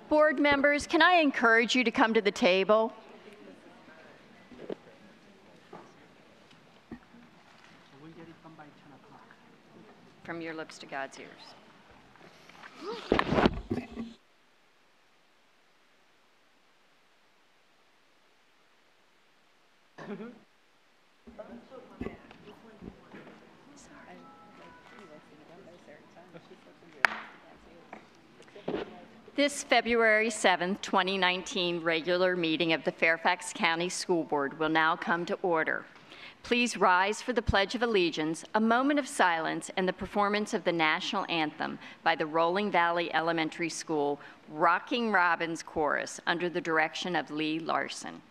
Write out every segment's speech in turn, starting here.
Board members, can I encourage you to come to the table? From your lips to God's ears. This February 7th, 2019 regular meeting of the Fairfax County School Board will now come to order. Please rise for the Pledge of Allegiance, a moment of silence, and the performance of the national anthem by the Rolling Valley Elementary School Rocking Robins Chorus under the direction of Lee Larson.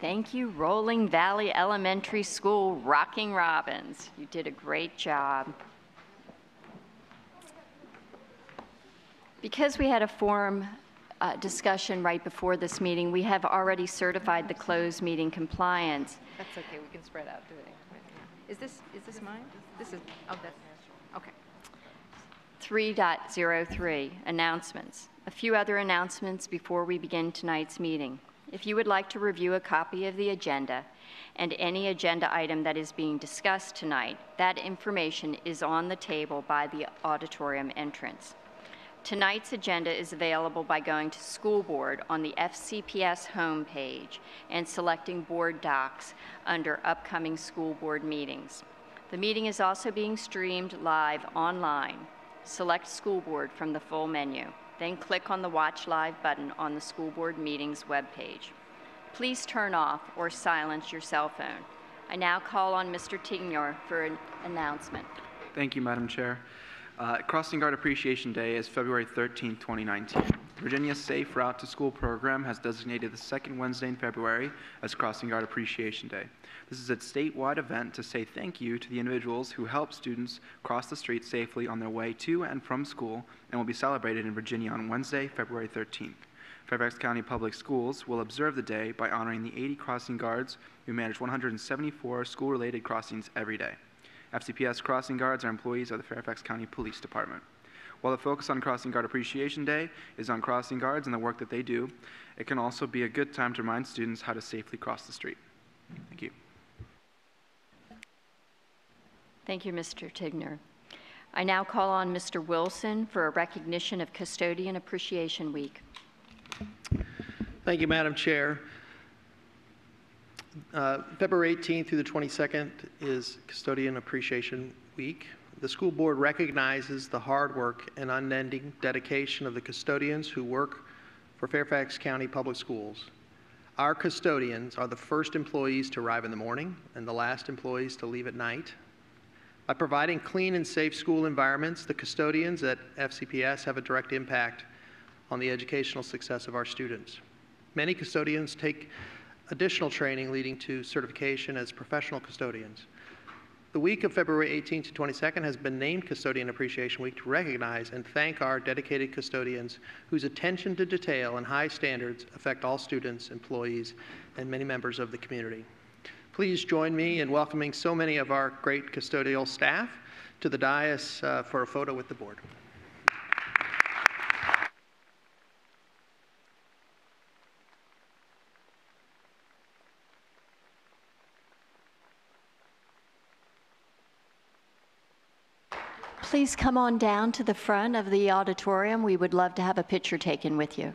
Thank you, Rolling Valley Elementary School Rocking Robins. You did a great job. Because we had a forum discussion right before this meeting, we have already certified the closed meeting compliance. That's okay, we can spread out. Do it. Is this mine? This is, oh, that's, okay. 3.03, announcements. A few other announcements before we begin tonight's meeting. If you would like to review a copy of the agenda and any agenda item that is being discussed tonight, that information is on the table by the auditorium entrance. Tonight's agenda is available by going to School Board on the FCPS homepage and selecting Board Docs under Upcoming School Board Meetings. The meeting is also being streamed live online. Select School Board from the full menu. Then click on the Watch Live button on the School Board Meetings webpage. Please turn off or silence your cell phone. I now call on Mr. Tignor for an announcement. Thank you, Madam Chair. Crossing Guard Appreciation Day is February 13, 2019. Virginia's Safe Route to School program has designated the second Wednesday in February as Crossing Guard Appreciation Day. This is a statewide event to say thank you to the individuals who help students cross the street safely on their way to and from school, and will be celebrated in Virginia on Wednesday, February 13th. Fairfax County Public Schools will observe the day by honoring the 80 crossing guards who manage 174 school-related crossings every day. FCPS crossing guards are employees of the Fairfax County Police Department. While the focus on Crossing Guard Appreciation Day is on crossing guards and the work that they do, it can also be a good time to remind students how to safely cross the street. Thank you. Thank you, Mr. Tignor. I now call on Mr. Wilson for a recognition of Custodian Appreciation Week. Thank you, Madam Chair. February 18th through the 22nd is Custodian Appreciation Week. The school board recognizes the hard work and unending dedication of the custodians who work for Fairfax County Public Schools. Our custodians are the first employees to arrive in the morning and the last employees to leave at night. By providing clean and safe school environments, the custodians at FCPS have a direct impact on the educational success of our students. Many custodians take additional training leading to certification as professional custodians. The week of February 18th to 22nd has been named Custodian Appreciation Week to recognize and thank our dedicated custodians whose attention to detail and high standards affect all students, employees, and many members of the community. Please join me in welcoming so many of our great custodial staff to the dais for a photo with the board. Please come on down to the front of the auditorium. We would love to have a picture taken with you.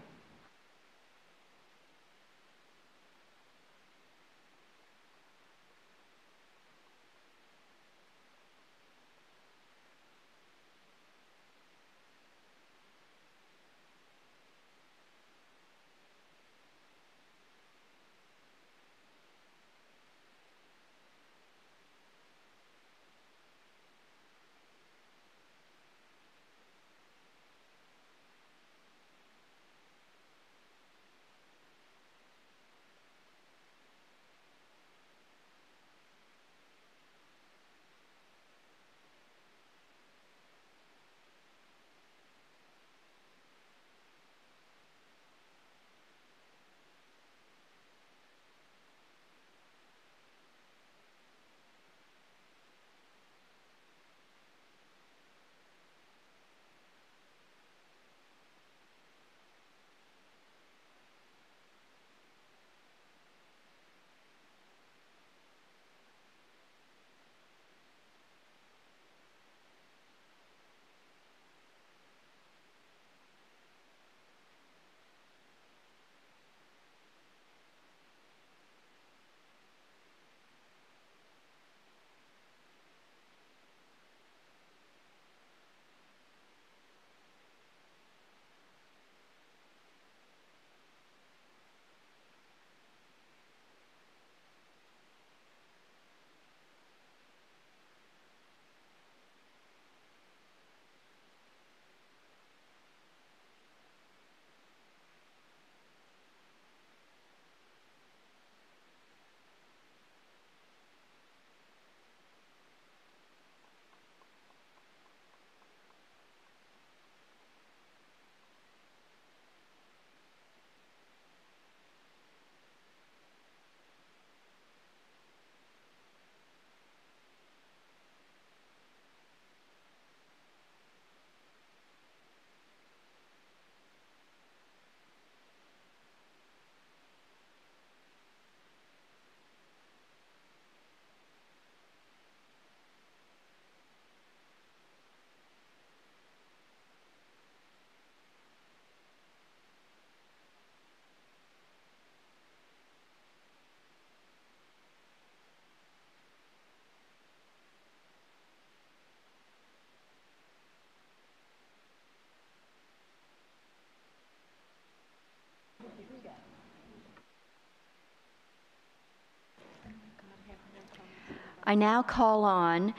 I now call on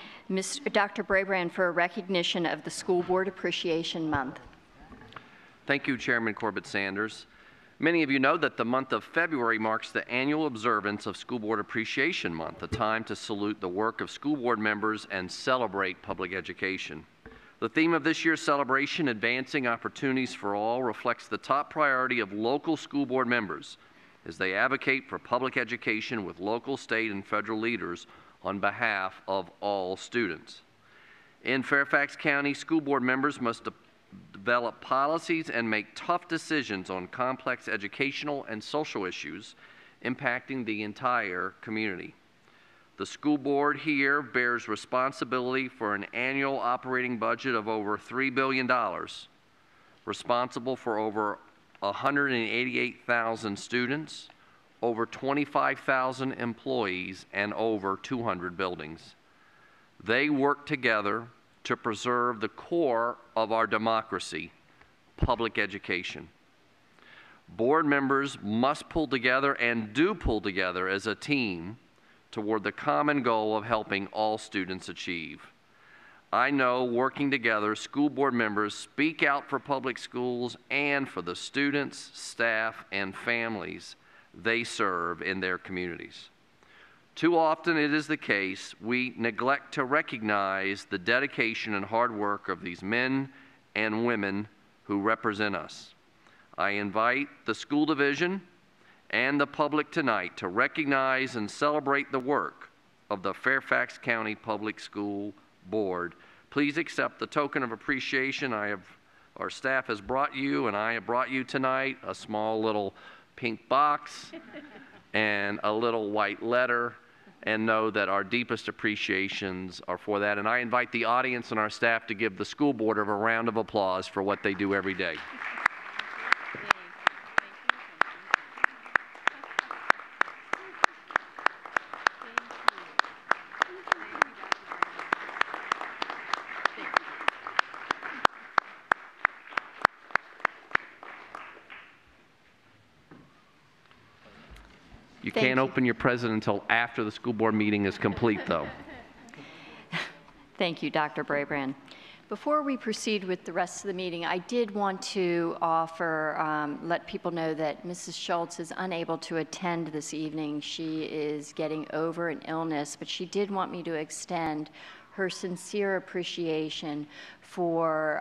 Dr. Brabrand for a recognition of the School Board Appreciation Month. Thank you, Chairman Corbett Sanders. Many of you know that the month of February marks the annual observance of School Board Appreciation Month, a time to salute the work of school board members and celebrate public education. The theme of this year's celebration, Advancing Opportunities for All, reflects the top priority of local school board members as they advocate for public education with local, state, and federal leaders on behalf of all students. In Fairfax County, school board members must develop policies and make tough decisions on complex educational and social issues impacting the entire community. The school board here bears responsibility for an annual operating budget of over $3 billion, responsible for over 188,000 students, over 25,000 employees, and over 200 buildings. They work together to preserve the core of our democracy, public education. Board members must pull together and do pull together as a team toward the common goal of helping all students achieve. I know working together, school board members speak out for public schools and for the students, staff, and families they serve in their communities. Too often it is the case we neglect to recognize the dedication and hard work of these men and women who represent us. I invite the school division and the public tonight to recognize and celebrate the work of the Fairfax County Public School Board. Please accept the token of appreciation our staff has brought you, and I have brought you tonight, a small little pink box and a little white letter, and know that our deepest appreciations are for that. And I invite the audience and our staff to give the school board a round of applause for what they do every day. You can't open your present until after the school board meeting is complete, though. Thank you, Dr. Brabrand. Before we proceed with the rest of the meeting, I did want to let people know that Mrs. Schultz is unable to attend this evening. She is getting over an illness, but she did want me to extend her sincere appreciation for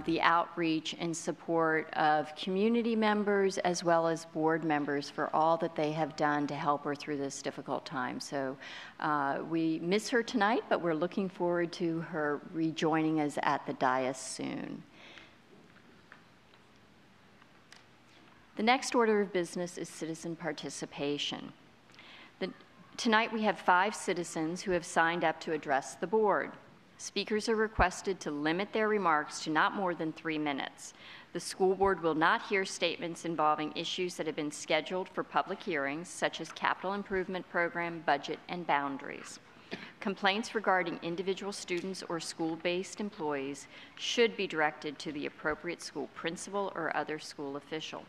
the outreach and support of community members as well as board members for all that they have done to help her through this difficult time. So we miss her tonight, but we're looking forward to her rejoining us at the dais soon. The next order of business is citizen participation. Tonight we have 5 citizens who have signed up to address the board. Speakers are requested to limit their remarks to not more than 3 minutes. The school board will not hear statements involving issues that have been scheduled for public hearings, such as capital improvement program, budget, and boundaries. Complaints regarding individual students or school-based employees should be directed to the appropriate school principal or other school official.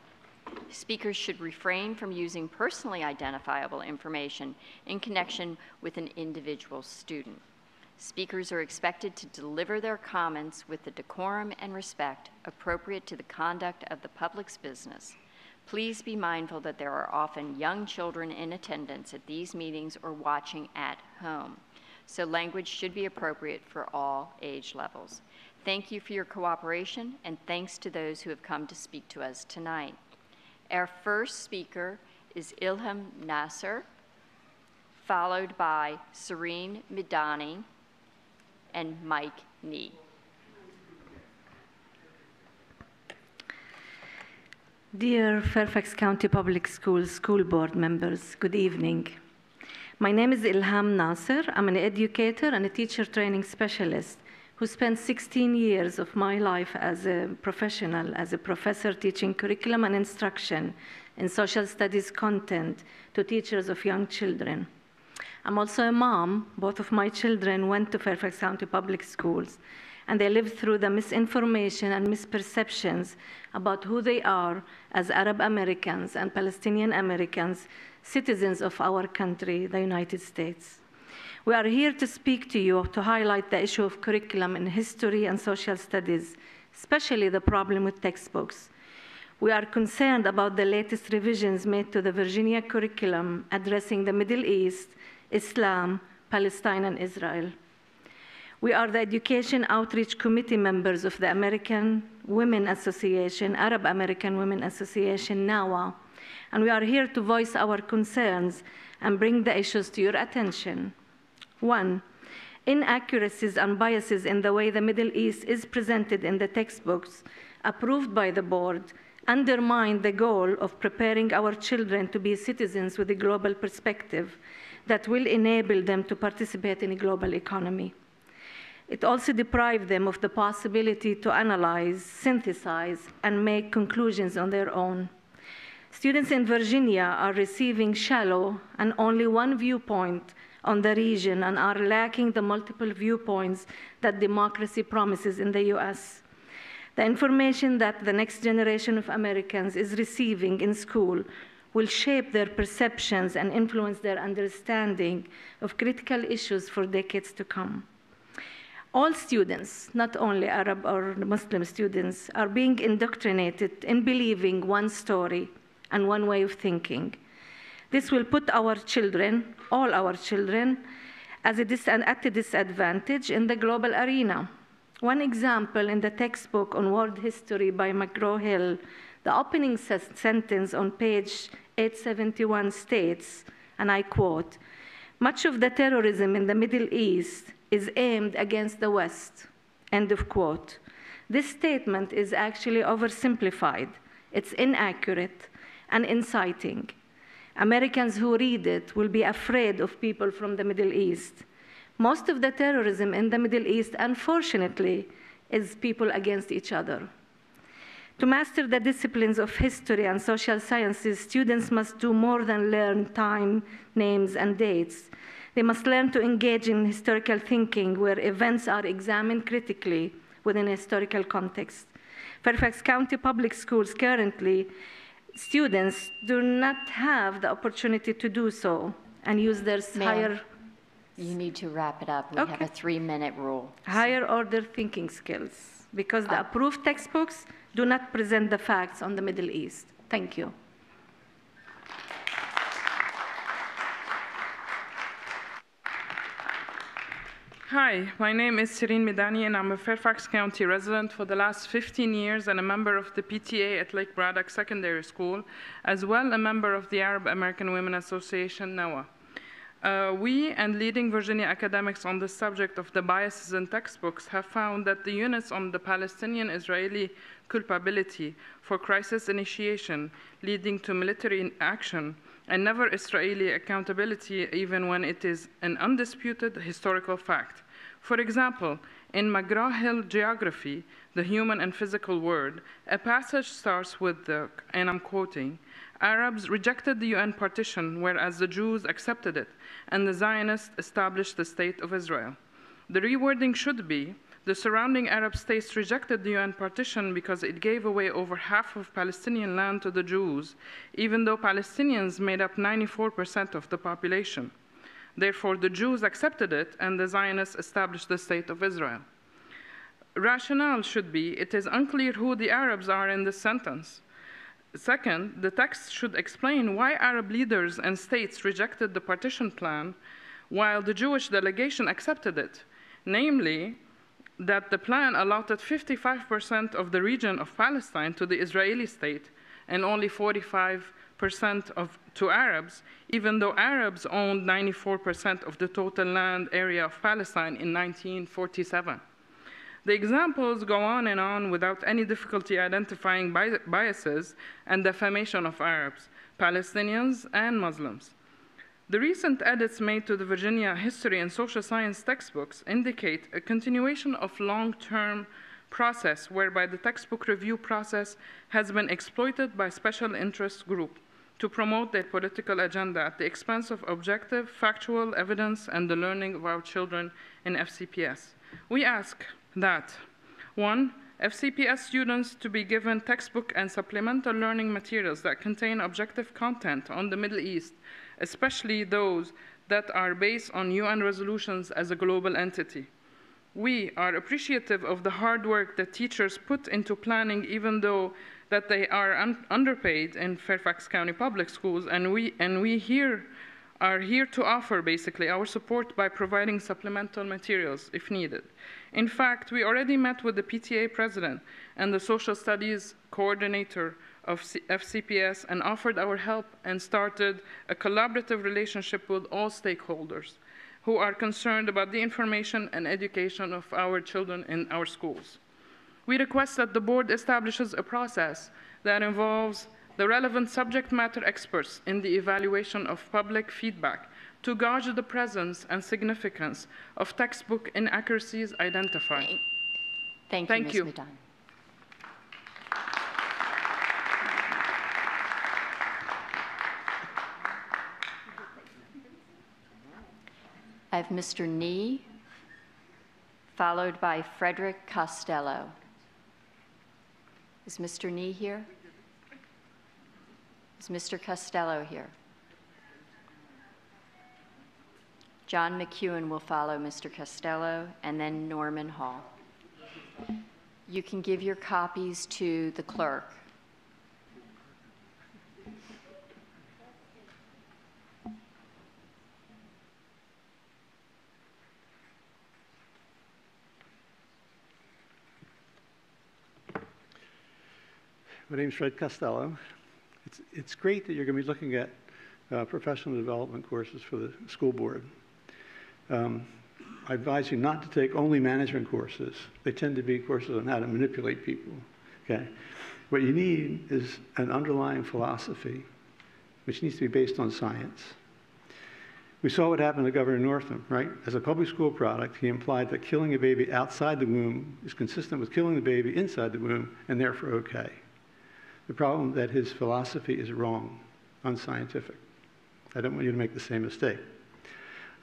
Speakers should refrain from using personally identifiable information in connection with an individual student. Speakers are expected to deliver their comments with the decorum and respect appropriate to the conduct of the public's business. Please be mindful that there are often young children in attendance at these meetings or watching at home, so language should be appropriate for all age levels. Thank you for your cooperation, and thanks to those who have come to speak to us tonight. Our first speaker is Ilham Nasser, followed by Serene Midani and Mike Nee. Dear Fairfax County Public Schools School Board members, good evening. My name is Ilham Nasser. I'm an educator and a teacher training specialist who spent 16 years of my life as a professional, as a professor teaching curriculum and instruction in social studies content to teachers of young children. I'm also a mom. Both of my children went to Fairfax County Public Schools, and they lived through the misinformation and misperceptions about who they are as Arab Americans and Palestinian Americans, citizens of our country, the United States. We are here to speak to you to highlight the issue of curriculum in history and social studies, especially the problem with textbooks. We are concerned about the latest revisions made to the Virginia curriculum addressing the Middle East, Islam, Palestine, and Israel. We are the Education Outreach Committee members of the American Women Association, Arab American Women Association, NAWA, and we are here to voice our concerns and bring the issues to your attention. 1, inaccuracies and biases in the way the Middle East is presented in the textbooks approved by the board undermine the goal of preparing our children to be citizens with a global perspective that will enable them to participate in a global economy. It also deprives them of the possibility to analyze, synthesize, and make conclusions on their own. Students in Virginia are receiving shallow and only one viewpoint on the region and are lacking the multiple viewpoints that democracy promises in the US. The information that the next generation of Americans is receiving in school will shape their perceptions and influence their understanding of critical issues for decades to come. All students, not only Arab or Muslim students, are being indoctrinated in believing one story and one way of thinking. This will put our children, all our children, at a disadvantage in the global arena. One example in the textbook on world history by McGraw-Hill, the opening sentence on page 871 states, and I quote, "Much of the terrorism in the Middle East is aimed against the West," end of quote. This statement is actually oversimplified. It's inaccurate and inciting. Americans who read it will be afraid of people from the Middle East. Most of the terrorism in the Middle East, unfortunately, is people against each other. To master the disciplines of history and social sciences, students must do more than learn time, names, and dates. They must learn to engage in historical thinking where events are examined critically within a historical context. Fairfax County Public Schools currently, students do not have the opportunity to do so and use their higher... You need to wrap it up. We have Okay. a 3-minute rule. higher order thinking skills, because the approved textbooks do not present the facts on the Middle East. Thank you. Hi, my name is Sireen Midani, and I'm a Fairfax County resident for the last 15 years and a member of the PTA at Lake Braddock Secondary School, as well a member of the Arab American Women Association, NAWA. We and leading Virginia academics on the subject of the biases in textbooks have found that the units on the Palestinian-Israeli culpability for crisis initiation leading to military action and never Israeli accountability even when it is an undisputed historical fact. For example, in McGraw-Hill Geography, The Human and Physical World, a passage starts with the, and I'm quoting, "Arabs rejected the UN partition, whereas the Jews accepted it, and the Zionists established the State of Israel." The rewording should be, "The surrounding Arab states rejected the UN partition because it gave away over half of Palestinian land to the Jews, even though Palestinians made up 94% of the population. Therefore, the Jews accepted it, and the Zionists established the State of Israel." Rationale should be, it is unclear who the Arabs are in this sentence. Second, the text should explain why Arab leaders and states rejected the partition plan while the Jewish delegation accepted it, namely, that the plan allotted 55% of the region of Palestine to the Israeli state and only 45% to Arabs, even though Arabs owned 94% of the total land area of Palestine in 1947. The examples go on and on without any difficulty identifying biases and defamation of Arabs, Palestinians, and Muslims. The recent edits made to the Virginia history and social science textbooks indicate a continuation of long-term process whereby the textbook review process has been exploited by special interest groups to promote their political agenda at the expense of objective, factual evidence and the learning of our children in FCPS. We ask that, 1, FCPS students to be given textbook and supplemental learning materials that contain objective content on the Middle East, especially those that are based on UN resolutions as a global entity. We are appreciative of the hard work that teachers put into planning, even though that they are underpaid in Fairfax County Public Schools, and we are here to offer basically our support by providing supplemental materials if needed. In fact, we already met with the PTA president and the social studies coordinator of FCPS and offered our help and started a collaborative relationship with all stakeholders who are concerned about the information and education of our children in our schools. We request that the board establishes a process that involves the relevant subject matter experts in the evaluation of public feedback to gauge the presence and significance of textbook inaccuracies identified. Thank you, Ms. Madani. I have Mr. Nee, followed by Frederick Costello. Is Mr. Nee here? Is Mr. Costello here? John McEwen will follow Mr. Costello, and then Norman Hall. You can give your copies to the clerk. My name is Fred Costello. It's great that you're going to be looking at professional development courses for the school board. I advise you not to take only management courses. They tend to be courses on how to manipulate people. Okay? What you need is an underlying philosophy, which needs to be based on science. We saw what happened to Governor Northam, right? As a public school product, he implied that killing a baby outside the womb is consistent with killing the baby inside the womb, and therefore okay. The problem is that his philosophy is wrong, unscientific. I don't want you to make the same mistake.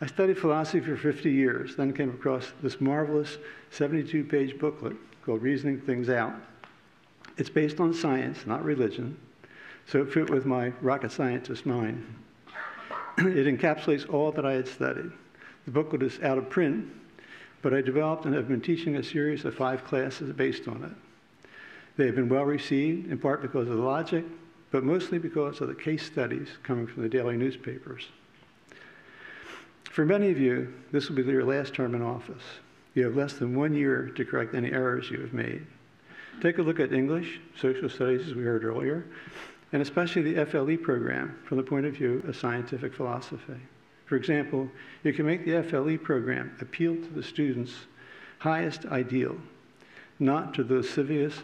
I studied philosophy for 50 years, then came across this marvelous 72-page booklet called Reasoning Things Out. It's based on science, not religion, so it fit with my rocket scientist mind. It encapsulates all that I had studied. The booklet is out of print, but I developed and have been teaching a series of 5 classes based on it. They have been well received, in part because of the logic, but mostly because of the case studies coming from the daily newspapers. For many of you, this will be your last term in office. You have less than 1 year to correct any errors you have made. Take a look at English, social studies, as we heard earlier, and especially the FLE program from the point of view of scientific philosophy. For example, you can make the FLE program appeal to the students' highest ideal, not to the lascivious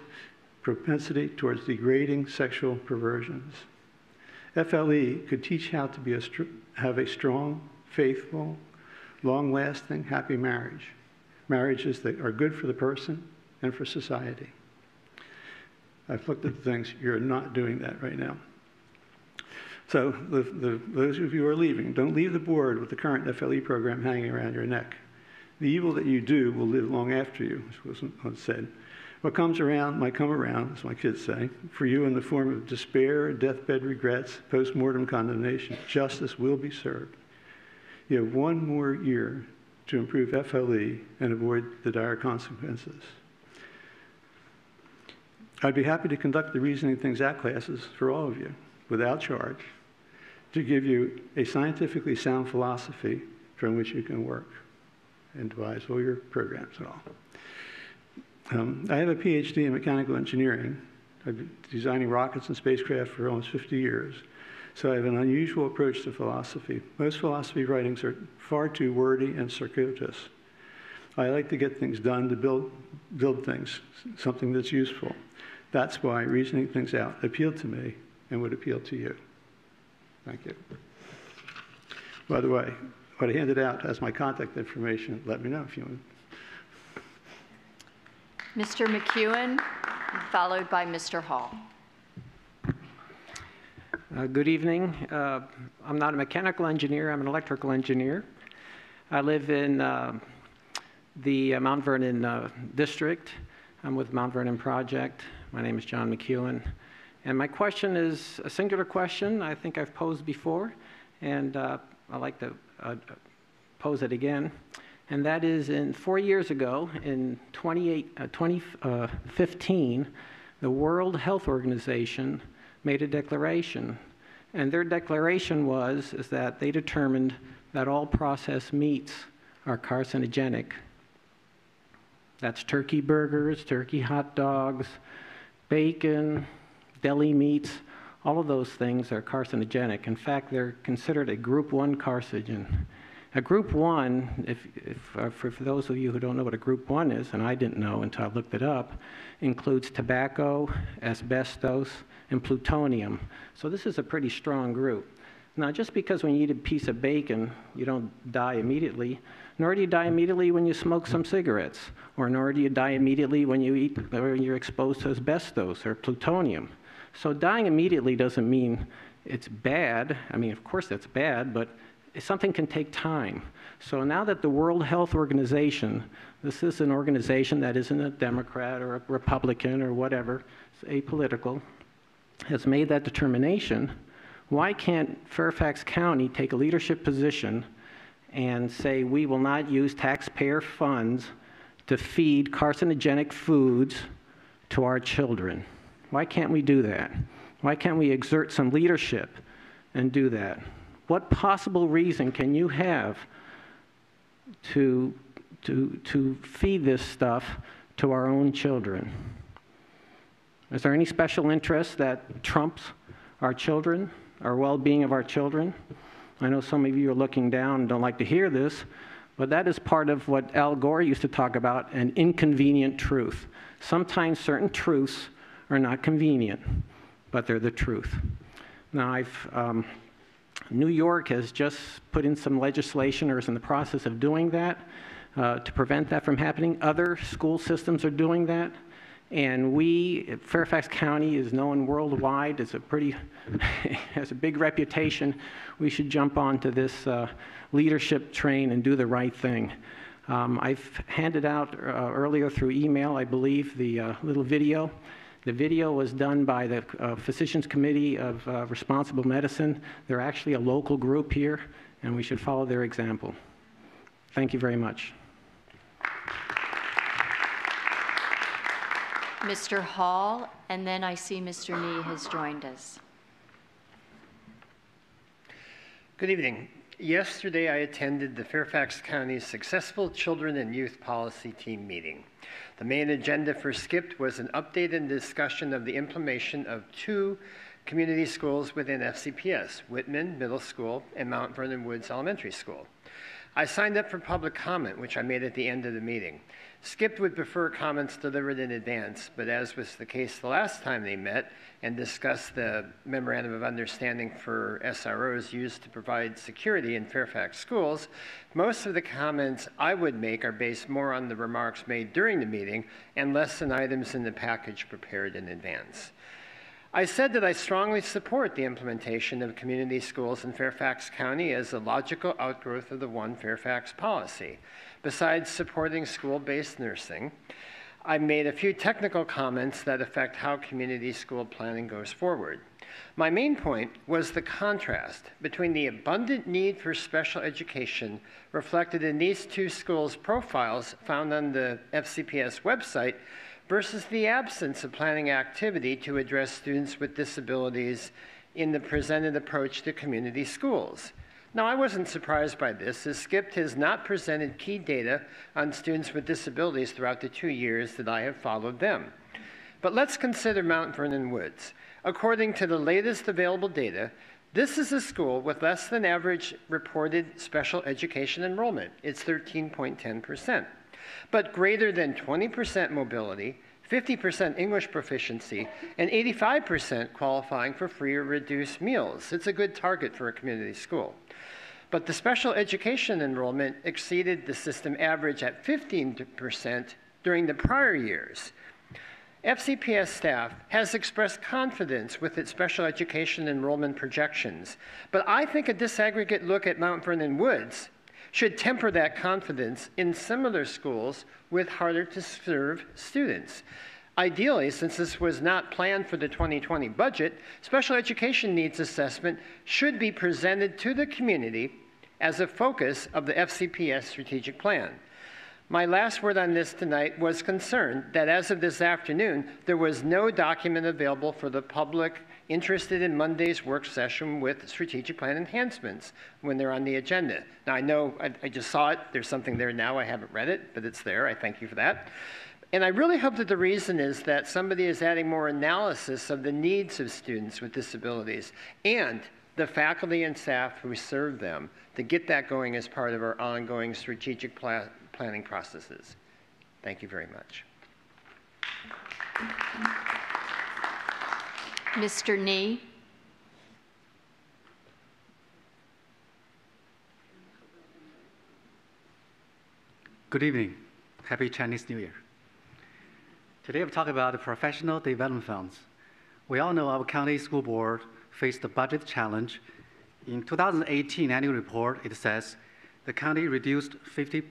propensity towards degrading sexual perversions. FLE could teach how to have a strong, faithful, long-lasting, happy marriage. Marriages that are good for the person and for society. I've looked at the things. You're not doing that right now. So those of you who are leaving, don't leave the board with the current FLE program hanging around your neck. The evil that you do will live long after you, as was said. What comes around might come around, as my kids say, for you in the form of despair, deathbed regrets, post-mortem condemnation. Justice will be served. You have 1 more year to improve FLE and avoid the dire consequences. I'd be happy to conduct the Reasoning Things Out classes for all of you, without charge, to give you a scientifically sound philosophy from which you can work and devise all your programs and all. I have a PhD in mechanical engineering. I've been designing rockets and spacecraft for almost 50 years. So I have an unusual approach to philosophy. Most philosophy writings are far too wordy and circuitous. I like to get things done, to build things, something that's useful. That's why Reasoning Things Out appealed to me and would appeal to you. Thank you. By the way, what I handed out has my contact information. Let me know if you want. Mr. McEwen, followed by Mr. Hall. Good evening. I'm not a mechanical engineer, I'm an electrical engineer. I live in the Mount Vernon district. I'm with Mount Vernon Project. My name is John McEwen. And my question is a singular question I think I've posed before, and I'd like to pose it again. And that is, 4 years ago, in 2015, the World Health Organization made a declaration. And their declaration is that they determined that all processed meats are carcinogenic. That's turkey burgers, turkey hot dogs, bacon, deli meats. All of those things are carcinogenic. In fact, they're considered a Group 1 carcinogen. A Group 1, for those of you who don't know what a Group 1 is, and I didn't know until I looked it up, includes tobacco, asbestos, and plutonium. So this is a pretty strong group. Now, just because when you eat a piece of bacon, you don't die immediately, nor do you die immediately when you smoke some cigarettes, or nor do you die immediately when you're exposed to asbestos or plutonium. So dying immediately doesn't mean it's bad. I mean, of course that's bad, but something can take time. So now that the World Health Organization, this is an organization that isn't a Democrat or a Republican or whatever, it's apolitical, has made that determination, why can't Fairfax County take a leadership position and say we will not use taxpayer funds to feed carcinogenic foods to our children? Why can't we do that? Why can't we exert some leadership and do that? What possible reason can you have to feed this stuff to our own children? Is there any special interest that trumps our children, our well-being of our children? I know some of you are looking down and don't like to hear this, but that is part of what Al Gore used to talk about, an inconvenient truth. Sometimes certain truths are not convenient, but they're the truth. Now, New York has just put in some legislation or is in the process of doing that to prevent that from happening. Other school systems are doing that. And Fairfax County is known worldwide as has a big reputation. We should jump onto this leadership train and do the right thing. I've handed out earlier through email, I believe, the little video. The video was done by the Physicians Committee of Responsible Medicine. They're actually a local group here, and we should follow their example. Thank you very much. Mr. Hall, and then I see Mr. Nee has joined us. Good evening. Yesterday, I attended the Fairfax County Successful Children and Youth Policy Team meeting. The main agenda for SCIPT was an update and discussion of the implementation of 2 community schools within FCPS, Whitman Middle School and Mount Vernon Woods Elementary School. I signed up for public comment, which I made at the end of the meeting. SCIPT would prefer comments delivered in advance, but as was the case the last time they met and discussed the Memorandum of Understanding for SROs used to provide security in Fairfax schools, most of the comments I would make are based more on the remarks made during the meeting and less than items in the package prepared in advance. I said that I strongly support the implementation of community schools in Fairfax County as a logical outgrowth of the One Fairfax policy. Besides supporting school-based nursing, I made a few technical comments that affect how community school planning goes forward. My main point was the contrast between the abundant need for special education reflected in these 2 schools' profiles found on the FCPS website versus the absence of planning activity to address students with disabilities in the presented approach to community schools. Now, I wasn't surprised by this, as SCIPT has not presented key data on students with disabilities throughout the 2 years that I have followed them. But let's consider Mount Vernon Woods. According to the latest available data, this is a school with less than average reported special education enrollment. It's 13.10%. But greater than 20% mobility, 50% English proficiency, and 85% qualifying for free or reduced meals. It's a good target for a community school. But the special education enrollment exceeded the system average at 15% during the prior years. FCPS staff has expressed confidence with its special education enrollment projections, but I think a disaggregate look at Mount Vernon Woods should temper that confidence in similar schools with harder to serve students. Ideally, since this was not planned for the 2020 budget, special education needs assessment should be presented to the community as a focus of the FCPS strategic plan. My last word on this tonight was concerned that as of this afternoon, there was no document available for the public interested in Monday's work session with strategic plan enhancements when they're on the agenda. Now, I know I just saw it. There's something there now. I haven't read it, but it's there. I thank you for that. And I really hope that the reason is that somebody is adding more analysis of the needs of students with disabilities and the faculty and staff who serve them to get that going as part of our ongoing strategic planning processes. Thank you very much. Mr. Nee. Good evening. Happy Chinese New Year. Today we'll talk about the professional development funds. We all know our county school board faced the budget challenge. In 2018 annual report, it says the county reduced $50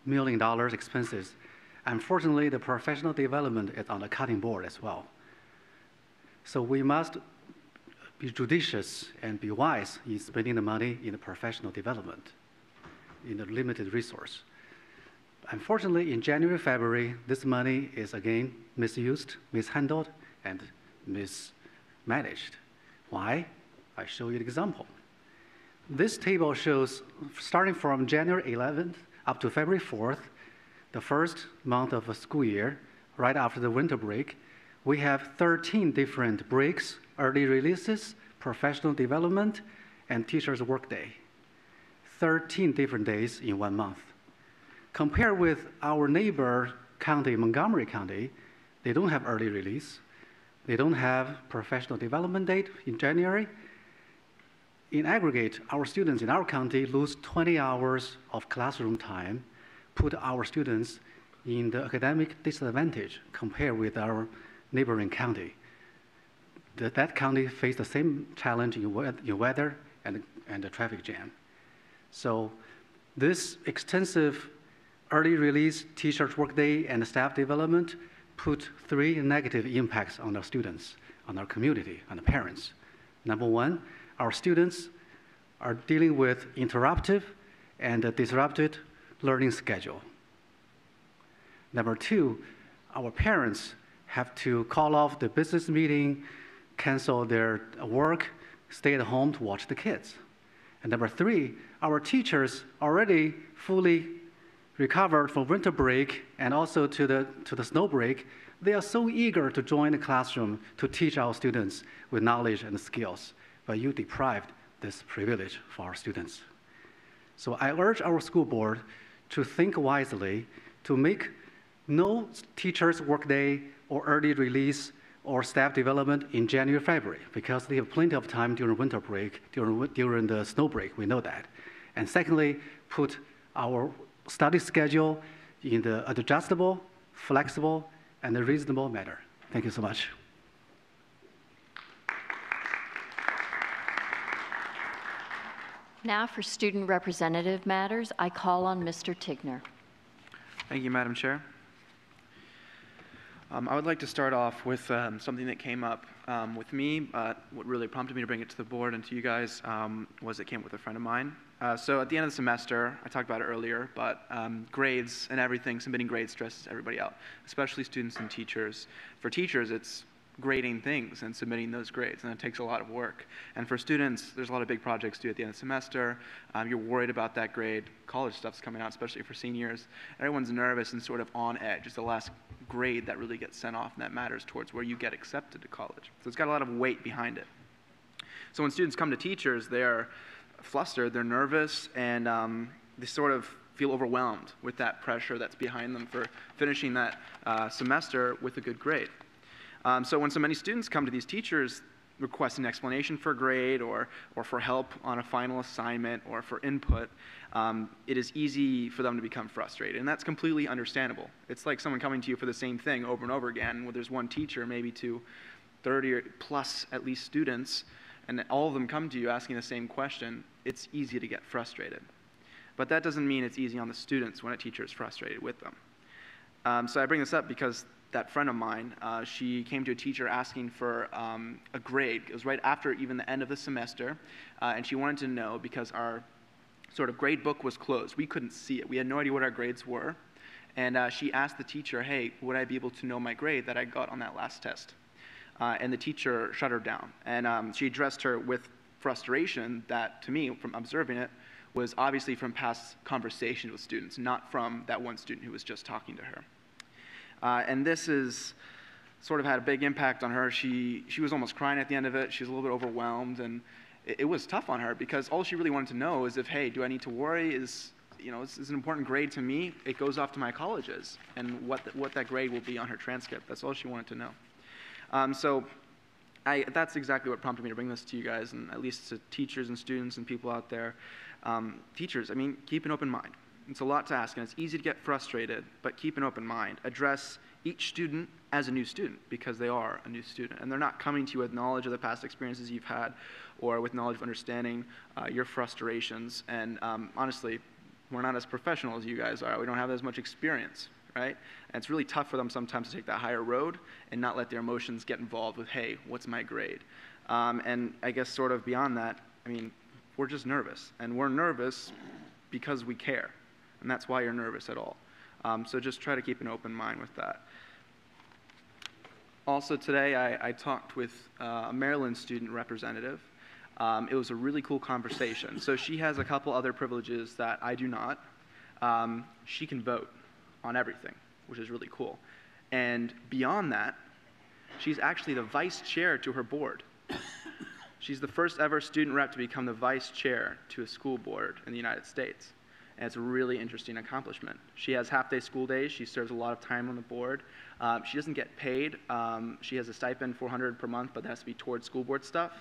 million expenses. Unfortunately, the professional development is on the cutting board as well. So we must be judicious and be wise in spending the money in the professional development, in the limited resource. Unfortunately, in January, February, this money is again misused, mishandled, and mismanaged. Why? I show you an example. This table shows, starting from January 11th up to February 4th, the first month of a school year, right after the winter break, we have 13 different breaks, early releases, professional development, and teacher's workday. 13 different days in 1 month. Compared with our neighbor county, Montgomery County, they don't have early release. They don't have professional development date in January. In aggregate, our students in our county lose 20 hours of classroom time, put our students in the academic disadvantage compared with our neighboring county. That county faced the same challenge in weather and the traffic jam. So this extensive early release, teacher's workday, and staff development put 3 negative impacts on our students, on our community, on the parents. Number 1, our students are dealing with interruptive and disrupted learning schedule. Number 2, our parents have to call off the business meeting, cancel their work, stay at home to watch the kids. And number 3, our teachers already fully recovered from winter break and also to the snow break. They are so eager to join the classroom to teach our students with knowledge and skills, but you deprived this privilege for our students. So I urge our school board to think wisely, to make no teacher's workday or early release or staff development in January, February, because they have plenty of time during winter break, during the snow break, we know that. And secondly, put our study schedule in the adjustable, flexible, and a reasonable manner. Thank you so much. Now for student representative matters, I call on Mr. Tigner. Thank you, Madam Chair. I would like to start off with something that came up with me. What really prompted me to bring it to the board and to you guys was it came with a friend of mine. So at the end of the semester, I talked about it earlier, but grades and everything, submitting grades stresses everybody out, especially students and teachers. For teachers, it's grading things and submitting those grades, and it takes a lot of work. And for students, there's a lot of big projects due at the end of the semester. You're worried about that grade. College stuff's coming out, especially for seniors. Everyone's nervous and sort of on edge. It's the last grade that really gets sent off, and that matters towards where you get accepted to college. So it's got a lot of weight behind it. So when students come to teachers, they're flustered, they're nervous, and they sort of feel overwhelmed with that pressure that's behind them for finishing that semester with a good grade. So when so many students come to these teachers requesting an explanation for a grade or for help on a final assignment or for input, it is easy for them to become frustrated. And that's completely understandable. It's like someone coming to you for the same thing over and over again, where there's one teacher, maybe to 30 or plus at least students, and all of them come to you asking the same question. It's easy to get frustrated. But that doesn't mean it's easy on the students when a teacher is frustrated with them. So I bring this up because that friend of mine, she came to a teacher asking for a grade. It was right after even the end of the semester, and she wanted to know because our sort of grade book was closed. We couldn't see it. We had no idea what our grades were, and she asked the teacher, hey, would I be able to know my grade that I got on that last test? And the teacher shut her down, and she addressed her with frustration that, to me, from observing it, was obviously from past conversations with students, not from that one student who was just talking to her. And this is sort of had a big impact on her. She was almost crying at the end of it. She was a little bit overwhelmed, and it was tough on her because all she really wanted to know is if, hey, do I need to worry? Is an important grade to me. It goes off to my colleges, and what that grade will be on her transcript. That's all she wanted to know. So that's exactly what prompted me to bring this to you guys, and at least to teachers and students and people out there. Teachers, I mean, keep an open mind. It's a lot to ask, and it's easy to get frustrated, but keep an open mind. Address each student as a new student, because they are a new student, and they're not coming to you with knowledge of the past experiences you've had or with knowledge of understanding your frustrations. And honestly, we're not as professional as you guys are. We don't have as much experience, right? And it's really tough for them sometimes to take that higher road and not let their emotions get involved with, hey, what's my grade? And I guess sort of beyond that, I mean, we're just nervous. And we're nervous because we care. And that's why you're nervous at all. So just try to keep an open mind with that. Also today, I talked with a Maryland student representative. It was a really cool conversation. So she has a couple other privileges that I do not. She can vote on everything, which is really cool. And beyond that, she's actually the vice chair to her board. She's the first ever student rep to become the vice chair to a school board in the United States. And it's a really interesting accomplishment. She has half-day school days. She serves a lot of time on the board. She doesn't get paid. She has a stipend, $400 per month, but that has to be towards school board stuff.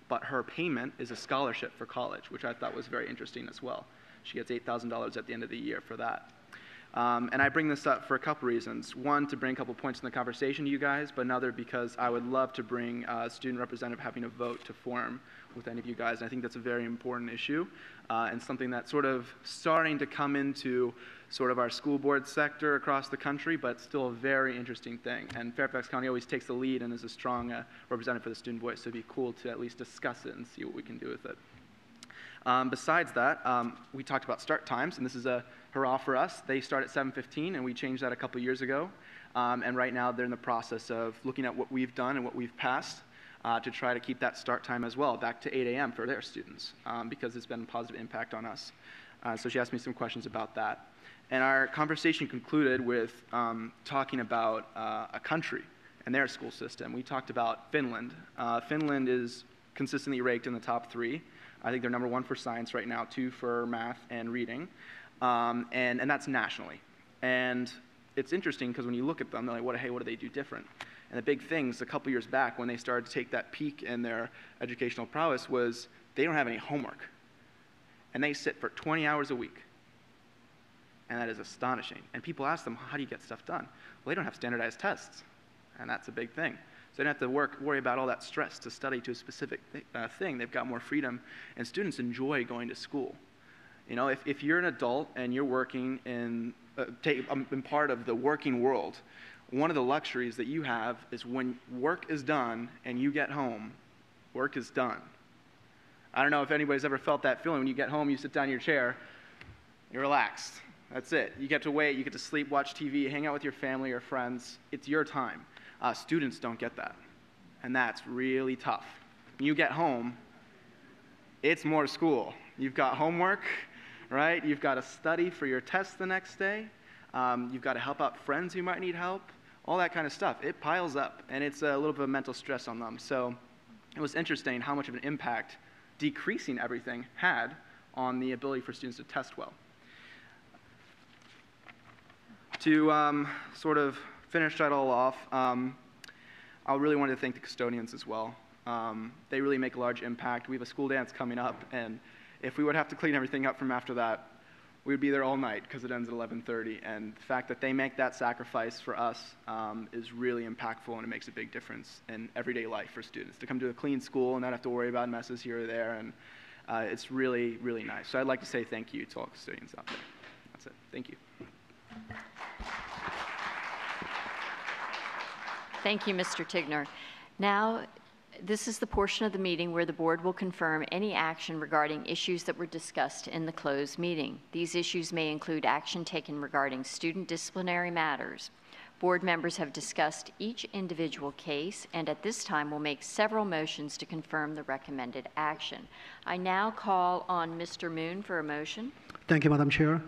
But her payment is a scholarship for college, which I thought was very interesting as well. She gets $8,000 at the end of the year for that. And I bring this up for a couple reasons. One, to bring a couple points in the conversation to you guys, but another because I would love to bring a student representative having a vote to form with any of you guys. And I think that's a very important issue and something that's sort of starting to come into sort of our school board sector across the country, but still a very interesting thing. And Fairfax County always takes the lead and is a strong representative for the student voice, so it'd be cool to at least discuss it and see what we can do with it. Besides that, we talked about start times, and this is a hurrah for us. They start at 7:15, and we changed that a couple years ago. And right now, they're in the process of looking at what we've done and what we've passed to try to keep that start time as well, back to 8 a.m. for their students, because it's been a positive impact on us. So she asked me some questions about that. And our conversation concluded with talking about a country and their school system. We talked about Finland. Finland is consistently ranked in the top 3. I think they're #1 for science right now, 2 for math and reading, and that's nationally. And it's interesting because when you look at them, they're like, what do they do different? And the big things a couple years back when they started to take that peak in their educational prowess was they don't have any homework. And they sit for 20 hours a week. And that is astonishing. And people ask them, how do you get stuff done? Well, they don't have standardized tests. And that's a big thing. So they don't have to worry about all that stress to study to a specific thing. They've got more freedom. And students enjoy going to school. You know, if you're an adult and you're working in part of the working world, one of the luxuries that you have is when work is done and you get home, work is done. I don't know if anybody's ever felt that feeling. When you get home, you sit down in your chair, you're relaxed. That's it. You get to wait, you get to sleep, watch TV, hang out with your family or friends. It's your time. Students don't get that. And that's really tough. When you get home, it's more school. You've got homework, right? You've got to study for your test the next day. You've got to help out friends who might need help. All that kind of stuff. It piles up, and it's a little bit of mental stress on them. So it was interesting how much of an impact decreasing everything had on the ability for students to test well. To sort of finish that all off, I really wanted to thank the custodians as well. They really make a large impact. We have a school dance coming up, and if we would have to clean everything up from after that, we would be there all night because it ends at 11:30. And the fact that they make that sacrifice for us is really impactful, and it makes a big difference in everyday life for students to come to a clean school and not have to worry about messes here or there. And it's really, really nice. So I'd like to say thank you to all custodians out there. That's it. Thank you. Thank you, Mr. Tigner. Now, this is the portion of the meeting where the board will confirm any action regarding issues that were discussed in the closed meeting. These issues may include action taken regarding student disciplinary matters. Board members have discussed each individual case and at this time will make several motions to confirm the recommended action. I now call on Mr. Moon for a motion. Thank you, Madam Chair.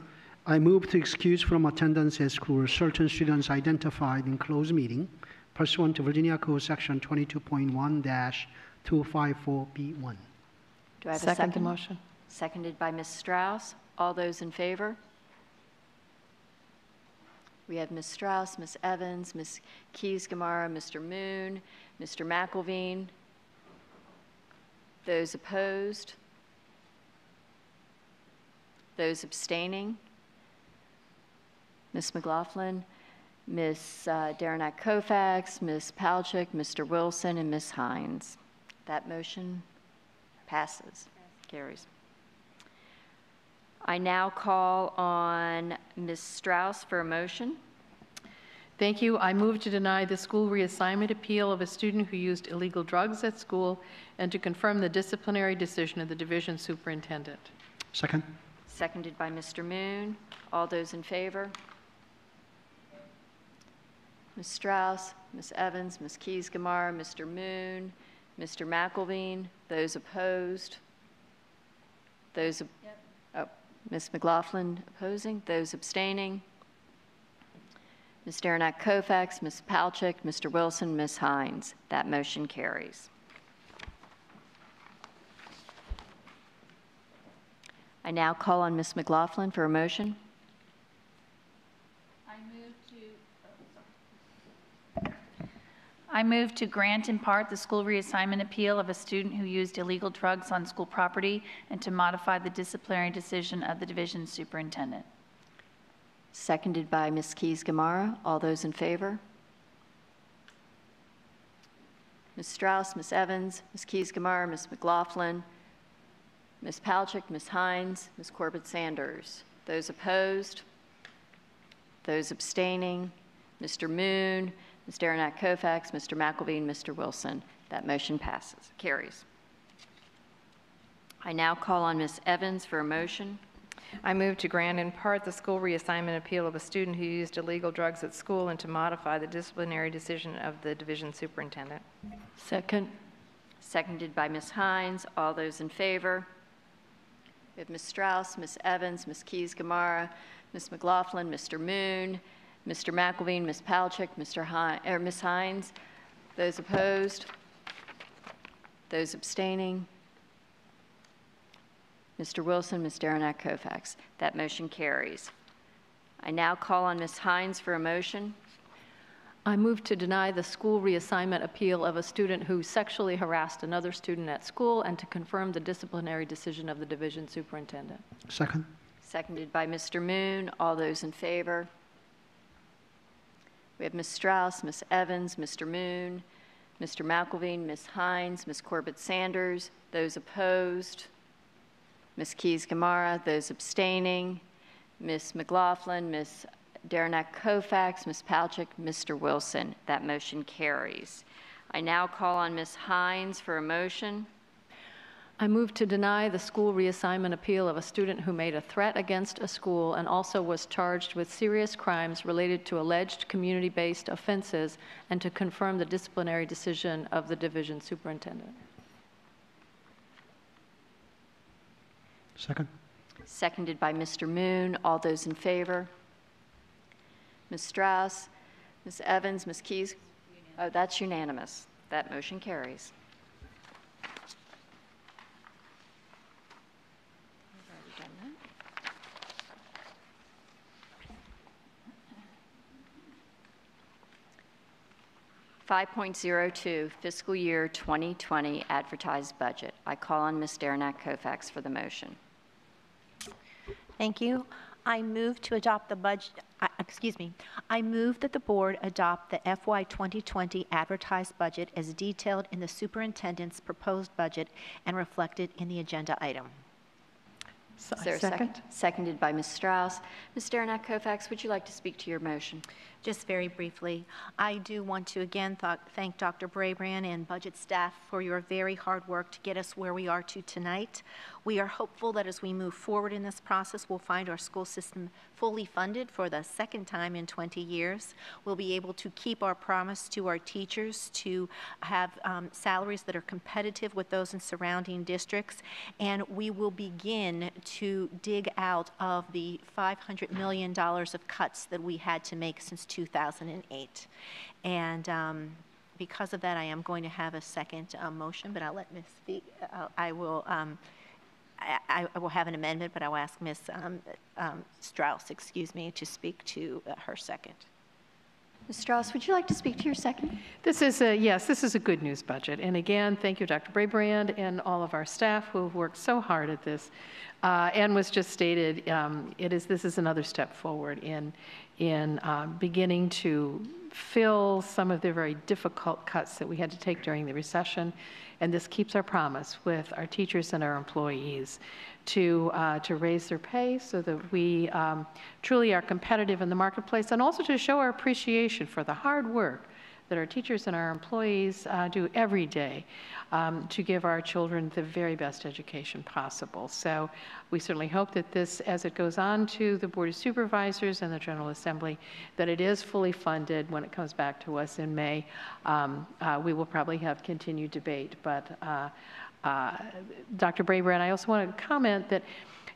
I move to excuse from attendance at school certain students identified in closed meeting pursuant to Virginia Code Section 22.1-254B1. Do I have a Second second? the motion. Seconded by Ms. Strauss. All those in favor? We have Ms. Strauss, Ms. Evans, Ms. Keys-Gamarra, Mr. Moon, Mr. McElveen. Those opposed? Those abstaining? Ms. McLaughlin, Ms. Derenak-Kofax, Ms. Palchik, Mr. Wilson, and Ms. Hines. That motion passes, carries. I now call on Ms. Strauss for a motion. Thank you. I move to deny the school reassignment appeal of a student who used illegal drugs at school and to confirm the disciplinary decision of the division superintendent. Second. Seconded by Mr. Moon. All those in favor? Ms. Strauss, Ms. Evans, Ms. Keys-Gamarra, Mr. Moon, Mr. McElveen. Those opposed? Those, Ms. McLaughlin opposing. Those abstaining? Ms. Derenak-Kofax, Ms. Palchik, Mr. Wilson, Ms. Hines. That motion carries. I now call on Ms. McLaughlin for a motion. I move to grant in part the school reassignment appeal of a student who used illegal drugs on school property and to modify the disciplinary decision of the division superintendent. Seconded by Ms. Keys-Gamarra. All those in favor? Ms. Strauss, Ms. Evans, Ms. Keys-Gamarra, Ms. McLaughlin, Ms. Palchik, Ms. Hines, Ms. Corbett-Sanders. Those opposed? Those abstaining? Mr. Moon, Ms. Derenak-Kofax, Mr. McElveen, Mr. Wilson. That motion carries. I now call on Ms. Evans for a motion. I move to grant in part the school reassignment appeal of a student who used illegal drugs at school and to modify the disciplinary decision of the division superintendent. Second. Seconded by Ms. Hines. All those in favor? We have Ms. Strauss, Ms. Evans, Ms. Keys-Gamarra, Ms. McLaughlin, Mr. Moon, Mr. McElveen, Ms. Palchik, Ms. Hines. Those opposed? Those abstaining? Mr. Wilson, Ms. Derenak-Kofax. That motion carries. I now call on Ms. Hines for a motion. I move to deny the school reassignment appeal of a student who sexually harassed another student at school and to confirm the disciplinary decision of the division superintendent. Second. Seconded by Mr. Moon. All those in favor? We have Ms. Strauss, Ms. Evans, Mr. Moon, Mr. McElveen, Ms. Hines, Ms. Corbett-Sanders. Those opposed? Ms. Keys-Gamarra. Those abstaining? Ms. McLaughlin, Ms. Derenak-Kofax, Ms. Palchik, Mr. Wilson. That motion carries. I now call on Ms. Hines for a motion. I move to deny the school reassignment appeal of a student who made a threat against a school and also was charged with serious crimes related to alleged community-based offenses and to confirm the disciplinary decision of the division superintendent. Second. Seconded by Mr. Moon. All those in favor? Ms. Strauss, Ms. Evans, Ms. Keys. Oh, that's unanimous. That motion carries. We've already done that. 5.02, fiscal year 2020 advertised budget. I call on Ms. Derenak-Kofax for the motion. Thank you. I move to adopt the budget, I move that the board adopt the FY 2020 advertised budget as detailed in the superintendent's proposed budget and reflected in the agenda item. Is there a second? Seconded by Ms. Strauss. Ms. Derenak-Kofax, would you like to speak to your motion? Just very briefly, I do want to again thank Dr. Brabrand and budget staff for your very hard work to get us where we are to tonight. We are hopeful that as we move forward in this process, we'll find our school system fully funded for the second time in 20 years. We'll be able to keep our promise to our teachers to have salaries that are competitive with those in surrounding districts, and we will begin to dig out of the $500 million of cuts that we had to make since 2008. And because of that, I am going to have a second motion, but I'll let Ms. speak. I will have an amendment, but I will ask Ms. Strauss, to speak to her second. Ms. Strauss, would you like to speak to your second? This is a good news budget. And again, thank you, Dr. Brabrand, and all of our staff who have worked so hard at this. And was just stated, this is another step forward in beginning to fill some of the very difficult cuts that we had to take during the recession. And this keeps our promise with our teachers and our employees to raise their pay so that we truly are competitive in the marketplace, and also to show our appreciation for the hard work that our teachers and our employees do every day to give our children the very best education possible. So we certainly hope that this, as it goes on to the Board of Supervisors and the General Assembly, that it is fully funded when it comes back to us in May. We will probably have continued debate, but Dr. Brabrand, I also want to comment that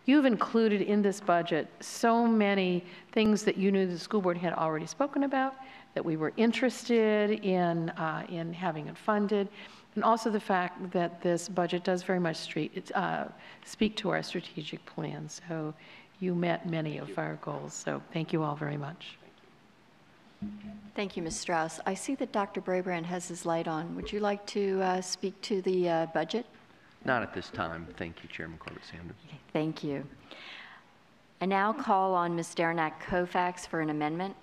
you've included in this budget so many things that you knew the school board had already spoken about, that we were interested in having it funded, and also the fact that this budget does very much speak to our strategic plan. So you met many of our goals. So thank you all very much. Thank you, Ms. Strauss. I see that Dr. Brabrand has his light on. Would you like to speak to the budget? Not at this time. Thank you, Chairman Corbett-Sanders. Okay, thank you. I now call on Ms. Derenak-Kofax for an amendment.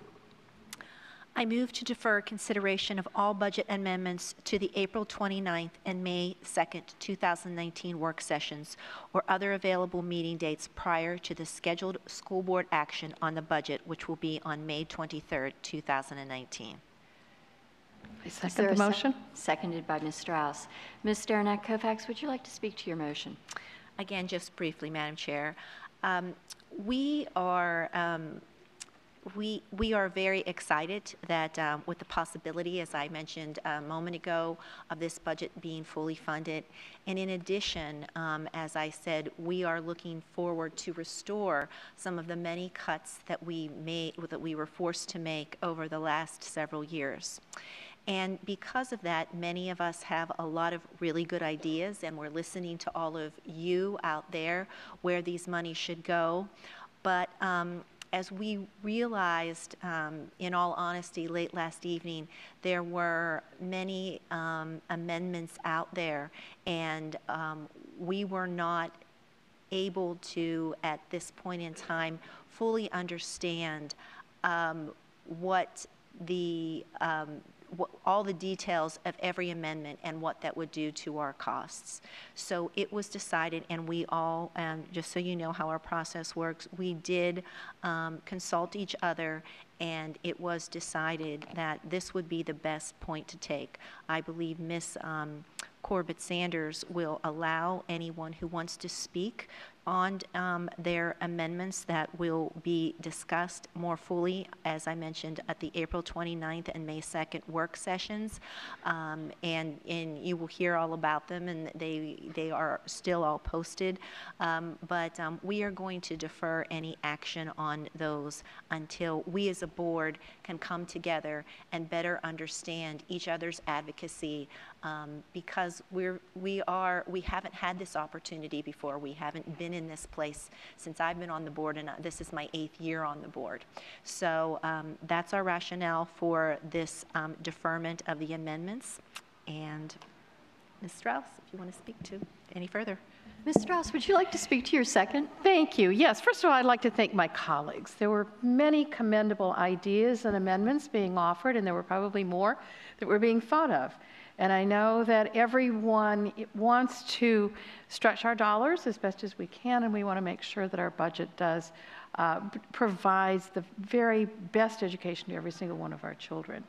I move to defer consideration of all budget amendments to the April 29th and May 2nd, 2019 work sessions or other available meeting dates prior to the scheduled school board action on the budget, which will be on May 23rd, 2019. I second the motion. Seconded by Ms. Strauss. Ms. Derenak-Kofax, would you like to speak to your motion? Again, just briefly, Madam Chair. We are very excited that with the possibility, as I mentioned a moment ago, of this budget being fully funded. And in addition, as I said, we are looking forward to restore some of the many cuts that we were forced to make over the last several years. And because of that, many of us have a lot of really good ideas, and we're listening to all of you out there where these monies should go. But as we realized, in all honesty, late last evening, there were many amendments out there, and we were not able to, at this point in time, fully understand what all the details of every amendment and what that would do to our costs. So it was decided, and we all, just so you know how our process works, we did consult each other, and it was decided that this would be the best point to take. I believe Ms. Corbett-Sanders will allow anyone who wants to speak on their amendments that will be discussed more fully, as I mentioned, at the April 29th and May 2nd work sessions. And you will hear all about them, and they are still all posted. But we are going to defer any action on those until we as a board can come together and better understand each other's advocacy, because we haven't had this opportunity before. We haven't been in this place since I've been on the board, and this is my 8th year on the board. So that's our rationale for this deferment of the amendments. And Ms. Strauss, if you want to speak to any further. Ms. Strauss, would you like to speak to your second? Thank you. Yes, first of all, I'd like to thank my colleagues. There were many commendable ideas and amendments being offered, and there were probably more that were being thought of. And I know that everyone wants to stretch our dollars as best as we can, and we want to make sure that our budget provides the very best education to every single one of our children.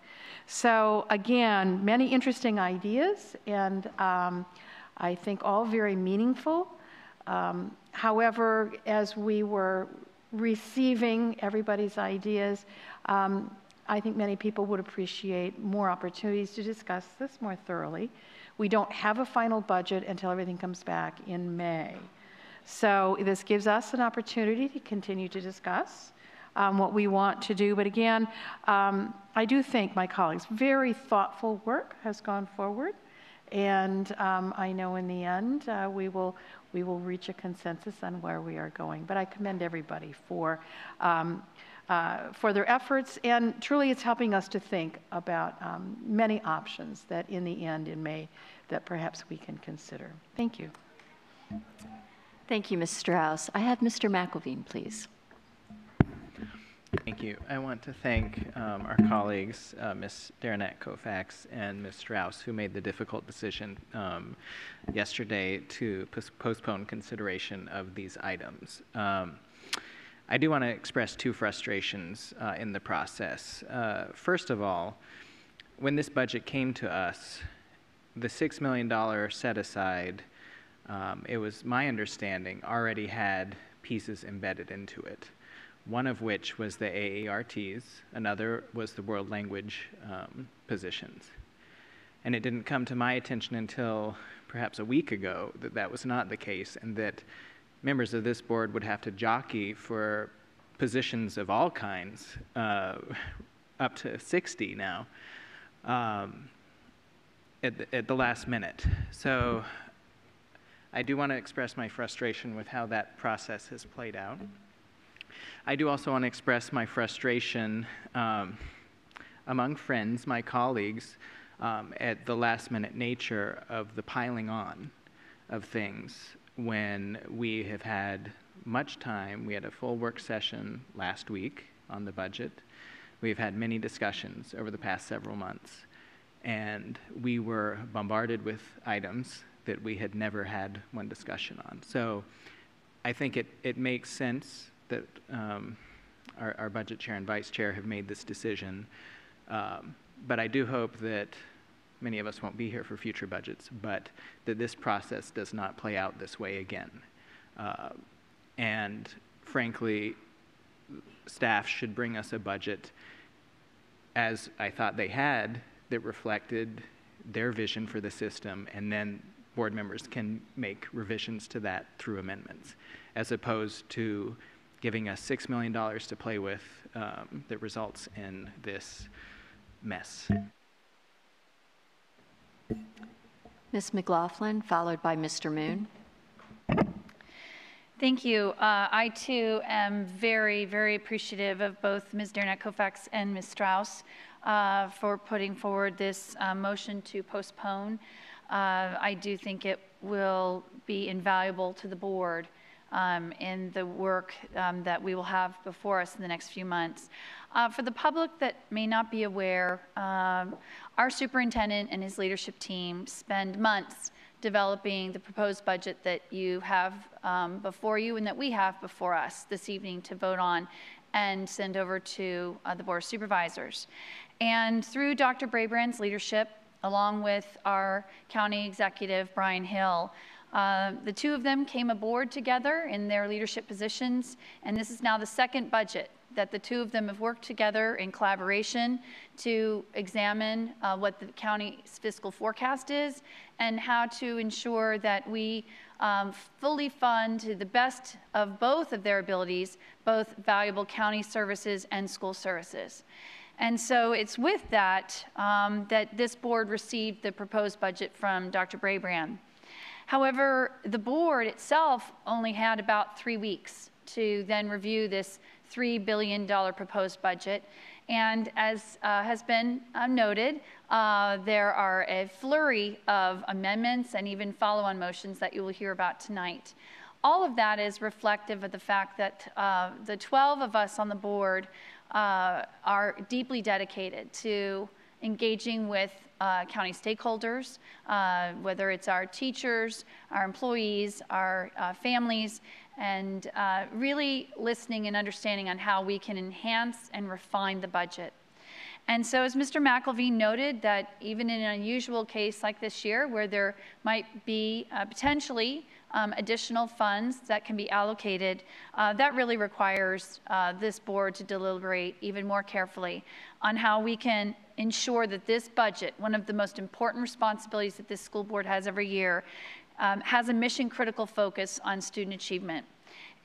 So again, many interesting ideas, and I think all very meaningful. However, as we were receiving everybody's ideas, I think many people would appreciate more opportunities to discuss this more thoroughly. We don't have a final budget until everything comes back in May. So this gives us an opportunity to continue to discuss what we want to do. But again, I do think my colleagues' very thoughtful work has gone forward. And I know in the end we will reach a consensus on where we are going. But I commend everybody for their efforts, and truly it's helping us to think about many options that in the end in May that perhaps we can consider. Thank you. Thank you, Ms. Strauss. I have Mr. McElveen, please. Thank you. I want to thank our colleagues, Ms. Daranette Kofax and Ms. Strauss, who made the difficult decision yesterday to postpone consideration of these items. I do want to express two frustrations in the process. First of all, when this budget came to us, the $6 million set aside, it was my understanding, already had pieces embedded into it. One of which was the AARTs, another was the world language positions. And it didn't come to my attention until perhaps a week ago that that was not the case, and that members of this board would have to jockey for positions of all kinds, up to 60 now, at the last minute. So I do want to express my frustration with how that process has played out. I do also want to express my frustration among friends, my colleagues, at the last minute nature of the piling on of things when we have had much time. We had a full work session last week on the budget. We've had many discussions over the past several months, and we were bombarded with items that we had never had one discussion on. So I think it makes sense that our budget chair and vice chair have made this decision. But I do hope that many of us won't be here for future budgets, but that this process does not play out this way again. And frankly, staff should bring us a budget, as I thought they had, that reflected their vision for the system, and then board members can make revisions to that through amendments, as opposed to giving us $6 million to play with that results in this mess. Ms. McLaughlin, followed by Mr. Moon. Thank you. I too am very, very appreciative of both Ms. Daranette Kofax and Ms. Strauss for putting forward this motion to postpone. I do think it will be invaluable to the board in the work that we will have before us in the next few months. For the public that may not be aware, our superintendent and his leadership team spend months developing the proposed budget that you have before you and that we have before us this evening to vote on and send over to the Board of Supervisors. And through Dr. Brabrand's leadership, along with our county executive, Brian Hill, the two of them came aboard together in their leadership positions, and this is now the second budget that the two of them have worked together in collaboration to examine what the county's fiscal forecast is and how to ensure that we fully fund to the best of both of their abilities, both valuable county services and school services. And so it's with that that this board received the proposed budget from Dr. Brabrand. However, the board itself only had about 3 weeks to then review this $3 billion proposed budget. And as has been noted, there are a flurry of amendments and even follow-on motions that you will hear about tonight. All of that is reflective of the fact that the 12 of us on the board are deeply dedicated to engaging with county stakeholders, whether it's our teachers, our employees, our families, and really listening and understanding on how we can enhance and refine the budget. And so as Mr. McElveen noted, that even in an unusual case like this year where there might be potentially additional funds that can be allocated, that really requires this board to deliberate even more carefully on how we can ensure that this budget, one of the most important responsibilities that this school board has every year, has a mission critical focus on student achievement.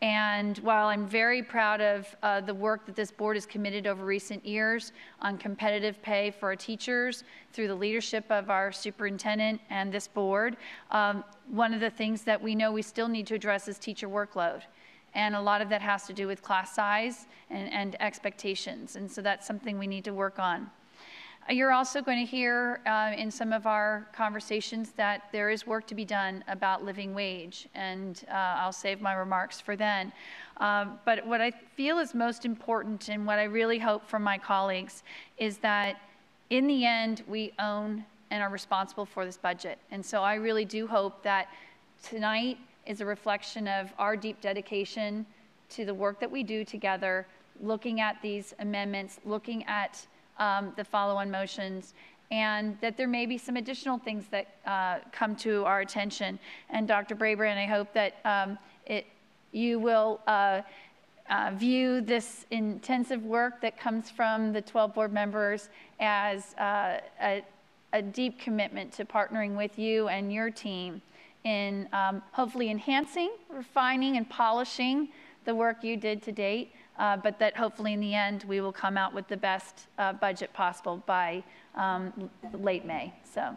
And while I'm very proud of the work that this board has committed over recent years on competitive pay for our teachers through the leadership of our superintendent and this board, one of the things that we know we still need to address is teacher workload. And a lot of that has to do with class size and expectations. And so that's something we need to work on. You're also going to hear in some of our conversations that there is work to be done about living wage, and I'll save my remarks for then. But what I feel is most important, and what I really hope from my colleagues, is that in the end, we own and are responsible for this budget. And so I really do hope that tonight is a reflection of our deep dedication to the work that we do together, looking at these amendments, looking at the follow-on motions, and that there may be some additional things that come to our attention. And Dr. Brabrand, I hope that you will view this intensive work that comes from the 12 board members as a deep commitment to partnering with you and your team in hopefully enhancing, refining, and polishing the work you did to date, but that hopefully in the end we will come out with the best budget possible by late May. So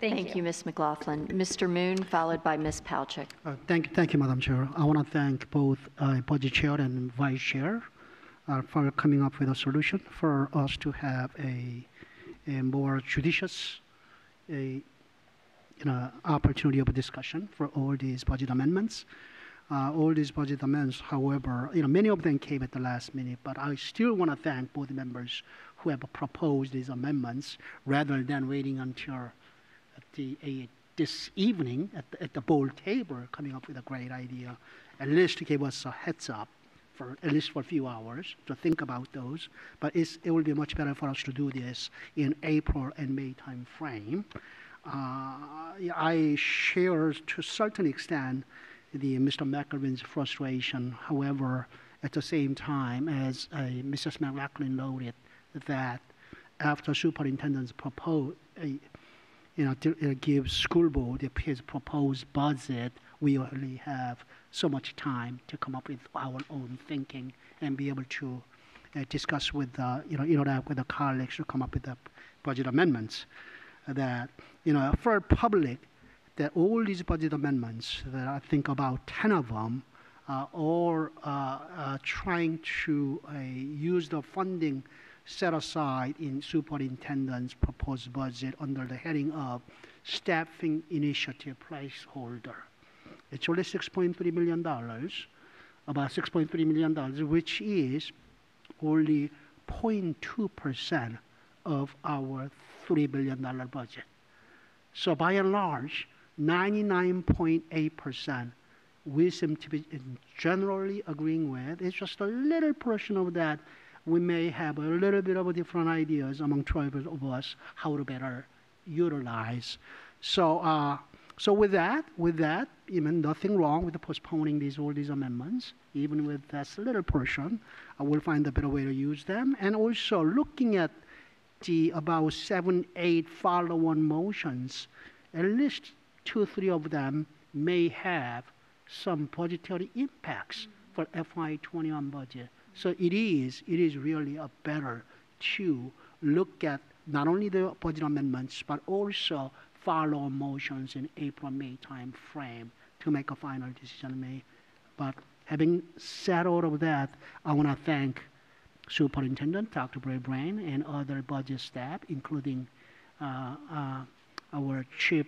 thank you. Ms. McLaughlin. Mr. Moon, followed by Ms. Palchik. Thank you, Madam Chair. I want to thank both Budget Chair and Vice Chair for coming up with a solution for us to have a more judicious opportunity of discussion for all these budget amendments. All these budget amendments, however, many of them came at the last minute, but I still want to thank both members who have proposed these amendments rather than waiting until this evening at the board table coming up with a great idea, at least to give us a heads up at least for a few hours to think about those. But it will be much better for us to do this in April and May time frame. I share to a certain extent Mr. McElveen's frustration. However, at the same time, as Mrs. McLaughlin noted, that after superintendent's give school board his proposed budget, we only have so much time to come up with our own thinking and be able to discuss with, interact with the colleagues to come up with the budget amendments. That, for public, that all these budget amendments, that I think about 10 of them, are trying to use the funding set aside in superintendent's proposed budget under the heading of staffing initiative placeholder. It's only $6.3 million, about $6.3 million, which is only 0.2% of our $3 billion budget. So by and large, 99.8% we seem to be generally agreeing with. It's just a little portion of that we may have a little bit of different ideas among 12 of us how to better utilize. So with that, even nothing wrong with postponing all these amendments, even with that little portion. I will find a better way to use them. And also looking at the about 7, 8 follow-on motions, at least 2, 3 of them may have some budgetary impacts for FY21 budget. So it is really a better to look at not only the budget amendments, but also follow motions in April, May time frame to make a final decision May. But having said all of that, I want to thank Superintendent Dr. Brabrand and other budget staff, including our Chief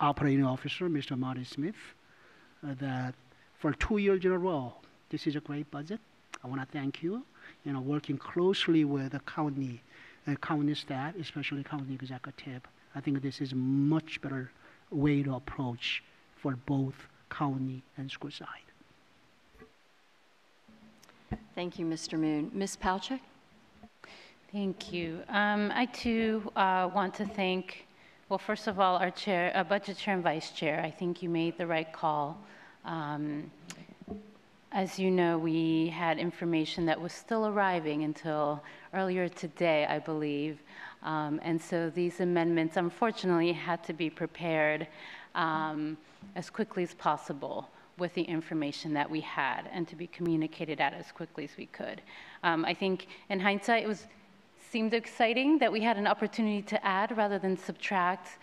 Operating Officer, Mr. Marty Smith, that for 2 years in a row, this is a great budget. I want to thank you. Working closely with the county staff, especially county executive, I think this is a much better way to approach for both county and school side. Thank you, Mr. Moon. Ms. Palchik? Thank you. I too want to thank, well, first of all, our chair, budget chair and vice chair. I think you made the right call. As you know, we had information that was still arriving until earlier today, I believe. And so these amendments, unfortunately, had to be prepared as quickly as possible with the information that we had and to be communicated out as quickly as we could. I think in hindsight, it seemed exciting that we had an opportunity to add rather than subtract.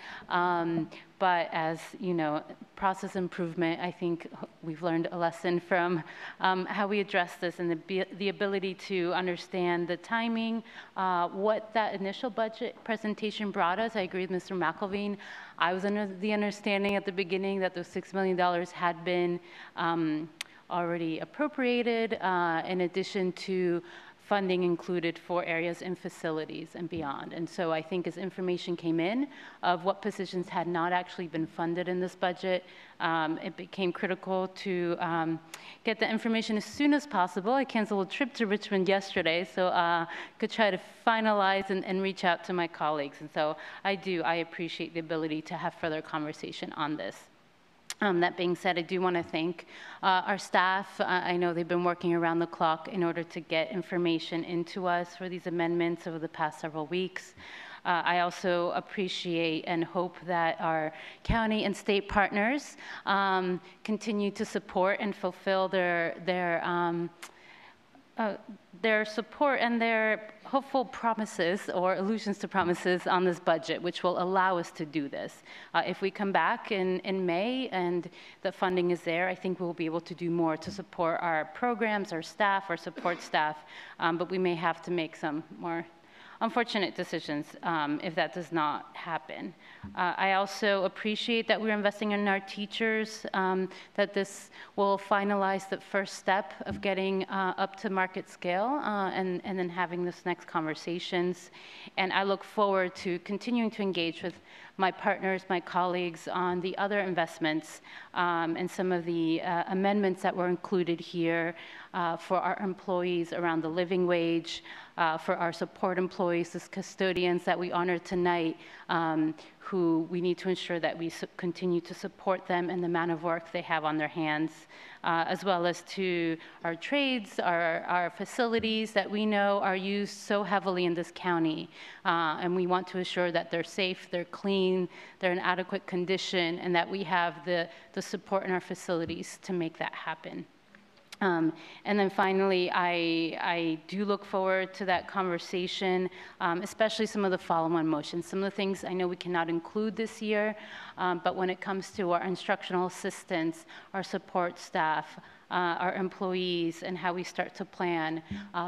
But as you know, process improvement, I think we've learned a lesson from how we address this, and the ability to understand the timing, what that initial budget presentation brought us. I agree with Mr. McElveen. I was under the understanding at the beginning that those $6 million had been already appropriated, in addition to funding included for areas in facilities and beyond. And so I think as information came in of what positions had not actually been funded in this budget, it became critical to get the information as soon as possible. I canceled a trip to Richmond yesterday, so could try to finalize and reach out to my colleagues. And so I appreciate the ability to have further conversation on this. That being said, I do want to thank our staff. I know they've been working around the clock in order to get information into us for these amendments over the past several weeks. I also appreciate and hope that our county and state partners continue to support and fulfill their support and their hopeful promises or allusions to promises on this budget, which will allow us to do this. If we come back in May and the funding is there, I think we'll be able to do more to support our programs, our staff, our support staff, but we may have to make some more unfortunate decisions if that does not happen. I also appreciate that we're investing in our teachers, that this will finalize the first step of getting up to market scale and then having this next conversations. And I look forward to continuing to engage with my partners, my colleagues on the other investments and some of the amendments that were included here for our employees around the living wage, for our support employees, the custodians that we honor tonight, who we need to ensure that we continue to support them in the amount of work they have on their hands, as well as to our trades, our facilities that we know are used so heavily in this county. And we want to assure that they're safe, they're clean, they're in adequate condition, and that we have the support in our facilities to make that happen. And then finally, I do look forward to that conversation, especially some of the follow-on motions. Some of the things I know we cannot include this year, but when it comes to our instructional assistants, our support staff, our employees, and how we start to plan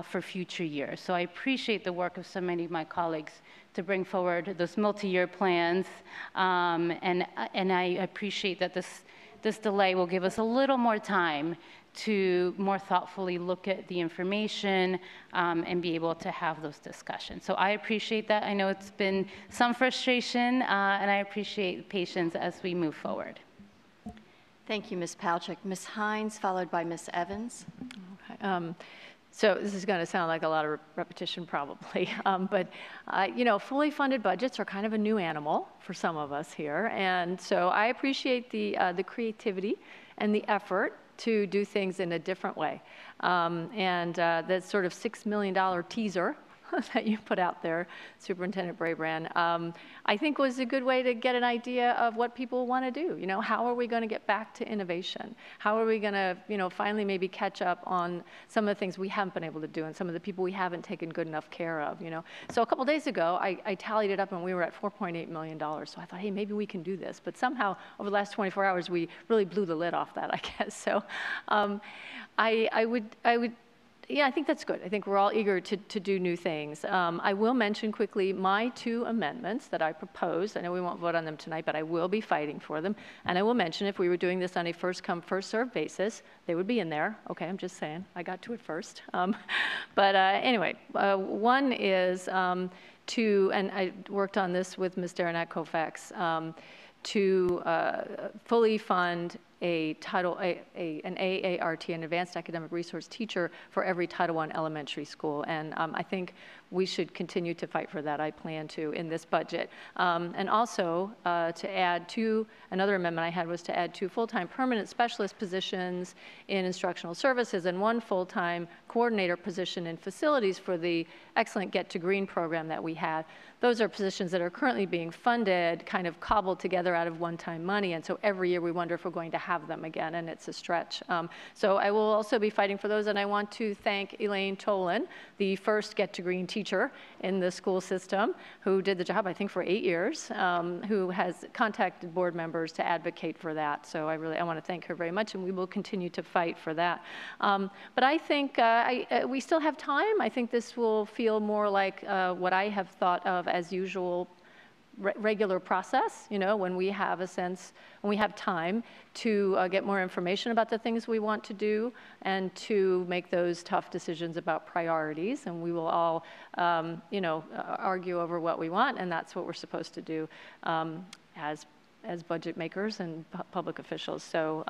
for future years. So I appreciate the work of so many of my colleagues to bring forward those multi-year plans, and I appreciate that this delay will give us a little more time to more thoughtfully look at the information and be able to have those discussions. So I appreciate that. I know it's been some frustration, and I appreciate patience as we move forward. Thank you, Ms. Palchik. Ms. Hines, followed by Ms. Evans. Okay. So this is going to sound like a lot of repetition probably, but you know, fully funded budgets are kind of a new animal for some of us here, and so I appreciate the creativity and the effort to do things in a different way. And that sort of $6 million teaser that you put out there, Superintendent Brabrand, I think was a good way to get an idea of what people want to do. You know, how are we going to get back to innovation? How are we going to, you know, finally maybe catch up on some of the things we haven't been able to do and some of the people we haven't taken good enough care of, you know? So a couple days ago, I tallied it up and we were at $4.8 million. So I thought, hey, maybe we can do this. But somehow over the last 24 hours, we really blew the lid off that, I guess. So yeah, I think that's good. I think we're all eager to do new things. I will mention quickly my 2 amendments that I proposed. I know we won't vote on them tonight, but I will be fighting for them. And I will mention if we were doing this on a first-come, first-served basis, they would be in there. Okay, I'm just saying. I got to it first. But anyway, one is and I worked on this with Ms. Darren Kofax, to fully fund an AART, an Advanced Academic Resource Teacher, for every Title I elementary school. And I think we should continue to fight for that. I plan to in this budget. And also to add another amendment I had was to add 2 full-time permanent specialist positions in instructional services and 1 full-time coordinator position in facilities for the excellent Get to Green program that we have. Those are positions that are currently being funded, kind of cobbled together out of one-time money. And so every year we wonder if we're going to have them again, and it's a stretch. So I will also be fighting for those, and I want to thank Elaine Tolan, the first Get to Green teacher in the school system, who did the job, I think, for 8 years, who has contacted board members to advocate for that. So I want to thank her very much, and we will continue to fight for that. But I think we still have time. I think this will feel more like what I have thought of as usual regular process, when we have when we have time to get more information about the things we want to do and to make those tough decisions about priorities. And we will all, argue over what we want, and that's what we're supposed to do as budget makers and public officials. So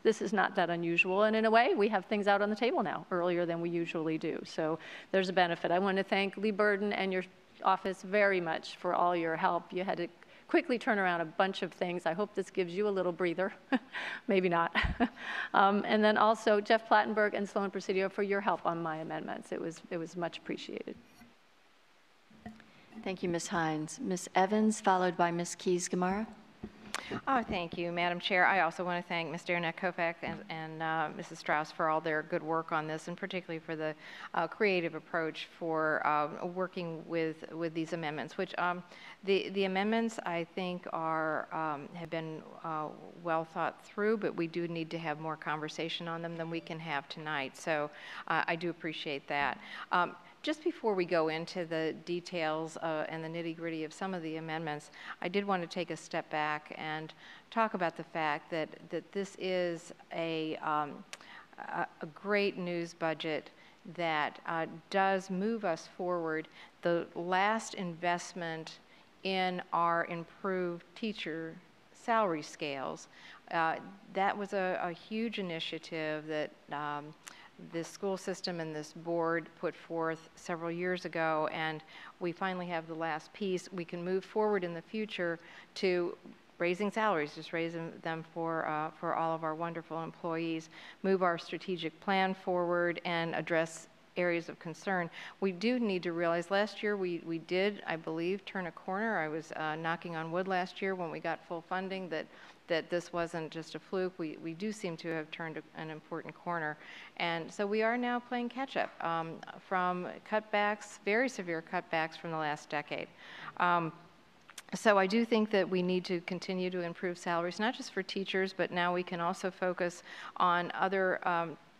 this is not that unusual. And in a way, we have things out on the table now earlier than we usually do. So there's a benefit. I want to thank Lee Burden and your office very much for all your help. You had to quickly turn around a bunch of things. I hope this gives you a little breather. Maybe not. And then also Jeff Plattenberg and Sloan Presidio for your help on my amendments. It was much appreciated. Thank you, Ms. Hines. Ms. Evans, followed by Ms. Keys-Gamarra. Oh, thank you, Madam Chair. I also want to thank Ms. Derenak-Kovacs and Mrs. Strauss for all their good work on this, and particularly for the creative approach for working with these amendments, which the amendments, I think, have been well thought through, but we do need to have more conversation on them than we can have tonight. So I do appreciate that. Just before we go into the details and the nitty-gritty of some of the amendments, I did want to take a step back and talk about the fact that this is a great news budget that does move us forward. The last investment in our improved teacher salary scales, that was a huge initiative that this school system and this board put forth several years ago, and we finally have the last piece. We can move forward in the future to raising salaries, just raising them for all of our wonderful employees, move our strategic plan forward, and address areas of concern. We do need to realize last year we did, I believe, turn a corner. I was knocking on wood last year when we got full funding that this wasn't just a fluke. We do seem to have turned an important corner. And so we are now playing catch up from cutbacks, very severe cutbacks from the last decade. So I do think that we need to continue to improve salaries, not just for teachers, but now we can also focus on other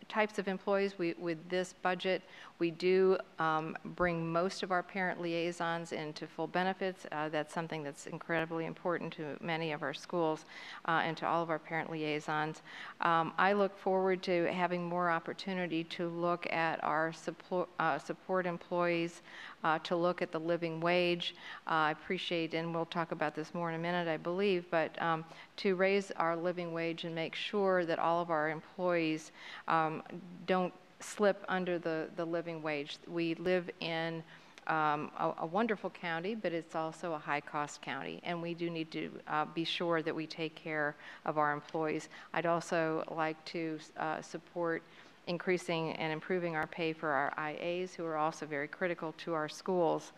types of employees. With this budget, we do bring most of our parent liaisons into full benefits. That's something that's incredibly important to many of our schools and to all of our parent liaisons. I look forward to having more opportunity to look at our support employees, to look at the living wage. I appreciate, and we'll talk about this more in a minute, I believe, but to raise our living wage and make sure that all of our employees don't slip under the living wage. We live in a wonderful county, but it's also a high-cost county, and we do need to be sure that we take care of our employees. I'd also like to support increasing and improving our pay for our IAs, who are also very critical to our schools.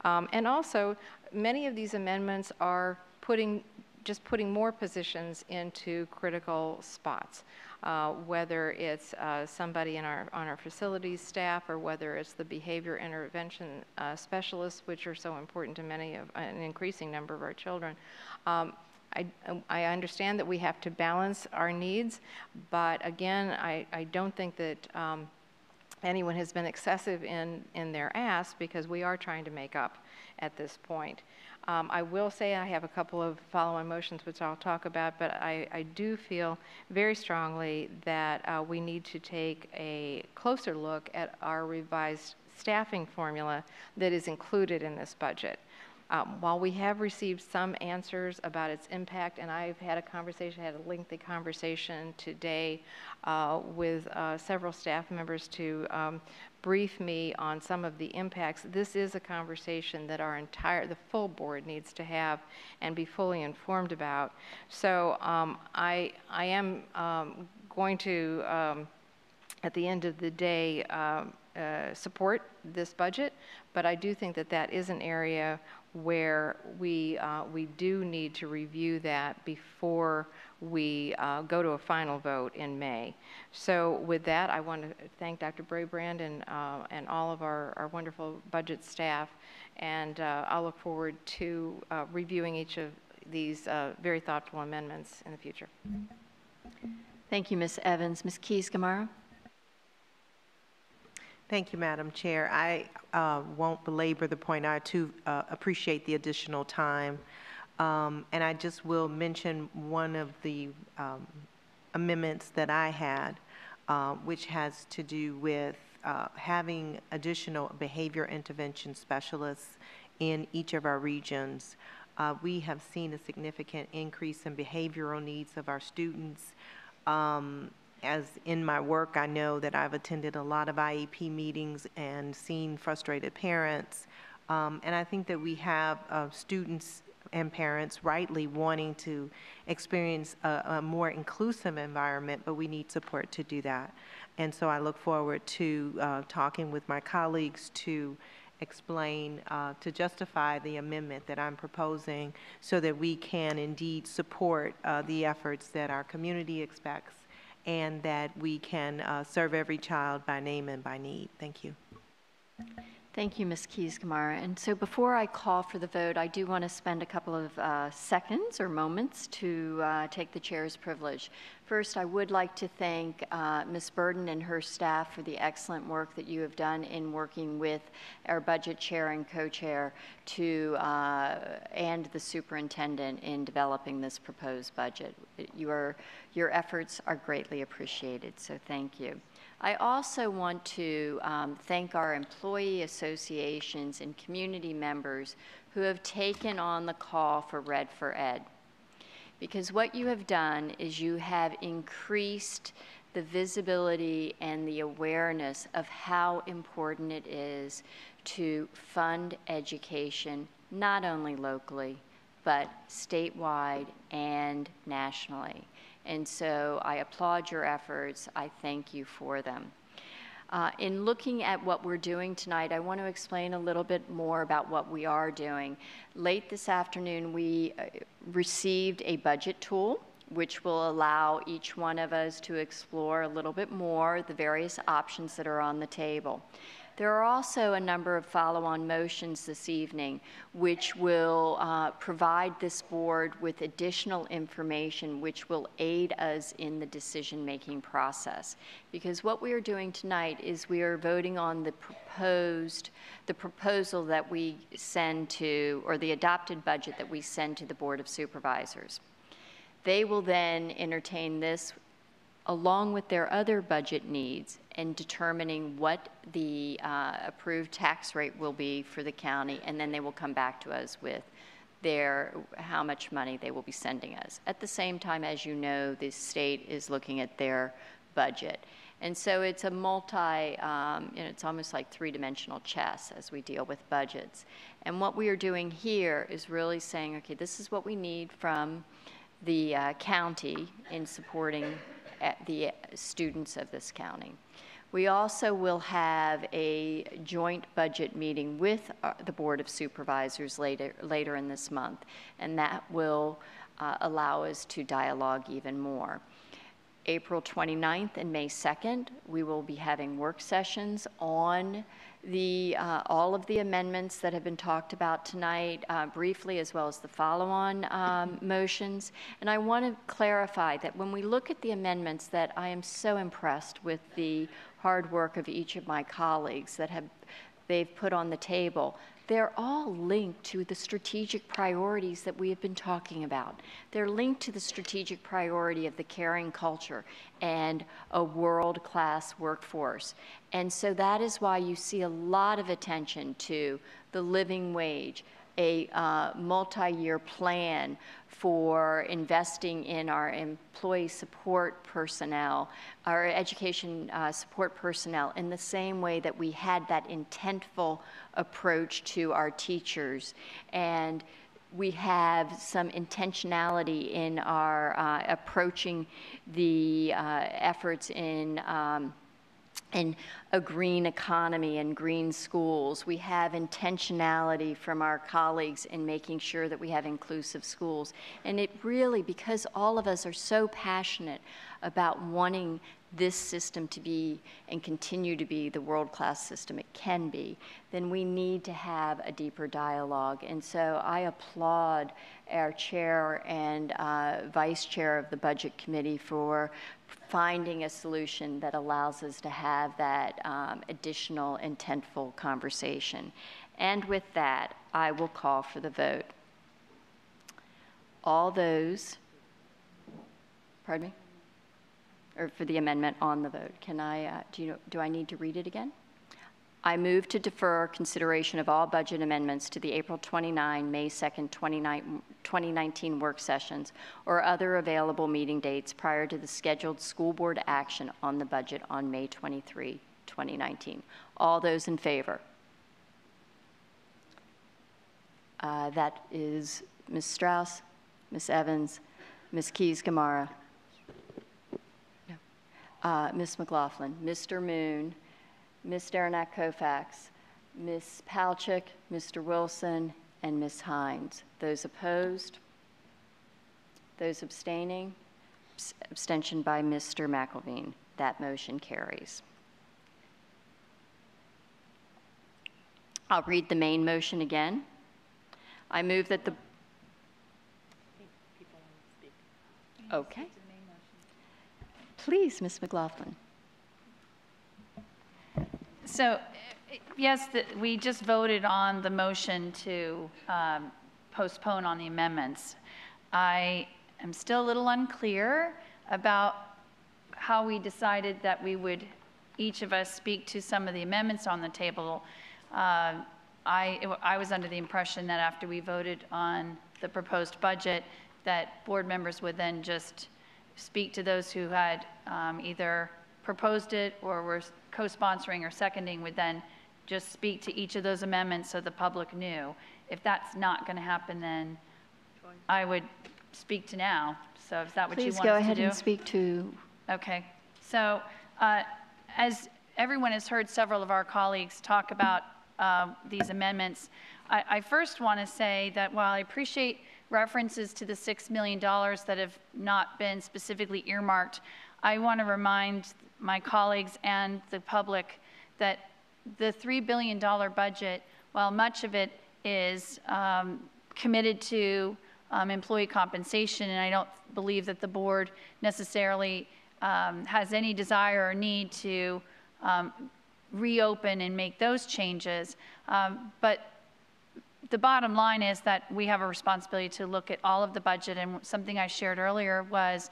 And also, many of these amendments are putting more positions into critical spots. Whether it's somebody on our facilities staff, or whether it's the behavior intervention specialists, which are so important to an increasing number of our children. I understand that we have to balance our needs, but again, I don't think that anyone has been excessive in their ask, because we are trying to make up at this point. I will say I have a couple of follow-on motions which I'll talk about, but I do feel very strongly that we need to take a closer look at our revised staffing formula that is included in this budget. While we have received some answers about its impact, and I've had a lengthy conversation today with several staff members to brief me on some of the impacts. This is a conversation that the full board needs to have and be fully informed about. So I am going to, at the end of the day, support this budget, but I do think that that is an area where we do need to review that before we go to a final vote in May. So with that, I want to thank Dr. Brabrand and all of our wonderful budget staff, and I'll look forward to reviewing each of these very thoughtful amendments in the future. Thank you, Ms. Evans. Ms. Keys-Gamarra. Thank you, Madam Chair. I won't belabor the point. I, too, appreciate the additional time. And I just will mention one of the amendments that I had, which has to do with having additional behavior intervention specialists in each of our regions. We have seen a significant increase in behavioral needs of our students. As in my work, I know that I've attended a lot of IEP meetings and seen frustrated parents. And I think that we have students and parents rightly wanting to experience a more inclusive environment, but we need support to do that. And so I look forward to talking with my colleagues to explain, to justify the amendment that I'm proposing so that we can indeed support the efforts that our community expects and that we can serve every child by name and by need. Thank you. Thank you, Ms. Keys-Gamarra. And so before I call for the vote, I do want to spend a couple of seconds or moments to take the chair's privilege. First, I would like to thank Ms. Burden and her staff for the excellent work that you have done in working with our budget chair and co-chair and the superintendent in developing this proposed budget. Your efforts are greatly appreciated, so thank you. I also want to thank our employee associations and community members who have taken on the call for Red for Ed. Because what you have done is you have increased the visibility and the awareness of how important it is to fund education, not only locally, but statewide and nationally. And so I applaud your efforts. I thank you for them. In looking at what we're doing tonight, I want to explain a little bit more about what we are doing. Late this afternoon, we received a budget tool, which will allow each one of us to explore a little bit more the various options that are on the table. There are also a number of follow-on motions this evening, which will provide this board with additional information which will aid us in the decision-making process. Because what we are doing tonight is we are voting on the proposal that we send to, or the adopted budget that we send to the Board of Supervisors. They will then entertain this along with their other budget needs in determining what the approved tax rate will be for the county, and then they will come back to us with how much money they will be sending us. At the same time, as you know, the state is looking at their budget. And so it's a it's almost like three-dimensional chess as we deal with budgets. And what we are doing here is really saying, okay, this is what we need from the county in supporting the students of this county. We also will have a joint budget meeting with the Board of Supervisors later in this month, and that will allow us to dialogue even more. April 29th and May 2nd, we will be having work sessions on all of the amendments that have been talked about tonight briefly, as well as the follow-on motions. And I want to clarify that when we look at the amendments, that I am so impressed with the hard work of each of my colleagues that they've put on the table. They're all linked to the strategic priorities that we have been talking about. They're linked to the strategic priority of the caring culture and a world-class workforce. And so that is why you see a lot of attention to the living wage, a multi-year plan for investing in our employee support personnel, our education support personnel, in the same way that we had that intentful approach to our teachers. And we have some intentionality in our approaching the efforts in in a green economy and green schools. We have intentionality from our colleagues in making sure that we have inclusive schools. And it really, because all of us are so passionate about wanting this system to be and continue to be the world-class system it can be, then we need to have a deeper dialogue. And so I applaud our chair and vice chair of the Budget Committee for finding a solution that allows us to have that additional intentful conversation. And with that, I will call for the vote. All those, pardon me? Or for the amendment on the vote. Can I, do I need to read it again? I move to defer consideration of all budget amendments to the April 29, May 2nd, 2019 work sessions or other available meeting dates prior to the scheduled school board action on the budget on May 23, 2019. All those in favor? That is Ms. Strauss, Ms. Evans, Ms. Keys-Gamarra, Ms. McLaughlin, Mr. Moon, Ms. Derenak-Kofax, Ms. Palchik, Mr. Wilson, and Ms. Hines. Those opposed? Those abstaining? Abstention by Mr. McElveen. That motion carries. I'll read the main motion again. I move that the... Okay. Please, Ms. McLaughlin. So, yes, we just voted on the motion to postpone on the amendments. I am still a little unclear about how we decided that we would, each of us, speak to some of the amendments on the table. I was under the impression that after we voted on the proposed budget, that board members would then just speak to those who had either proposed it or were co-sponsoring or seconding, would then just speak to each of those amendments so the public knew. If that's not going to happen, then I would speak to now. So is that what you want us to do? Please go ahead and speak to... Okay. So as everyone has heard several of our colleagues talk about these amendments, I first want to say that while I appreciate references to the $6 million that have not been specifically earmarked, I want to remind my colleagues and the public that the $3 billion budget, while much of it is committed to employee compensation, and I don't believe that the board necessarily has any desire or need to reopen and make those changes, but the bottom line is that we have a responsibility to look at all of the budget, and something I shared earlier was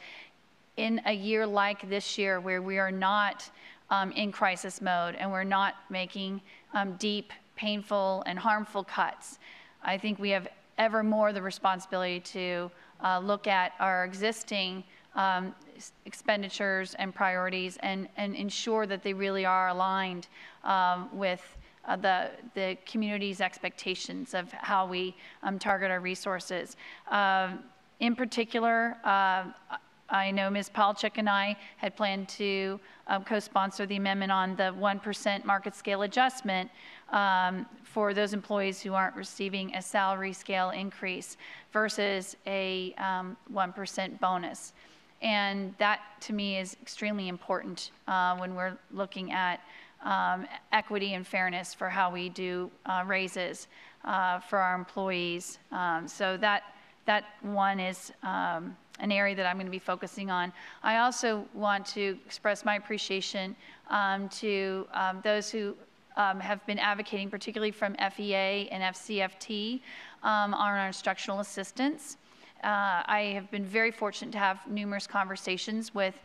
in a year like this year where we are not in crisis mode and we're not making deep, painful, and harmful cuts, I think we have ever more the responsibility to look at our existing expenditures and priorities and ensure that they really are aligned with the community's expectations of how we target our resources. In particular, I know Ms. Palchik and I had planned to co-sponsor the amendment on the 1% market scale adjustment for those employees who aren't receiving a salary scale increase versus a 1% bonus. And that, to me, is extremely important when we're looking at equity and fairness for how we do raises for our employees. So that one is an area that I'm going to be focusing on. I also want to express my appreciation to those who have been advocating, particularly from FEA and FCFT, on our instructional assistants. I have been very fortunate to have numerous conversations with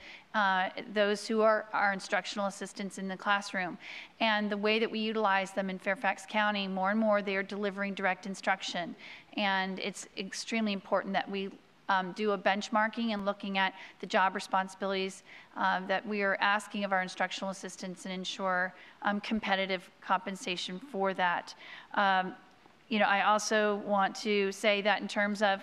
those who are our instructional assistants in the classroom. And the way that we utilize them in Fairfax County, more and more they are delivering direct instruction. And it's extremely important that we do a benchmarking and looking at the job responsibilities that we are asking of our instructional assistants and ensure competitive compensation for that. You know, I also want to say that in terms of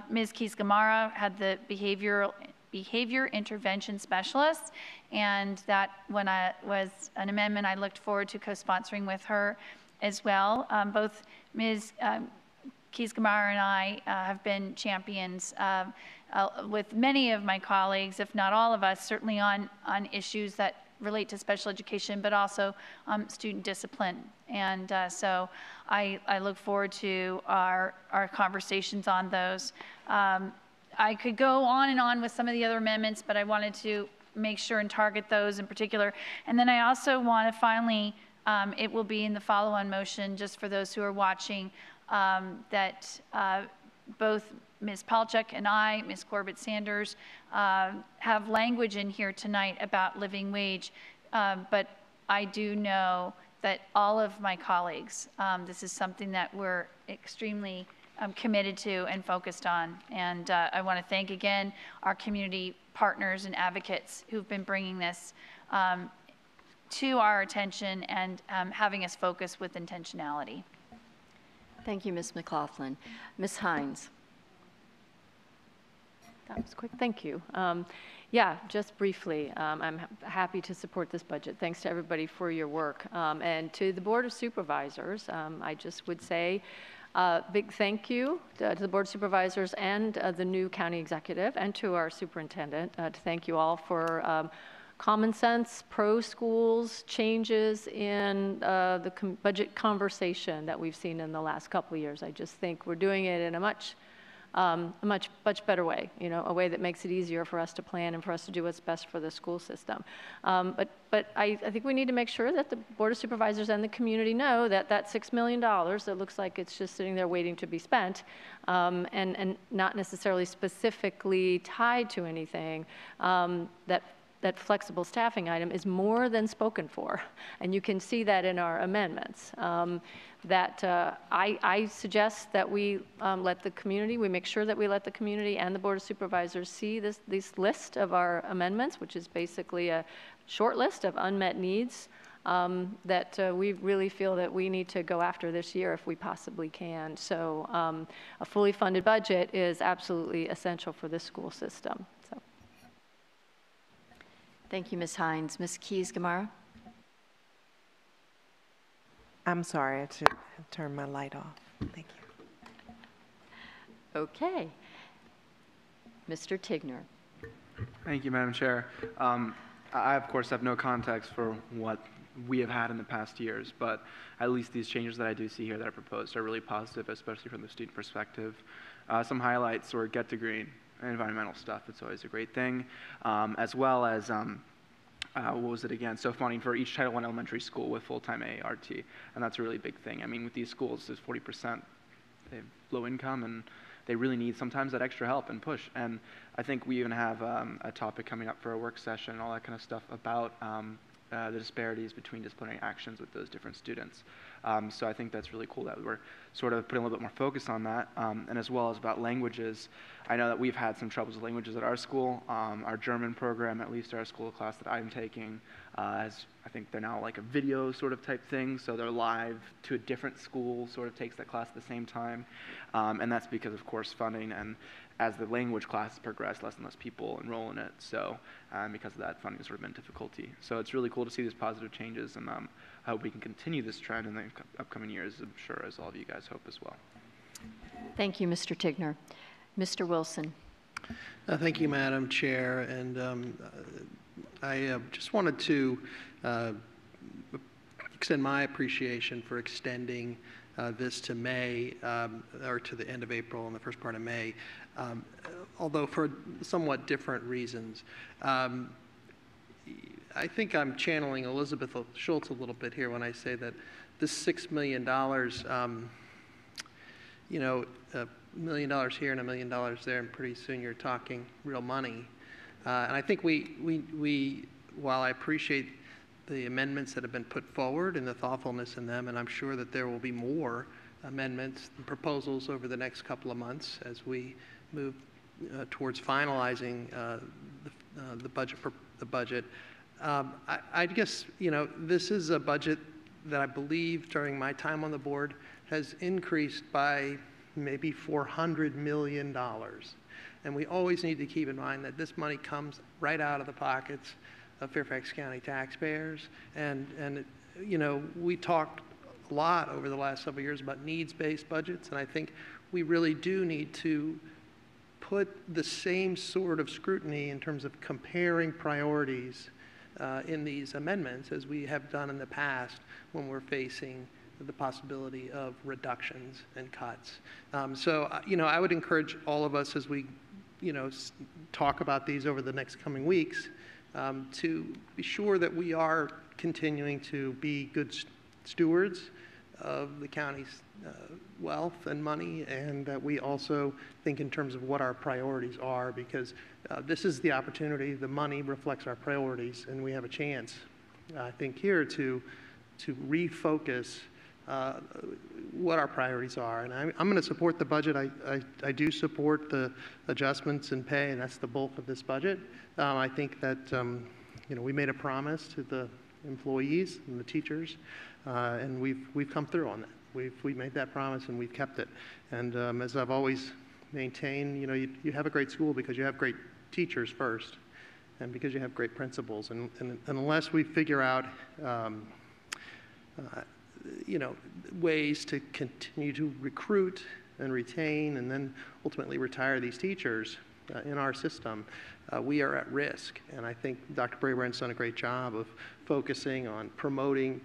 Ms. Keys-Gamarra had the behavioral behavior intervention specialists, and that when I was an amendment I looked forward to co-sponsoring with her as well. Both Ms. Kiesgemeier and I have been champions with many of my colleagues, if not all of us, certainly on issues that relate to special education, but also student discipline. And so I look forward to our conversations on those. I could go on and on with some of the other amendments, but I wanted to make sure and target those in particular. And then I also want to finally, it will be in the follow-on motion, just for those who are watching, that both Ms. Palchuk and I, Ms. Corbett-Sanders, have language in here tonight about living wage, but I do know that all of my colleagues, this is something that we're extremely committed to and focused on. And I want to thank again our community partners and advocates who've been bringing this to our attention and having us focus with intentionality. Thank you, Ms. McLaughlin. Ms. Hines. That was quick. Thank you. Yeah, just briefly, I'm happy to support this budget. Thanks to everybody for your work. And to the Board of Supervisors, I just would say big thank you to the Board of Supervisors and the new county executive, and to our superintendent, to thank you all for common sense, pro-schools changes in the budget conversation that we've seen in the last couple of years. I just think we're doing it in a much better way, you know, a way that makes it easier for us to plan and for us to do what's best for the school system. But I think we need to make sure that the Board of Supervisors and the community know that that $6 million that looks like it's just sitting there waiting to be spent, and not necessarily specifically tied to anything, that flexible staffing item is more than spoken for. And you can see that in our amendments. I suggest that we let the community, we make sure that we let the community and the Board of Supervisors see this list of our amendments, which is basically a short list of unmet needs that we really feel that we need to go after this year if we possibly can. So a fully funded budget is absolutely essential for this school system. So. Thank you, Ms. Hines. Ms. Kiesgemeier. I'm sorry, I should have turned my light off. Thank you. Okay. Mr. Tigner. Thank you, Madam Chair. I, of course, have no context for what we have had in the past years, but at least these changes that I do see here that are proposed are really positive, especially from the student perspective. Some highlights were Get to Green, environmental stuff. It's always a great thing, as well as what was it again? So funding for each Title I elementary school with full-time AART, and that's a really big thing. I mean, with these schools, there's 40% they have low income, and they really need sometimes that extra help and push. And I think we even have a topic coming up for a work session and all that kind of stuff about the disparities between disciplinary actions with those different students. So I think that's really cool that we're sort of putting a little bit more focus on that, and as well as about languages. I know that we've had some troubles with languages at our school. Our German program, at least our school class that I'm taking, I think they're now like a video sort of type thing, so they're live to a different school, sort of takes that class at the same time, and that's because of course funding, and as the language classes progress, less and less people enroll in it, so because of that, funding has sort of been difficulty. So it's really cool to see these positive changes, and I hope we can continue this trend in the upcoming years, I'm sure, as all of you guys hope as well. Thank you, Mr. Tigner. Mr. Wilson. Thank you, Madam Chair, and I just wanted to extend my appreciation for extending this to May, or to the end of April and the first part of May, although for somewhat different reasons. I think I'm channeling Elizabeth Schultz a little bit here when I say that this $6 million, you know, $1 million here and $1 million there, and pretty soon you're talking real money. And I think we, while I appreciate the amendments that have been put forward and the thoughtfulness in them, and I'm sure that there will be more amendments and proposals over the next couple of months as we move towards finalizing the budget. I guess, you know, this is a budget that I believe during my time on the board has increased by maybe $400 million. And we always need to keep in mind that this money comes right out of the pockets of Fairfax County taxpayers. And you know, we talked a lot over the last several years about needs-based budgets, and I think we really do need to put the same sort of scrutiny in terms of comparing priorities in these amendments as we have done in the past when we're facing the possibility of reductions and cuts. So, you know, I would encourage all of us as we, you know, talk about these over the next coming weeks to be sure that we are continuing to be good stewards of the county's wealth and money, and that we also think in terms of what our priorities are, because this is the opportunity. The money reflects our priorities, and we have a chance, I think, here to refocus what our priorities are. And I'm going to support the budget. I do support the adjustments in pay, and that's the bulk of this budget. I think that you know, we made a promise to the employees and the teachers, and we've come through on that. We made that promise, and we've kept it. And as I've always maintained, you know, you have a great school because you have great teachers first, and because you have great principals. And unless we figure out you know, ways to continue to recruit and retain and then ultimately retire these teachers in our system, we are at risk. And I think Dr. Brabrand's done a great job of focusing on promoting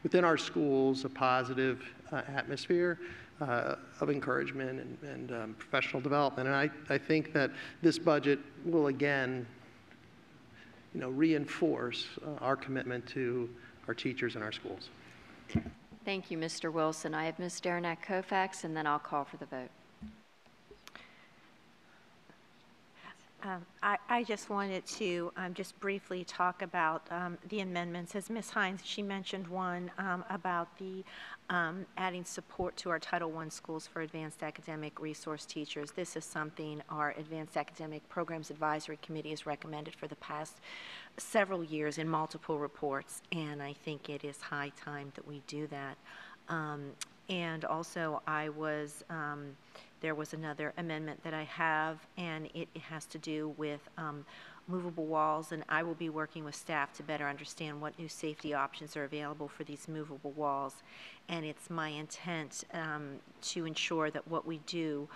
within our schools a positive atmosphere of encouragement and professional development. And I think that this budget will again, you know, reinforce our commitment to our teachers in our schools. Thank you, Mr. Wilson. I have Ms. Derenak-Kofax, and then I'll call for the vote. I just wanted to just briefly talk about the amendments. As Ms. Hines, she mentioned one about the adding support to our Title I schools for advanced academic resource teachers. This is something our Advanced Academic Programs Advisory Committee has recommended for the past several years in multiple reports, and I think it is high time that we do that. And also, there was another amendment that I have, and it has to do with movable walls, and I will be working with staff to better understand what new safety options are available for these movable walls. And it's my intent to ensure that what we do,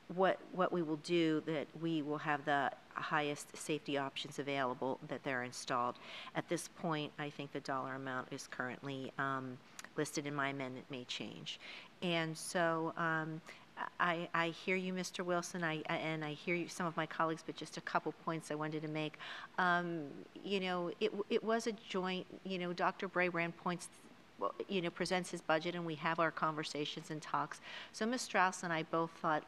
what we will do, that we will have the highest safety options available, that they're installed. At this point, I think the dollar amount is currently listed in my amendment, may change. And so I hear you, Mr. Wilson, and I hear you, some of my colleagues, but just a couple points I wanted to make. You know, it was a joint, you know, Dr. Brabrand you know, presents his budget, and we have our conversations and talks. So Ms. Strauss and I both thought,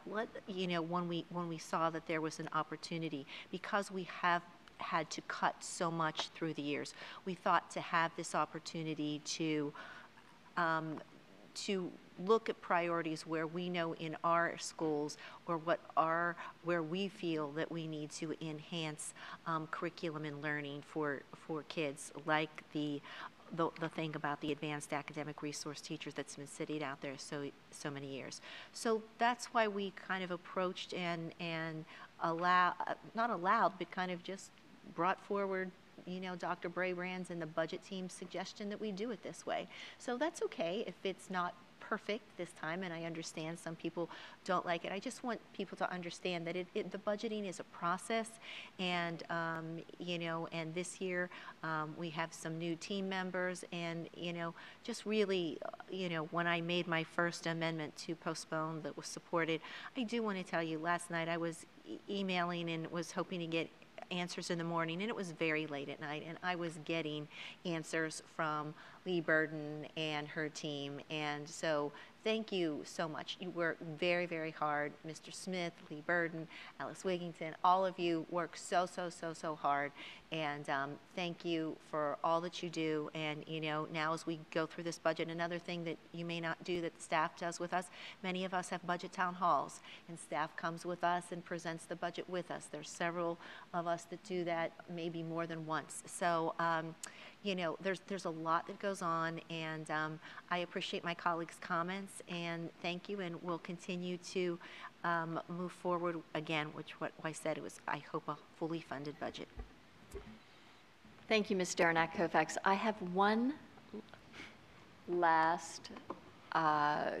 you know, when we saw that there was an opportunity, because we have had to cut so much through the years, we thought to have this opportunity to look at priorities where we know in our schools, or where we feel that we need to enhance curriculum and learning for kids, like the thing about the advanced academic resource teachers that's been sitting out there so many years. So that's why we kind of approached and not allowed, but kind of just brought forward, you know, Dr. Brabrand's and the budget team's suggestion that we do it this way. So that's okay if it's not perfect this time, and I understand some people don't like it. I just want people to understand that the budgeting is a process, and you know, and this year we have some new team members, and you know, just really, you know, when I made my first amendment to postpone that was supported, I do want to tell you, last night I was emailing and was hoping to get answers in the morning, and it was very late at night, and I was getting answers from Lee Burden and her team. And so thank you so much. You work very, very hard. Mr. Smith, Lee Burden, Alice Wigington, all of you work so hard. And thank you for all that you do. And you know, now as we go through this budget, another thing that you may not do that staff does with us, many of us have budget town halls, and staff comes with us and presents the budget with us. There's several of us that do that maybe more than once. So you know, there's a lot that goes on, and I appreciate my colleagues' comments, and thank you, and we'll continue to move forward again, which what I said, it was, I hope, a fully funded budget. Thank you, Ms. Derenak-Kofax. I have one last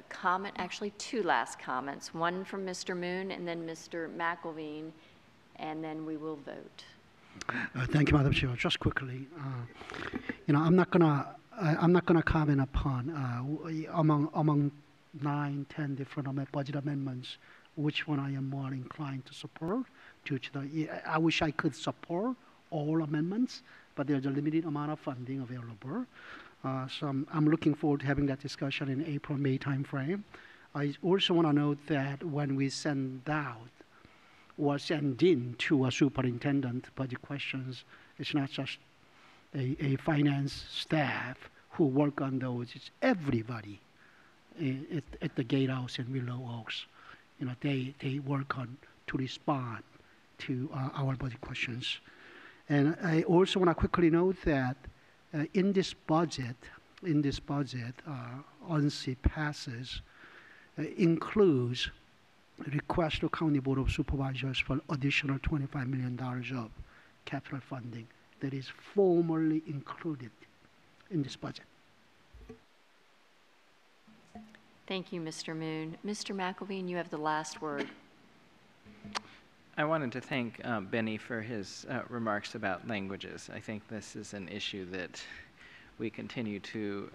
comment, actually two last comments, one from Mr. Moon and then Mr. McElveen, and then we will vote. Thank you, Madam Chair. Just quickly, you know, I'm not gonna comment upon among 9, 10 different budget amendments, which one I am more inclined to support. I wish I could support all amendments, but there's a limited amount of funding available. So I'm looking forward to having that discussion in April, May timeframe. I also want to note that when we send out or send in to a superintendent budget questions, it's not just a finance staff who work on those, it's everybody at the Gatehouse and Willow Oaks. You know, they work on to respond to our budget questions. And I also want to quickly note that in this budget, ONSI passes includes request to County Board of Supervisors for additional $25 million of capital funding that is formally included in this budget. Thank you, Mr. Moon. Mr. McElveen, you have the last word. I wanted to thank Benny for his remarks about languages. I think this is an issue that we continue to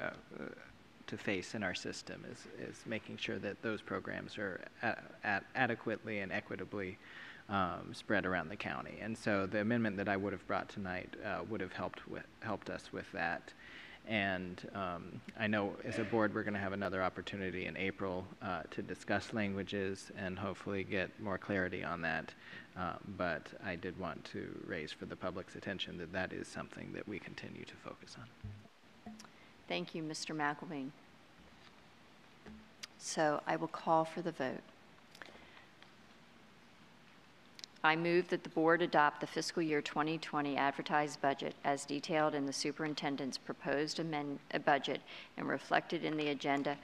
face in our system, is making sure that those programs are adequately and equitably spread around the county. And so the amendment that I would have brought tonight would have helped us with that. And I know as a board we're going to have another opportunity in April to discuss languages and hopefully get more clarity on that. But I did want to raise for the public's attention that that is something that we continue to focus on. Thank you, Mr. McElveen. So I will call for the vote. I move that the board adopt the fiscal year 2020 advertised budget as detailed in the superintendent's proposed budget and reflected in the agenda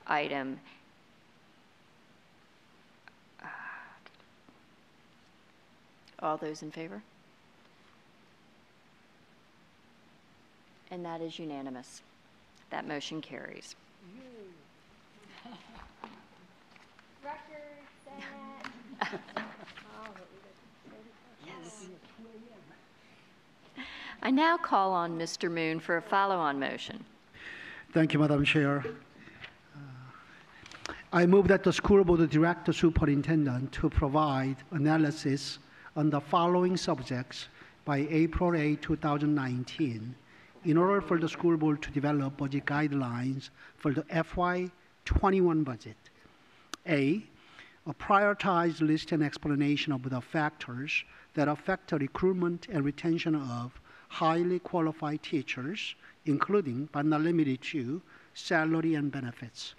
item. All those in favor? And that is unanimous. That motion carries. Yes. I now call on Mr. Moon for a follow-on motion. Thank you, Madam Chair. I move that the school board direct the superintendent to provide analysis on the following subjects by April 8, 2019, in order for the school board to develop budget guidelines for the FY21 budget. A prioritized list and explanation of the factors that affect the recruitment and retention of highly qualified teachers, including but not limited to salary and benefits.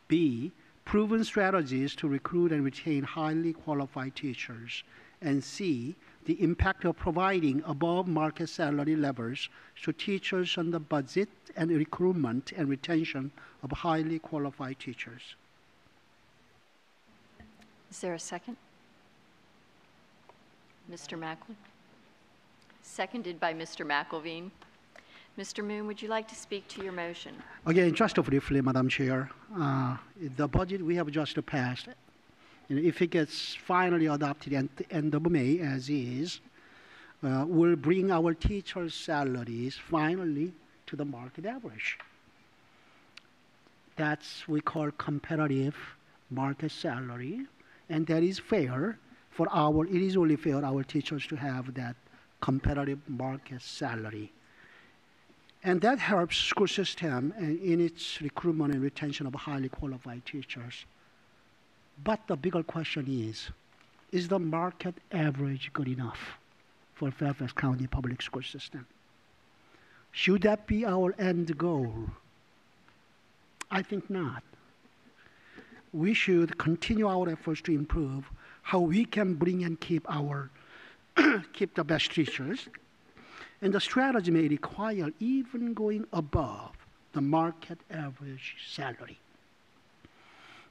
B, proven strategies to recruit and retain highly qualified teachers. And C, the impact of providing above market salary levels to teachers on the budget and recruitment and retention of highly qualified teachers. Is there a second? Mr. McElveen? Seconded by Mr. McElveen. Mr. Moon, would you like to speak to your motion? Again, just briefly, Madam Chair, the budget we have just passed, if it gets finally adopted at the end of May, as is, will bring our teachers' salaries finally to the market average. That's we call competitive market salary, and that is fair for it is only fair our teachers to have that competitive market salary. And that helps school system in its recruitment and retention of highly qualified teachers. But the bigger question is the market average good enough for Fairfax County Public School System? Should that be our end goal? I think not. We should continue our efforts to improve how we can bring and keep the best teachers And the strategy may require even going above the market average salary.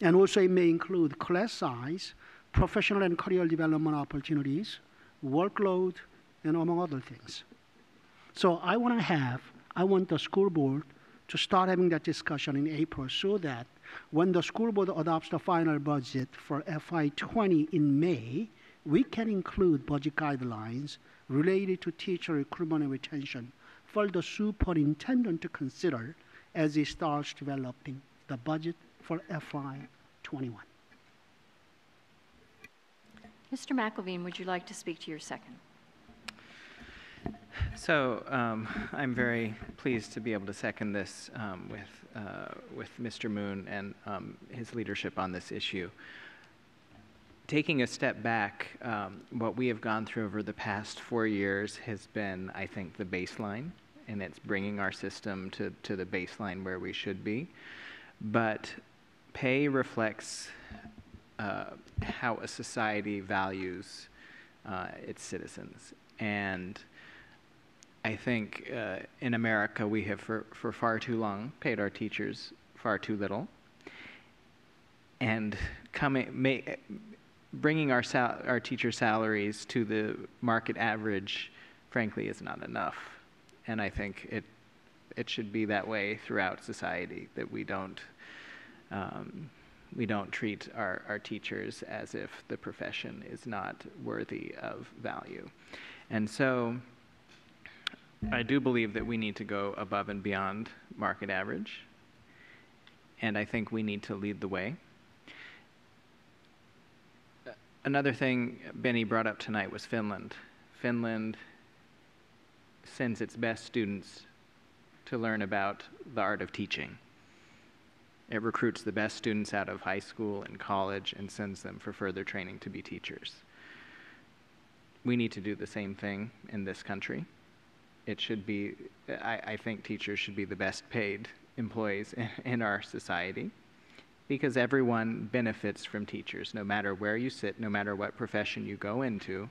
And also it may include class size, professional and career development opportunities, workload, and among other things. So I want the school board to start having that discussion in April so that when the school board adopts the final budget for FY20 in May, we can include budget guidelines related to teacher recruitment and retention for the superintendent to consider as he starts developing the budget for FY21. Mr. McElveen, would you like to speak to your second? So I'm very pleased to be able to second this with Mr. Moon and his leadership on this issue. Taking a step back, what we have gone through over the past 4 years has been, I think, the baseline, and it's bringing our system to the baseline where we should be. But pay reflects how a society values its citizens. And I think in America we have for far too long paid our teachers far too little. And bringing our teacher salaries to the market average, frankly, is not enough. And I think it should be that way throughout society, that we don't treat our teachers as if the profession is not worthy of value. And so I do believe that we need to go above and beyond market average, and I think we need to lead the way. Another thing Benny brought up tonight was Finland. Finland sends its best students to learn about the art of teaching. It recruits the best students out of high school and college and sends them for further training to be teachers. We need to do the same thing in this country. It should be, I think teachers should be the best paid employees in our society, because everyone benefits from teachers. No matter where you sit, no matter what profession you go into,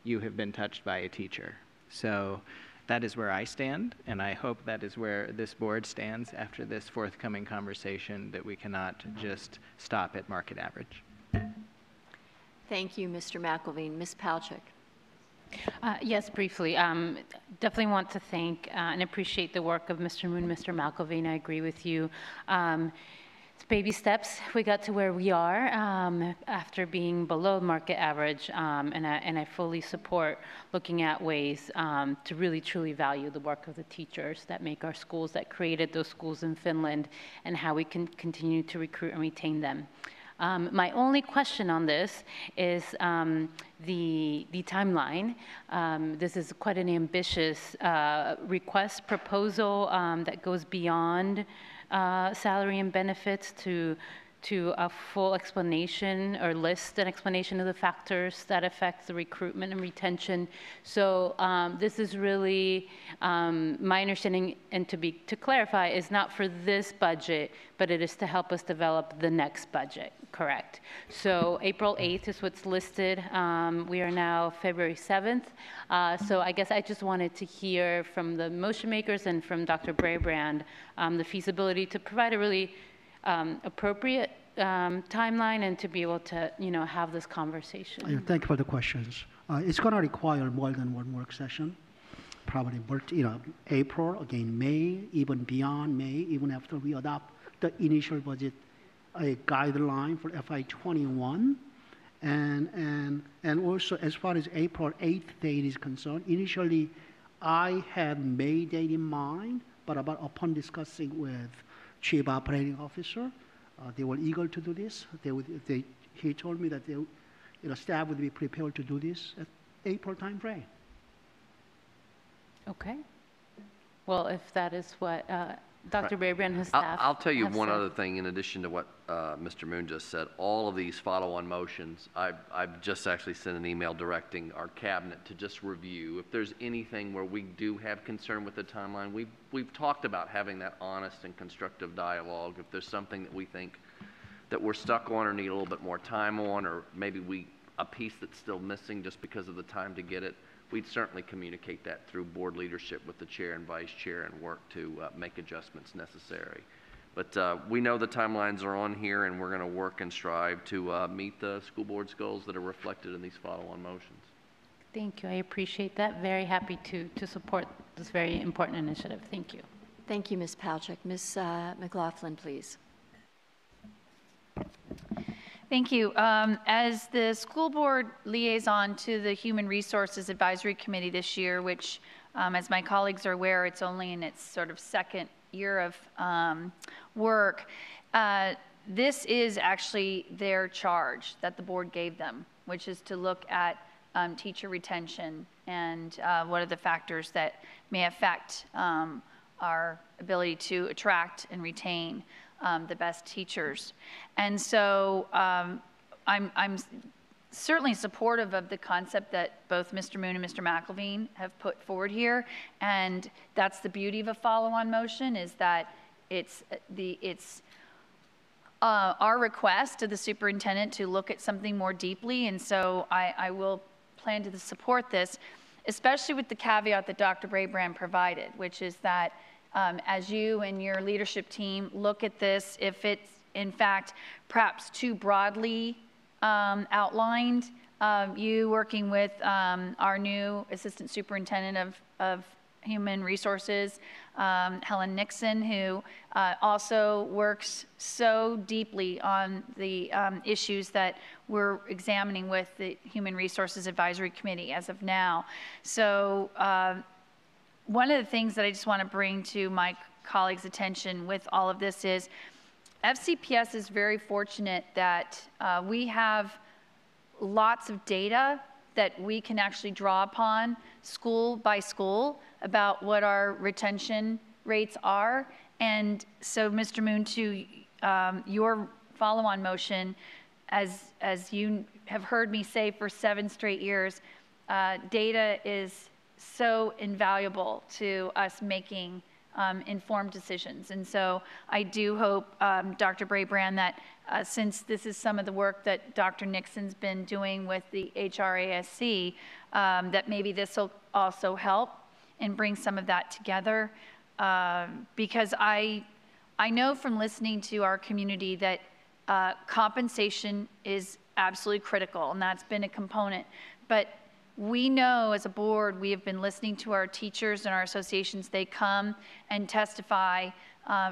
you have been touched by a teacher. So that is where I stand, and I hope that is where this board stands after this forthcoming conversation, that we cannot just stop at market average. Thank you, Mr. McElveen. Ms. Palchik. Yes, briefly. Definitely want to thank and appreciate the work of Mr. Moon, Mr. McElveen. I agree with you. It's baby steps. We got to where we are after being below market average, and I fully support looking at ways to really truly value the work of the teachers that make our schools, that created those schools in Finland, and how we can continue to recruit and retain them. My only question on this is the timeline. This is quite an ambitious request proposal that goes beyond salary and benefits to a full explanation or list an explanation of the factors that affect the recruitment and retention. So this is really, my understanding, and to clarify, is not for this budget, but it is to help us develop the next budget, correct? So April 8th is what's listed. We are now February 7th. So I guess I just wanted to hear from the motion makers and from Dr. Brabrand the feasibility to provide a really appropriate timeline and to be able to, have this conversation. Thank you for the questions. It's going to require more than one work session, probably, April, again, May, even beyond May, even after we adopt the initial budget guideline for FY21. And also, as far as April 8th date is concerned, initially I had May date in mind, but upon discussing with Chief Operating Officer, they were eager to do this. He told me that staff would be prepared to do this at April time frame. Okay. Well, if that is what Dr. Brabrand and his staff I'll tell you have one said. other thing in addition to what Mr. Moon just said. All of these follow-on motions, I've just actually sent an email directing our cabinet to just review. If there's anything where we do have concern with the timeline, we've talked about having that honest and constructive dialogue. If there's something that we think that we're stuck on or need a little bit more time on, or maybe a piece that's still missing just because of the time to get it, we'd certainly communicate that through board leadership with the chair and vice chair and work to make adjustments necessary. But we know the timelines are on here, and we're going to work and strive to meet the school board's goals that are reflected in these follow-on motions. Thank you. I appreciate that. Very happy to support this very important initiative. Thank you. Thank you, Ms. Palchik. Ms. McLaughlin, please. Thank you. As the school board liaison to the Human Resources Advisory Committee this year, which, as my colleagues are aware, it's only in its sort of second year of work, this is actually their charge that the board gave them, which is to look at teacher retention and what are the factors that may affect our ability to attract and retain the best teachers. And so I'm certainly supportive of the concept that both Mr. Moon and Mr. McElveen have put forward here, and that's the beauty of a follow-on motion, is that it's our request to the superintendent to look at something more deeply, and so I will plan to support this, especially with the caveat that Dr. Brabrand provided, which is that as you and your leadership team look at this, if it's in fact perhaps too broadly outlined, you working with our new Assistant Superintendent of Human Resources, Helen Nixon, who also works so deeply on the issues that we're examining with the Human Resources Advisory Committee as of now. So one of the things that I just want to bring to my colleagues' attention with all of this is FCPS is very fortunate that we have lots of data that we can actually draw upon school by school about what our retention rates are. And so, Mr. Moon, to your follow-on motion, as you have heard me say for 7 straight years, data is so invaluable to us making informed decisions. And so I do hope, Dr. Brabrand, that since this is some of the work that Dr. Nixon's been doing with the HRASC, that maybe this will also help and bring some of that together. Because I know from listening to our community that compensation is absolutely critical, and that's been a component. But we know as a board, we have been listening to our teachers and our associations. They come and testify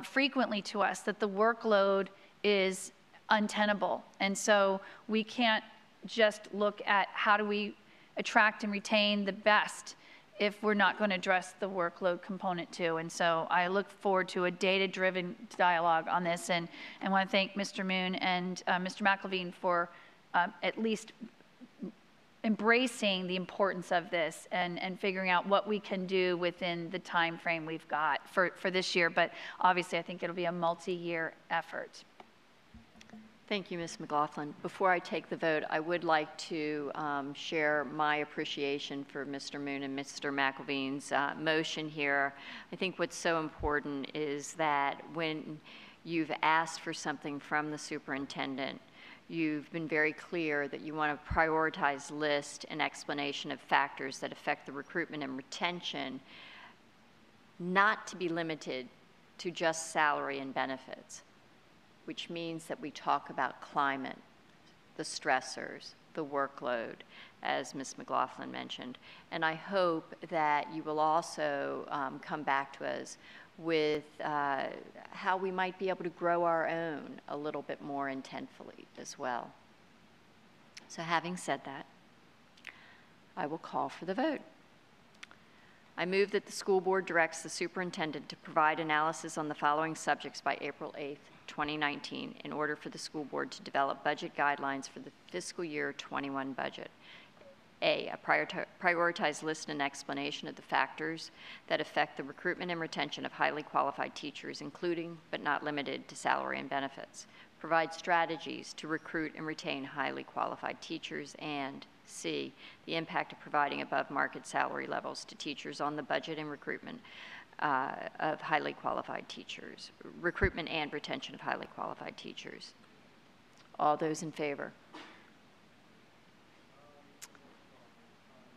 frequently to us that the workload is untenable. And so we can't just look at how do we attract and retain the best if we're not going to address the workload component too. And so I look forward to a data-driven dialogue on this, and want to thank Mr. Moon and Mr. McElveen for at least embracing the importance of this and figuring out what we can do within the time frame we've got for this year. But obviously, I think it'll be a multi-year effort. Thank you, Ms. McLaughlin. Before I take the vote, I would like to share my appreciation for Mr. Moon and Mr. McElveen's motion here. I think what's so important is that when you've asked for something from the superintendent, you've been very clear that you want to prioritize list and explanation of factors that affect the recruitment and retention, not to be limited to just salary and benefits, which means that we talk about climate, the stressors, the workload, as Ms. McLaughlin mentioned. And I hope that you will also come back to us with how we might be able to grow our own a little bit more intentfully as well. So having said that, I will call for the vote. I move that the school board directs the superintendent to provide analysis on the following subjects by April 8th, 2019, in order for the school board to develop budget guidelines for the fiscal year 21 budget. A prioritized list and explanation of the factors that affect the recruitment and retention of highly qualified teachers, including but not limited to salary and benefits. Provide strategies to recruit and retain highly qualified teachers. And C, the impact of providing above market salary levels to teachers on the budget and recruitment of highly qualified teachers, recruitment and retention of highly qualified teachers. All those in favor?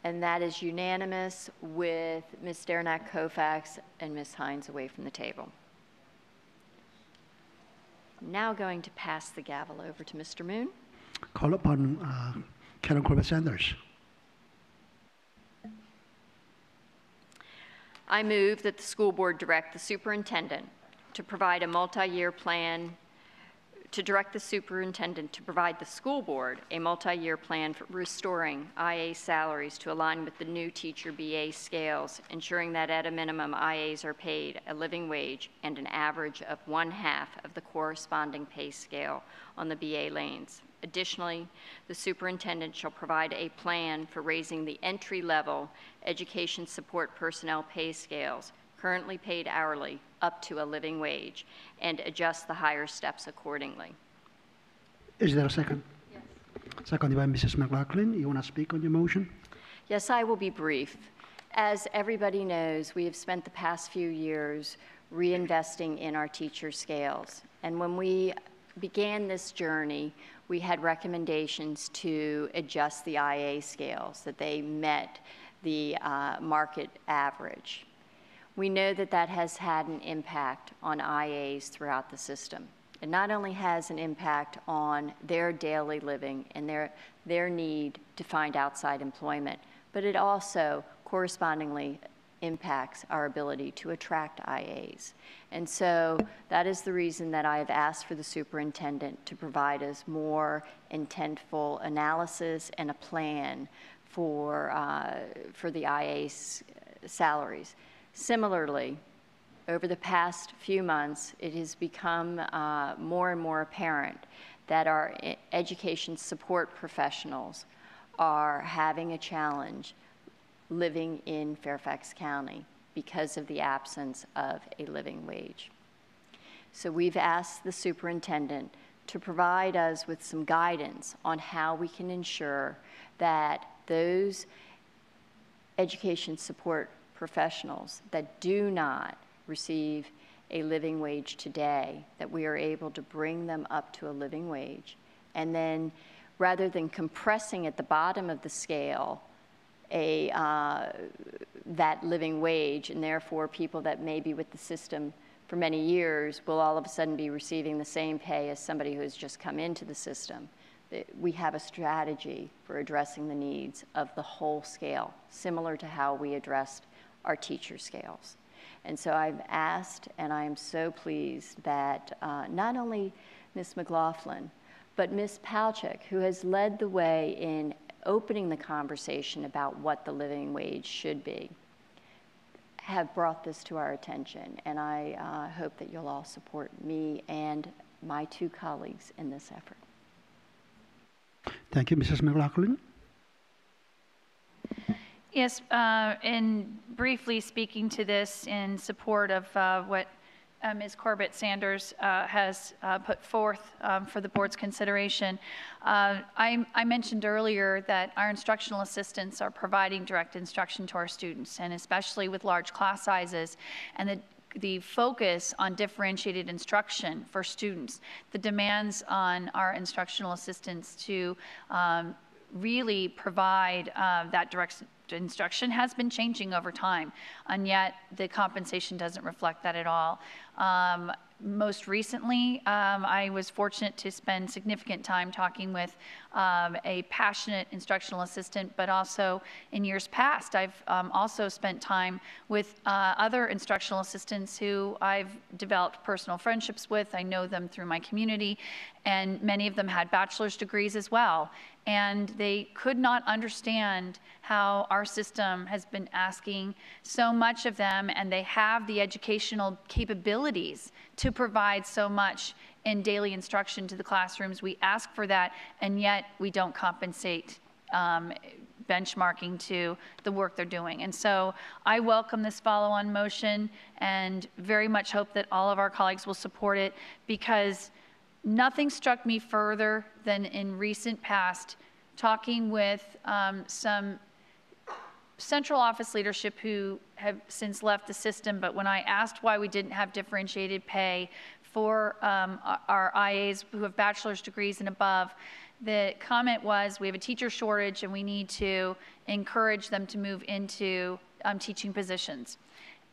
And that is unanimous with Ms. Derenak-Kofax and Ms. Hines away from the table. I'm now going to pass the gavel over to Mr. Moon. Call upon Karen Corbett Sanders. I move that the school board direct the superintendent to provide a multi-year plan, to direct the superintendent to provide the school board a multi-year plan for restoring IA salaries to align with the new teacher BA scales, ensuring that at a minimum IAs are paid a living wage and an average of 1/2 of the corresponding pay scale on the BA lanes. Additionally, the superintendent shall provide a plan for raising the entry-level education support personnel pay scales, currently paid hourly, up to a living wage, and adjust the higher steps accordingly. Is there a second? Yes. Seconded by Mrs. McLaughlin. You want to speak on your motion? Yes, I will be brief. As everybody knows, we have spent the past few years reinvesting in our teacher scales. And when we began this journey, we had recommendations to adjust the IA scales, that they met the market average. We know that that has had an impact on IAs throughout the system. It not only has an impact on their daily living and their need to find outside employment, but it also correspondingly impacts our ability to attract IAs. And so that is the reason that I have asked for the superintendent to provide us more intentful analysis and a plan for the IA's salaries. Similarly, over the past few months, it has become more and more apparent that our education support professionals are having a challenge living in Fairfax County because of the absence of a living wage. So we've asked the superintendent to provide us with some guidance on how we can ensure that those education support professionals that do not receive a living wage today, that we are able to bring them up to a living wage. And then rather than compressing at the bottom of the scale that living wage, and therefore people that may be with the system for many years will all of a sudden be receiving the same pay as somebody who has just come into the system. We have a strategy for addressing the needs of the whole scale, similar to how we addressed our teacher scales. And so I've asked, and I am so pleased that not only Ms. McLaughlin, but Ms. Palchik, who has led the way in opening the conversation about what the living wage should be, have brought this to our attention. And I hope that you'll all support me and my two colleagues in this effort. Thank you, Mrs. McLaughlin. Yes, in briefly speaking to this in support of what Ms. Corbett Sanders has put forth for the board's consideration. I mentioned earlier that our instructional assistants are providing direct instruction to our students, and especially with large class sizes, and the focus on differentiated instruction for students, the demands on our instructional assistants to really provide that direct instruction has been changing over time, and yet the compensation doesn't reflect that at all. Most recently, I was fortunate to spend significant time talking with a passionate instructional assistant, but also in years past, I've also spent time with other instructional assistants who I've developed personal friendships with. I know them through my community, and many of them had bachelor's degrees as well. And they could not understand how our system has been asking so much of them, and they have the educational capabilities to provide so much in daily instruction to the classrooms. We ask for that, and yet we don't compensate benchmarking to the work they're doing. And so I welcome this follow-on motion and very much hope that all of our colleagues will support it, because nothing struck me further than in recent past talking with some central office leadership who have since left the system, but when I asked why we didn't have differentiated pay for our IAs who have bachelor's degrees and above, the comment was we have a teacher shortage and we need to encourage them to move into teaching positions.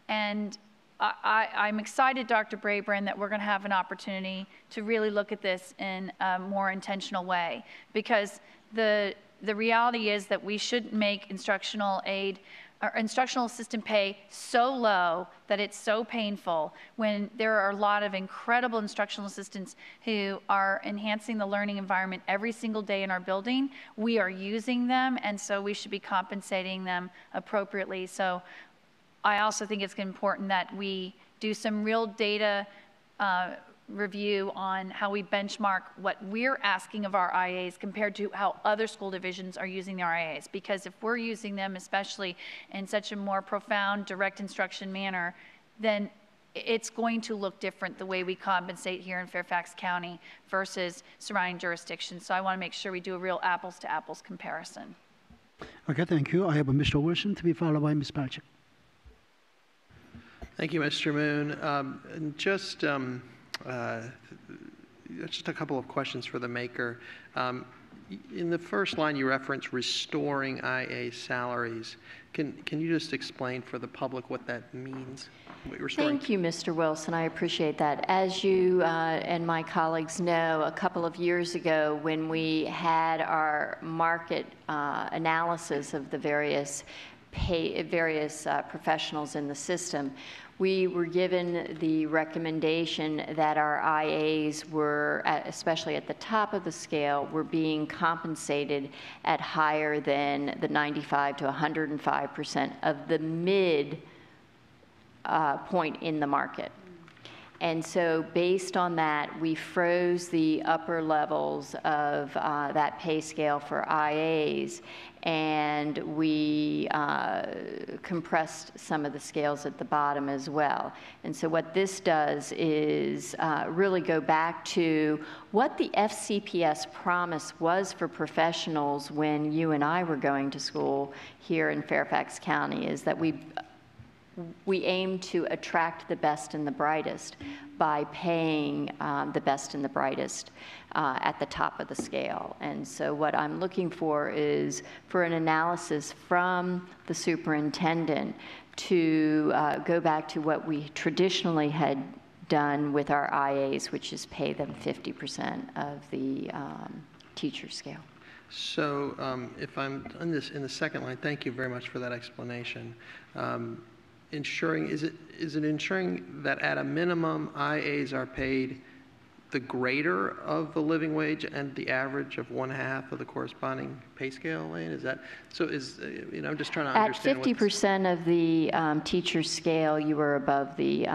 And I'm excited, Dr. Brabrand, that we're going to have an opportunity to really look at this in a more intentional way, because the reality is that we shouldn't make instructional aid or instructional assistant pay so low that it's so painful when there are a lot of incredible instructional assistants who are enhancing the learning environment every single day in our building. We are using them, and so we should be compensating them appropriately. So I also think it's important that we do some real data review on how we benchmark what we're asking of our IAs compared to how other school divisions are using their IAs. Because if we're using them, especially in such a more profound, direct instruction manner, then it's going to look different the way we compensate here in Fairfax County versus surrounding jurisdictions. So I want to make sure we do a real apples-to-apples comparison. Okay, thank you. I have Mr. Wilson to be followed by Ms. Palchik. Thank you, Mr. Moon. And just a couple of questions for the maker. In the first line, you reference restoring IA salaries. Can you just explain for the public what that means? Thank you, Mr. Wilson. I appreciate that. As you and my colleagues know, a couple of years ago when we had our market analysis of the various professionals in the system, we were given the recommendation that our IAs were, especially at the top of the scale, were being compensated at higher than the 95 to 105% of the mid point in the market. And so based on that, we froze the upper levels of that pay scale for IAs, and we compressed some of the scales at the bottom as well. And so what this does is really go back to what the FCPS promise was for professionals when you and I were going to school here in Fairfax County, is that we aim to attract the best and the brightest by paying the best and the brightest at the top of the scale. And so what I'm looking for is for an analysis from the superintendent to go back to what we traditionally had done with our IAs, which is pay them 50% of the teacher scale. So if I'm on this in the second line, thank you very much for that explanation. Ensuring, is it ensuring that at a minimum IAs are paid the greater of the living wage and the average of 1/2 of the corresponding pay scale, Elaine? Is that, so is, I'm just trying to understand. At 50% of the teacher scale, you are above the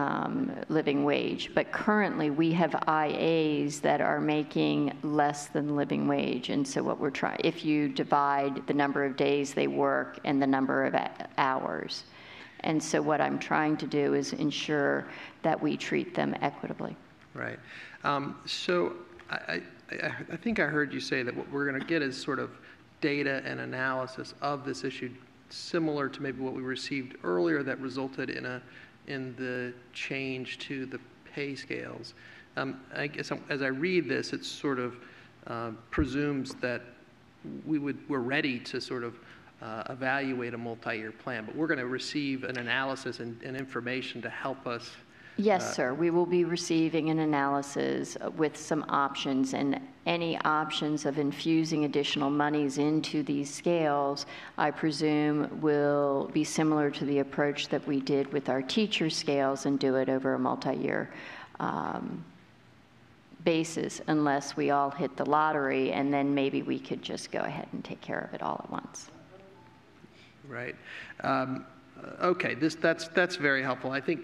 living wage. But currently, we have IAs that are making less than living wage. And so what we're trying, if you divide the number of days they work and the number of hours. And so what I'm trying to do is ensure that we treat them equitably. Right. So I think I heard you say that what we're going to get is sort of data and analysis of this issue similar to maybe what we received earlier that resulted in the change to the pay scales. I guess as I read this, it sort of presumes that we're ready to sort of evaluate a multi-year plan, but we're going to receive an analysis and information to help us. Yes, sir. We will be receiving an analysis with some options, and any options of infusing additional monies into these scales, I presume, will be similar to the approach that we did with our teacher scales and do it over a multi-year basis, unless we all hit the lottery, and then maybe we could just go ahead and take care of it all at once. Right. Okay. That's very helpful. I think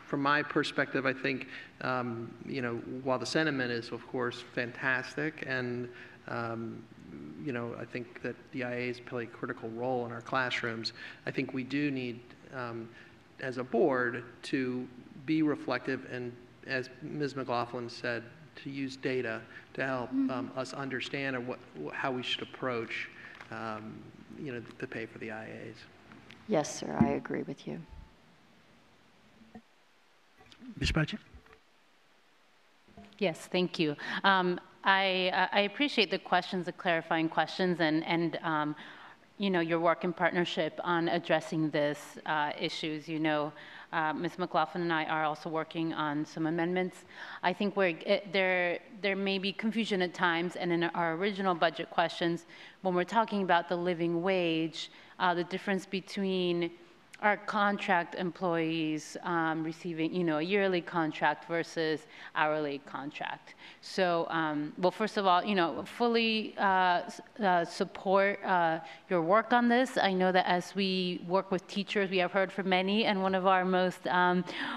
from my perspective, I think while the sentiment is of course fantastic, and I think that the IAs play a critical role in our classrooms, I think we do need, as a board, to be reflective and, as Ms. McLaughlin said, to use data to help us understand how we should approach the pay for the IAs. Yes, sir, I agree with you. Ms. Patrick? Yes, thank you. I appreciate the questions, the clarifying questions, and you know, your work in partnership on addressing this issues. You know, Ms. McLaughlin and I are also working on some amendments. I think there may be confusion at times, and in our original budget questions, when we're talking about the living wage, the difference between our contract employees receiving, you know, a yearly contract versus hourly contract. So, well, first of all, you know, fully support your work on this. I know that as we work with teachers, we have heard from many, and one of our most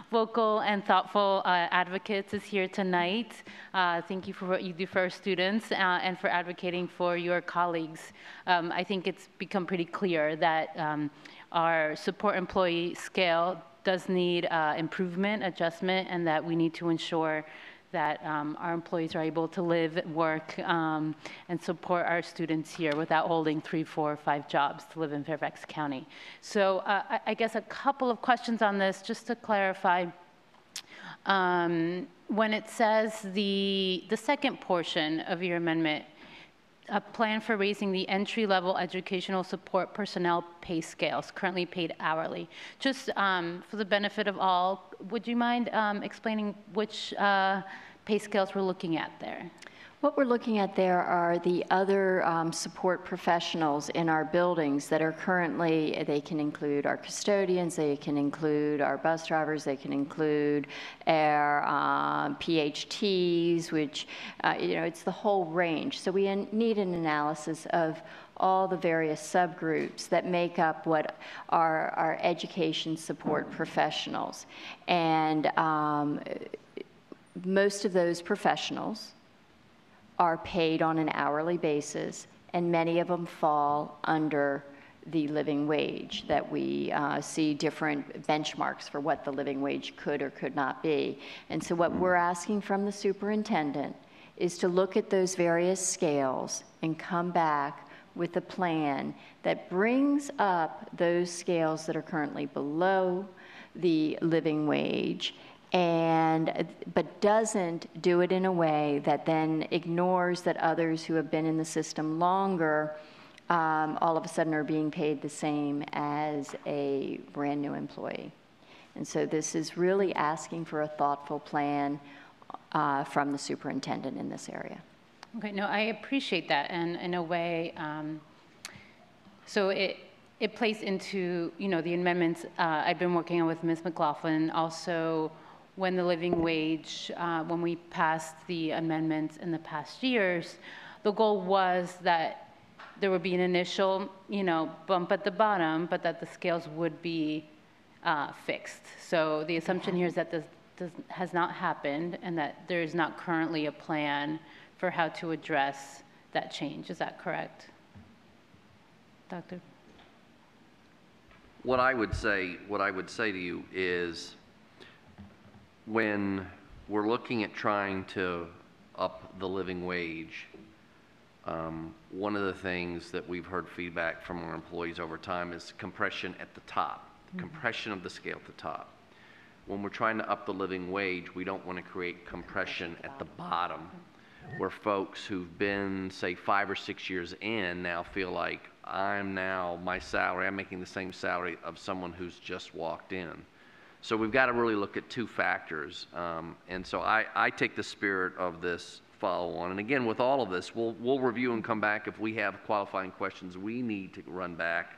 vocal and thoughtful advocates is here tonight. Thank you for what you do for our students and for advocating for your colleagues. I think it's become pretty clear that our support employee scale does need improvement, adjustment, and that we need to ensure that our employees are able to live, work, and support our students here without holding 3, 4, 5 jobs to live in Fairfax County. So I guess a couple of questions on this, just to clarify. When it says the second portion of your amendment, a plan for raising the entry-level educational support personnel pay scales, currently paid hourly. Just for the benefit of all, would you mind explaining which pay scales we're looking at there? What we're looking at there are the other support professionals in our buildings that are currently, they can include our custodians, they can include our bus drivers, they can include our PhDs, which, you know, it's the whole range. So we need an analysis of all the various subgroups that make up what are our education support professionals. And most of those professionals are paid on an hourly basis, and many of them fall under the living wage that we see different benchmarks for what the living wage could or could not be. And so what we're asking from the superintendent is to look at those various scales and come back with a plan that brings up those scales that are currently below the living wage, but doesn't do it in a way that then ignores that others who have been in the system longer all of a sudden are being paid the same as a brand new employee. And so this is really asking for a thoughtful plan from the superintendent in this area. Okay, no, I appreciate that, and in a way, so it plays into, you know, the amendments I've been working on with Ms. McLaughlin, also when the living wage, when we passed the amendments in the past years, the goal was that there would be an initial, you know, bump at the bottom, but that the scales would be fixed. So the assumption here is that this has not happened, and that there is not currently a plan for how to address that change. Is that correct, Doctor? What I would say to you is, when we're looking at trying to up the living wage, one of the things that we've heard feedback from our employees over time is compression at the top, compression of the scale at the top. When we're trying to up the living wage, we don't want to create compression at the bottom, where folks who've been, say, 5 or 6 years in now feel like I'm making the same salary of someone who's just walked in. So we've got to really look at 2 factors. And so I take the spirit of this follow on. And again, with all of this, we'll review and come back if we have qualifying questions we need to run back.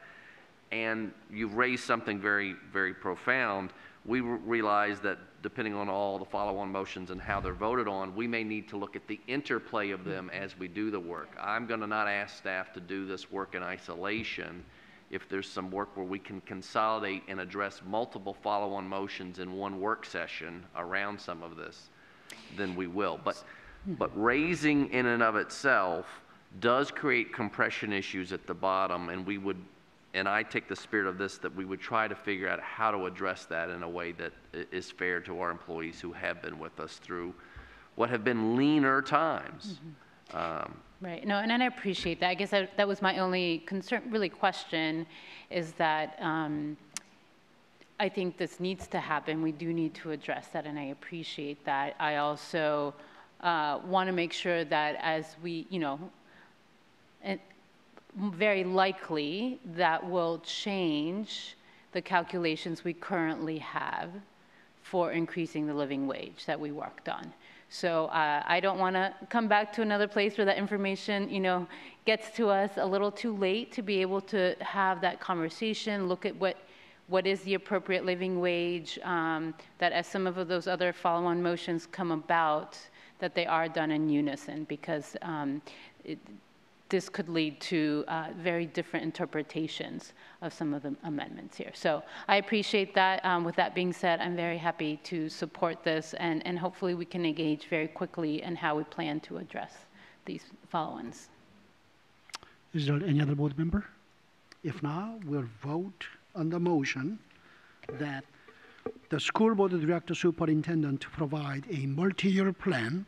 And you've raised something very, very profound. We realize that depending on all the follow-on motions and how they're voted on, we may need to look at the interplay of them as we do the work. I'm going to not ask staff to do this work in isolation. If there's some work where we can consolidate and address multiple follow-on motions in one work session around some of this, then we will. But raising in and of itself does create compression issues at the bottom, and I take the spirit of this that we would try to figure out how to address that in a way that is fair to our employees who have been with us through what have been leaner times. Right. No, and I appreciate that. I guess that was my only concern, really question, is that I think this needs to happen. We do need to address that, and I appreciate that. I also want to make sure that as we, very likely that will change the calculations we currently have for increasing the living wage that we worked on. So I don't want to come back to another place where that information, gets to us a little too late to be able to have that conversation, look at what is the appropriate living wage, that as some of those other follow-on motions come about, that they are done in unison, because this could lead to very different interpretations of some of the amendments here. So I appreciate that. With that being said, I'm very happy to support this, and hopefully we can engage very quickly in how we plan to address these follow-ons. Is there any other board member? If not, we'll vote on the motion that the school board director superintendent to provide a multi-year plan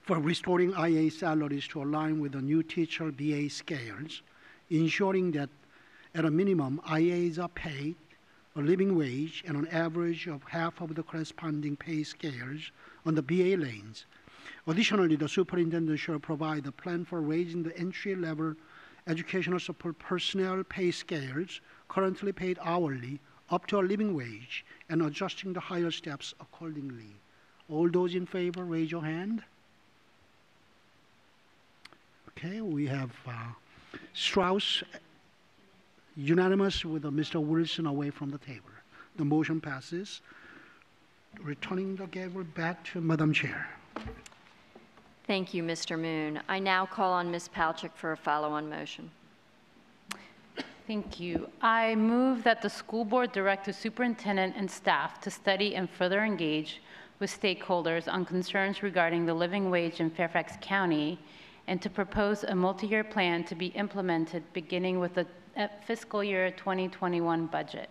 for restoring IA salaries to align with the new teacher BA scales, ensuring that at a minimum, IAs are paid a living wage and an average of half of the corresponding pay scales on the BA lanes. Additionally, the superintendent shall provide a plan for raising the entry-level educational support personnel pay scales currently paid hourly up to a living wage and adjusting the higher steps accordingly. All those in favor, raise your hand. Okay, we have Strauss unanimous with Mr. Wilson away from the table. The motion passes. Returning the gavel back to Madam Chair. Thank you, Mr. Moon. I now call on Ms. Palchik for a follow-on motion. Thank you. I move that the school board direct the superintendent and staff to study and further engage with stakeholders on concerns regarding the living wage in Fairfax County, and to propose a multi-year plan to be implemented beginning with the fiscal year 2021 budget.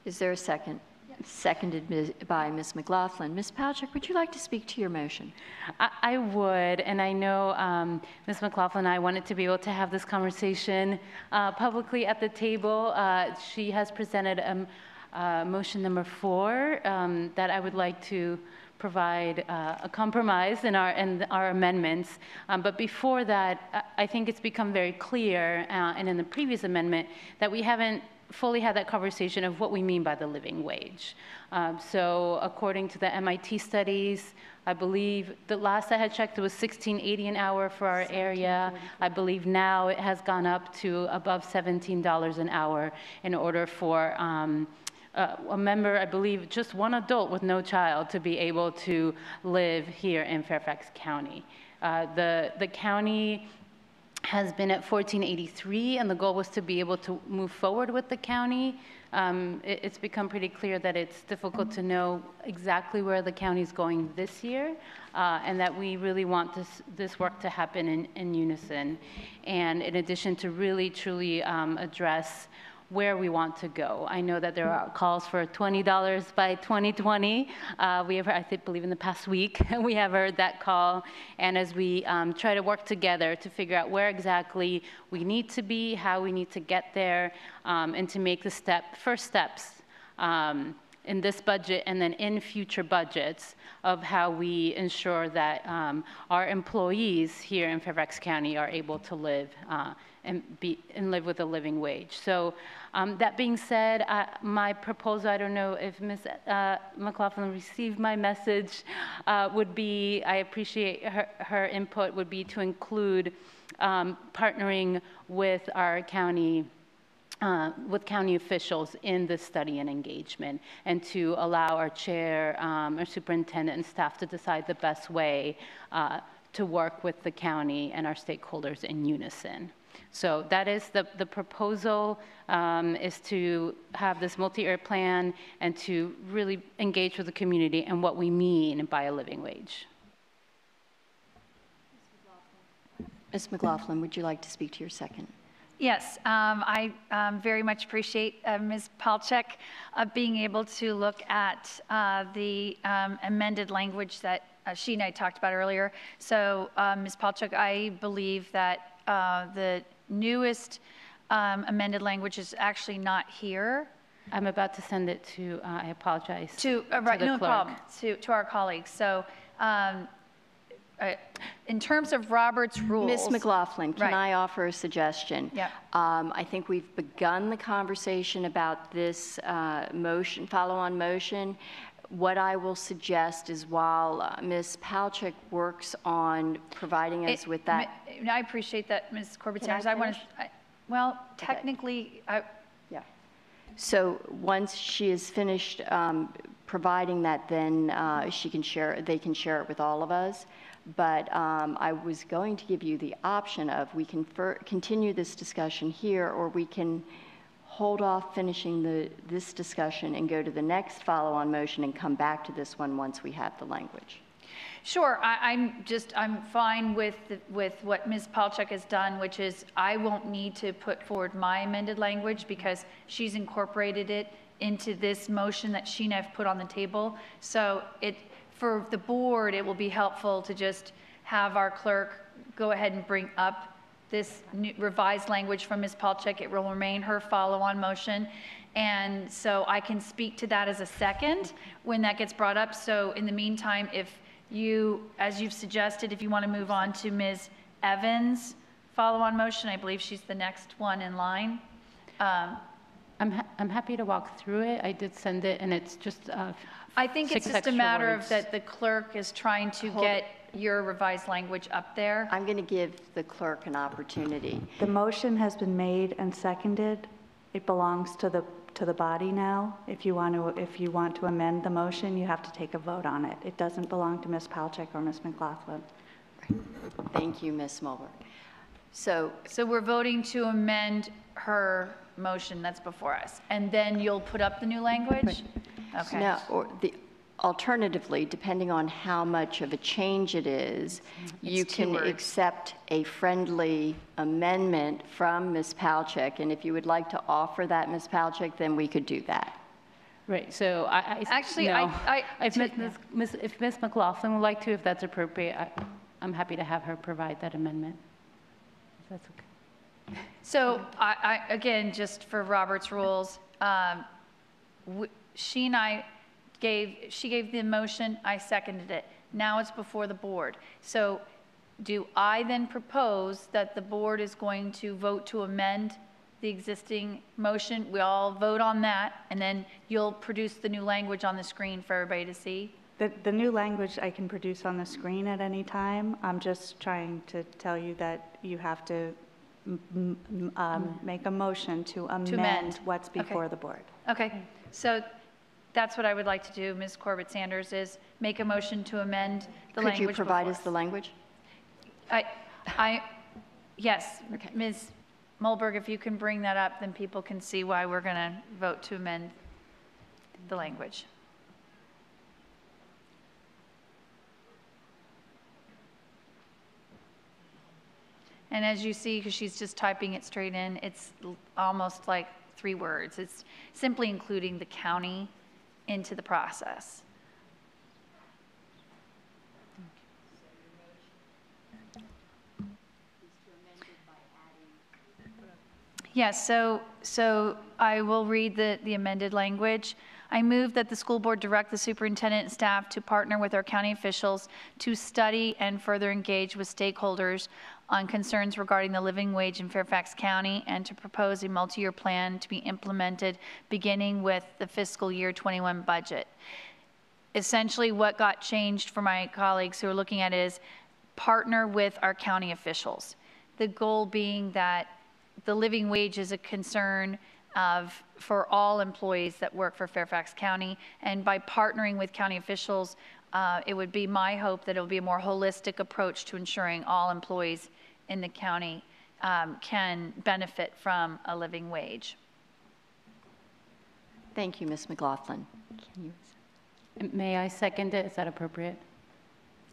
Is there a second? Yes. Seconded by Ms. McLaughlin. Ms. Palchik, would you like to speak to your motion? I would, and I know Ms. McLaughlin and I wanted to be able to have this conversation publicly at the table. She has presented motion number 4 that I would like to provide a compromise in our amendments. But before that, I think it's become very clear, and in the previous amendment, that we haven't fully had that conversation of what we mean by the living wage. So according to the MIT studies, I believe the last I had checked, it was $16.80 an hour for our area. I believe now it has gone up to above $17 an hour in order for a member, I believe, just one adult with no child to be able to live here in Fairfax County. The county has been at $14.83, and the goal was to be able to move forward with the county. It's become pretty clear that it's difficult to know exactly where the county is going this year, and that we really want this work to happen in unison. And in addition to really, truly address where we want to go. I know that there are calls for $20 by 2020. We have, I believe in the past week, we have heard that call. And as we try to work together to figure out where exactly we need to be, how we need to get there, and to make the first steps in this budget and then in future budgets of how we ensure that our employees here in Fairfax County are able to live and live with a living wage. So that being said, my proposal, I don't know if Ms. McLaughlin received my message, would be, I appreciate her input, would be to include partnering with our county with county officials in this study and engagement, and to allow our chair, our superintendent and staff to decide the best way to work with the county and our stakeholders in unison. So that is the proposal, is to have this multi-year plan and to really engage with the community and what we mean by a living wage. Ms. McLaughlin, would you like to speak to your second? Yes, I very much appreciate Ms. Palchik being able to look at the amended language that she and I talked about earlier. So Ms. Palchik, I believe that the newest amended language is actually not here. I'm about to send it to, I apologize. Right, to the no clerk. problem, to our colleagues. So in terms of Robert's rules. Ms. McLaughlin, can Right. I offer a suggestion? Yeah. I think we've begun the conversation about this motion, follow-on motion. What I will suggest is while Ms. Palchik works on providing us with that. I appreciate that, Ms. Corbett-Sanders. Can I I want to, finish? well, technically, Yeah. So once she is finished providing that, then she can share. They can share it with all of us. But I was going to give you the option of we can continue this discussion here, or we can hold off finishing this discussion and go to the next follow-on motion and come back to this one once we have the language. sure, I'm fine with what Ms. Palchik has done, which is I won't need to put forward my amended language because she's incorporated it into this motion that she and I have put on the table. So for the board, it will be helpful to just have our clerk go ahead and bring up this new revised language from Ms. Palchik. It will remain her follow-on motion. And so I can speak to that as a second when that gets brought up. So in the meantime, if you, as you've suggested, if you want to move on to Ms. Evans' follow-on motion, I believe she's the next one in line. I'm happy to walk through it. I did send it, and it's just I think it's 6 just a extra matter words. of that the clerk is trying to get your revised language up there. I'm going to give the clerk an opportunity. The motion has been made and seconded. It belongs to the body now. If you want to amend the motion, you have to take a vote on it. It doesn't belong to Ms. Palchik or Ms. McLaughlin. Thank you, Ms. Mulberg. So we're voting to amend her motion that's before us, and then you'll put up the new language? Okay. now, alternatively, depending on how much of a change it is, you It's 2 can words. accept a friendly amendment from Ms. Palchik, and if you would like to offer that, Ms. Palchik, then we could do that. Right, so Actually, no. If Ms. McLaughlin would like to, if that's appropriate, I'm happy to have her provide that amendment. If that's okay. So again, just for Robert's rules, she gave the motion, I seconded it. Now it's before the board. So do I then propose that the board is going to vote to amend the existing motion? We all vote on that, and then you'll produce the new language on the screen for everybody to see? The new language I can produce on the screen at any time. I'm just trying to tell you that you have to make a motion to amend what's before the board. Okay, so that's what I would like to do, Ms. Corbett-Sanders, is make a motion to amend the language. Could you provide us the language? Yes. Okay. Ms. Mulberg, if you can bring that up, then people can see why we're going to vote to amend the language. And as you see, because she's just typing it straight in, it's almost like 3 words. It's simply including the county into the process. Yes, so I will read the amended language. I move that the school board direct the superintendent and staff to partner with our county officials to study and further engage with stakeholders on concerns regarding the living wage in Fairfax County and to propose a multi-year plan to be implemented beginning with the fiscal year 21 budget. Essentially, what got changed for my colleagues who are looking at it is partner with our county officials. The goal being that the living wage is a concern for all employees that work for Fairfax County, and by partnering with county officials, it would be my hope that it will be a more holistic approach to ensuring all employees in the county can benefit from a living wage. Thank you, Ms. McLaughlin. May I second it? Is that appropriate?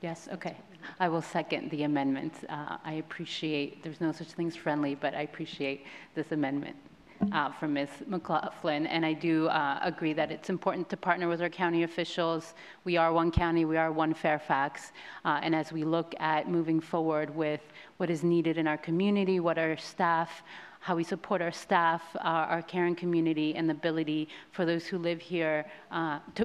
Yes, okay. I will second the amendment. I appreciate, there's no such thing as friendly, but I appreciate this amendment from Ms. McLaughlin. And I do agree that it's important to partner with our county officials. We are one county, we are one Fairfax. And as we look at moving forward with what is needed in our community, what our staff how we support our staff, our caring community, and the ability for those who live here,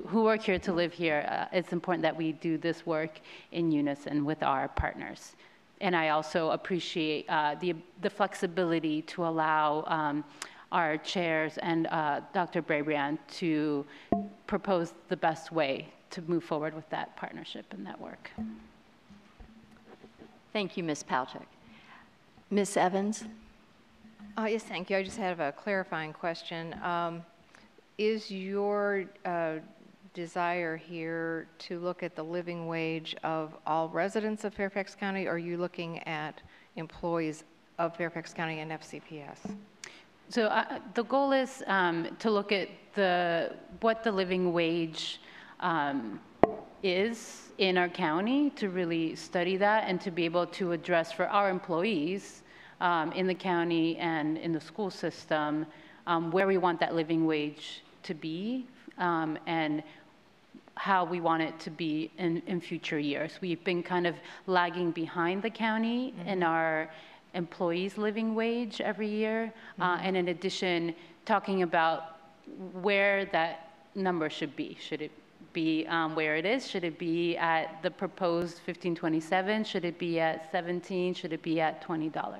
who work here to live here. It's important that we do this work in unison with our partners. And I also appreciate the flexibility to allow our chairs and Dr. Brabrand to propose the best way to move forward with that partnership and that work. Thank you, Ms. Palchik. Ms. Evans? Yes, thank you. I just have a clarifying question. Is your desire here to look at the living wage of all residents of Fairfax County, or are you looking at employees of Fairfax County and FCPS? So the goal is to look at what the living wage is in our county, to really study that and to be able to address for our employees in the county and in the school system where we want that living wage to be and how we want it to be in future years. We've been kind of lagging behind the county in our employees' living wage every year, and in addition, talking about where that number should be. Should it be where it is? Should it be at the proposed $15.27? Should it be at $17? Should it be at $20?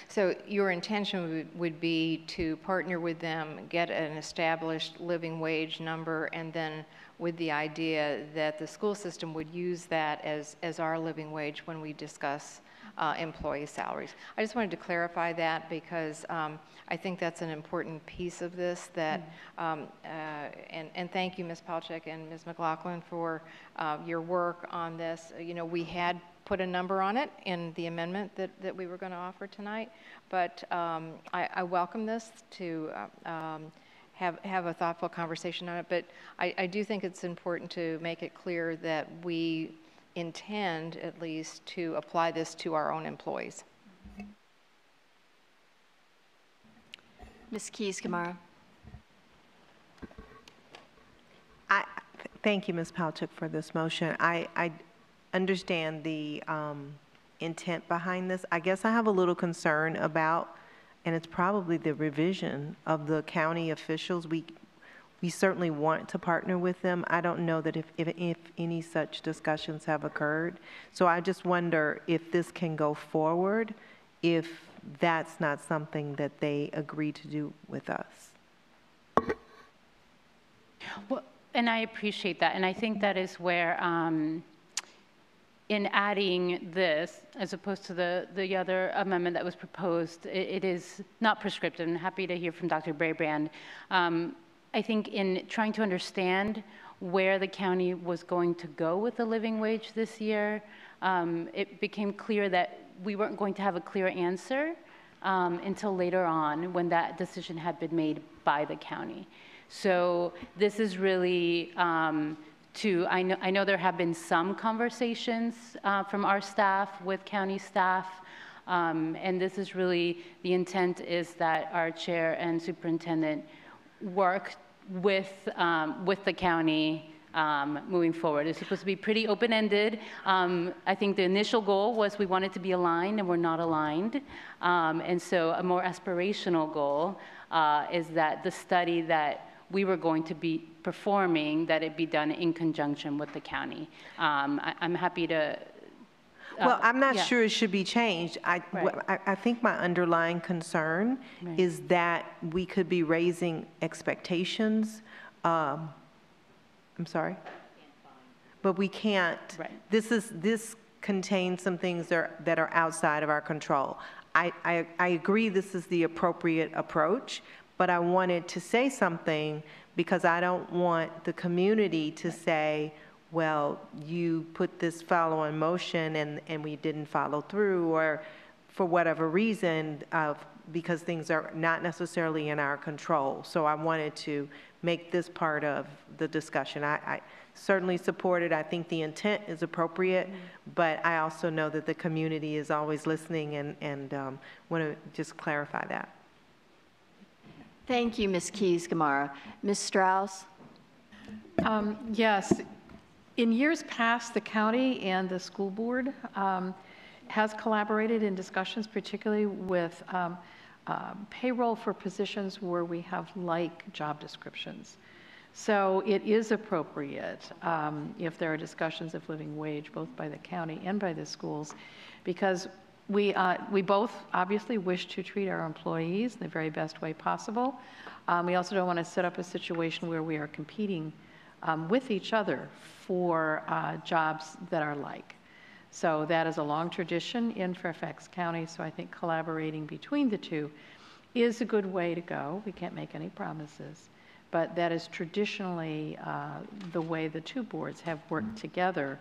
So your intention would be to partner with them, get an established living wage number, and then with the idea that the school system would use that as our living wage when we discuss employee salaries. I just wanted to clarify that because I think that's an important piece of this. That and thank you, Ms. Palchik and Ms. McLaughlin, for your work on this. You know, we had put a number on it in the amendment that we were going to offer tonight, but I welcome this to have a thoughtful conversation on it. But I do think it's important to make it clear that we intend, at least, to apply this to our own employees. Ms. Keys-Gamarra. Thank you, Ms. Palchik, for this motion. I understand the intent behind this. I guess I have a little concern about, and it's probably the revision of the county officials. We certainly want to partner with them. I don't know that if any such discussions have occurred. So I just wonder if this can go forward, if that's not something that they agree to do with us. Well, and I appreciate that. And I think that is where, in adding this, as opposed to the other amendment that was proposed, it is not prescriptive. I'm happy to hear from Dr. Brabrand. I think in trying to understand where the county was going to go with the living wage this year, it became clear that we weren't going to have a clear answer until later on when that decision had been made by the county. So this is really I know there have been some conversations from our staff with county staff, and this is really, the intent is that our chair and superintendent work with the county moving forward. It's supposed to be pretty open-ended. I think the initial goal was we wanted to be aligned, and we're not aligned. And so a more aspirational goal is that the study that we were going to be performing, that it be done in conjunction with the county. I'm happy to well, I'm not sure it should be changed. I think my underlying concern is that we could be raising expectations. I'm sorry? But we can't. This contains some things that are outside of our control. I agree this is the appropriate approach, but I wanted to say something because I don't want the community to say, well, you put this follow-on motion and we didn't follow through, or for whatever reason, because things are not necessarily in our control. So I wanted to make this part of the discussion. I certainly support it. I think the intent is appropriate, but I also know that the community is always listening and want to just clarify that. Thank you, Ms. Keys-Gamarra. Ms. Strauss? Yes. In years past, the county and the school board has collaborated in discussions, particularly with payroll for positions where we have like job descriptions. So it is appropriate if there are discussions of living wage, both by the county and by the schools, because we both obviously wish to treat our employees the very best way possible. We also don't want to set up a situation where we are competing with each other for jobs that are like. So that is a long tradition in Fairfax County, so I think collaborating between the two is a good way to go. We can't make any promises, but that is traditionally the way the two boards have worked together